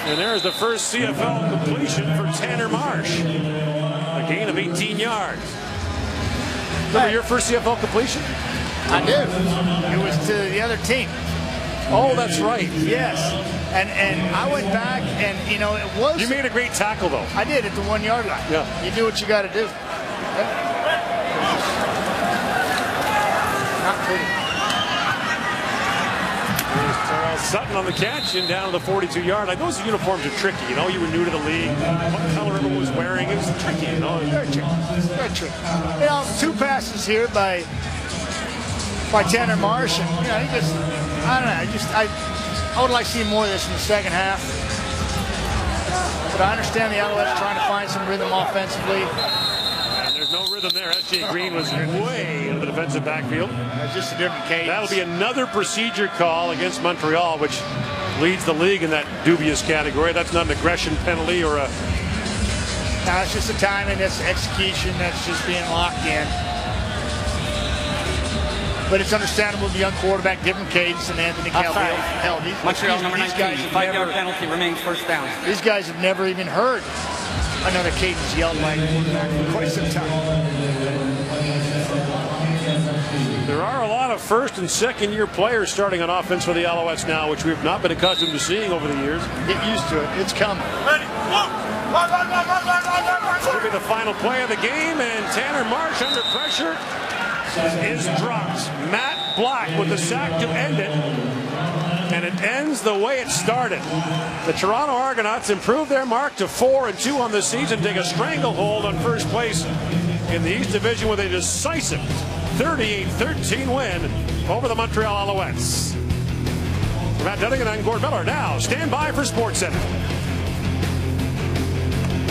and there's the first CFL completion for Tanner Marsh. A gain of 18 yards. Remember your first CFL completion? I do. It was to the other team. Oh, that's right. Yes. And I went back, and it was. You made a great tackle, though. I did at the 1 yard line. Yeah. You do what you got to do. Not pretty. Sutton on the catch and down to the 42-yard line. Those uniforms are tricky. You were new to the league. What color everyone was wearing, it was tricky. Very tricky. Very tricky. 2 passes here by Tanner Marsh, and he just I don't know. I would like to see more of this in the second half. But I understand the Alouettes trying to find some rhythm offensively. And there's no rhythm there. S.J. Green was way in the defensive backfield. Just a different cadence. That'll be another procedure call against Montreal, which leads the league in that dubious category. That's not an aggression penalty or a... No, it's just the timing, that's execution, that's just being locked in. But it's understandable the young quarterback, different cadence than Anthony Calvillo. Hell, Montreal number 19, 5-yard penalty remains first down. These guys have never even heard another cadence yelled like quarterback for quite some time. There are a lot of first and second year players starting on offense for the Alouettes now, which we've not been accustomed to seeing over the years. Get used to it. It's coming. Ready, It'll be the final play of the game, and Tanner Marsh under pressure is dropped. Matt Black with the sack to end it, and it ends the way it started. The Toronto Argonauts improve their mark to 4-2 on the season, take a stranglehold on first place in the East Division with a decisive 38-13 win over the Montreal Alouettes. For Matt Dunnigan, I'm Gord Miller. Now, stand by for SportsCenter.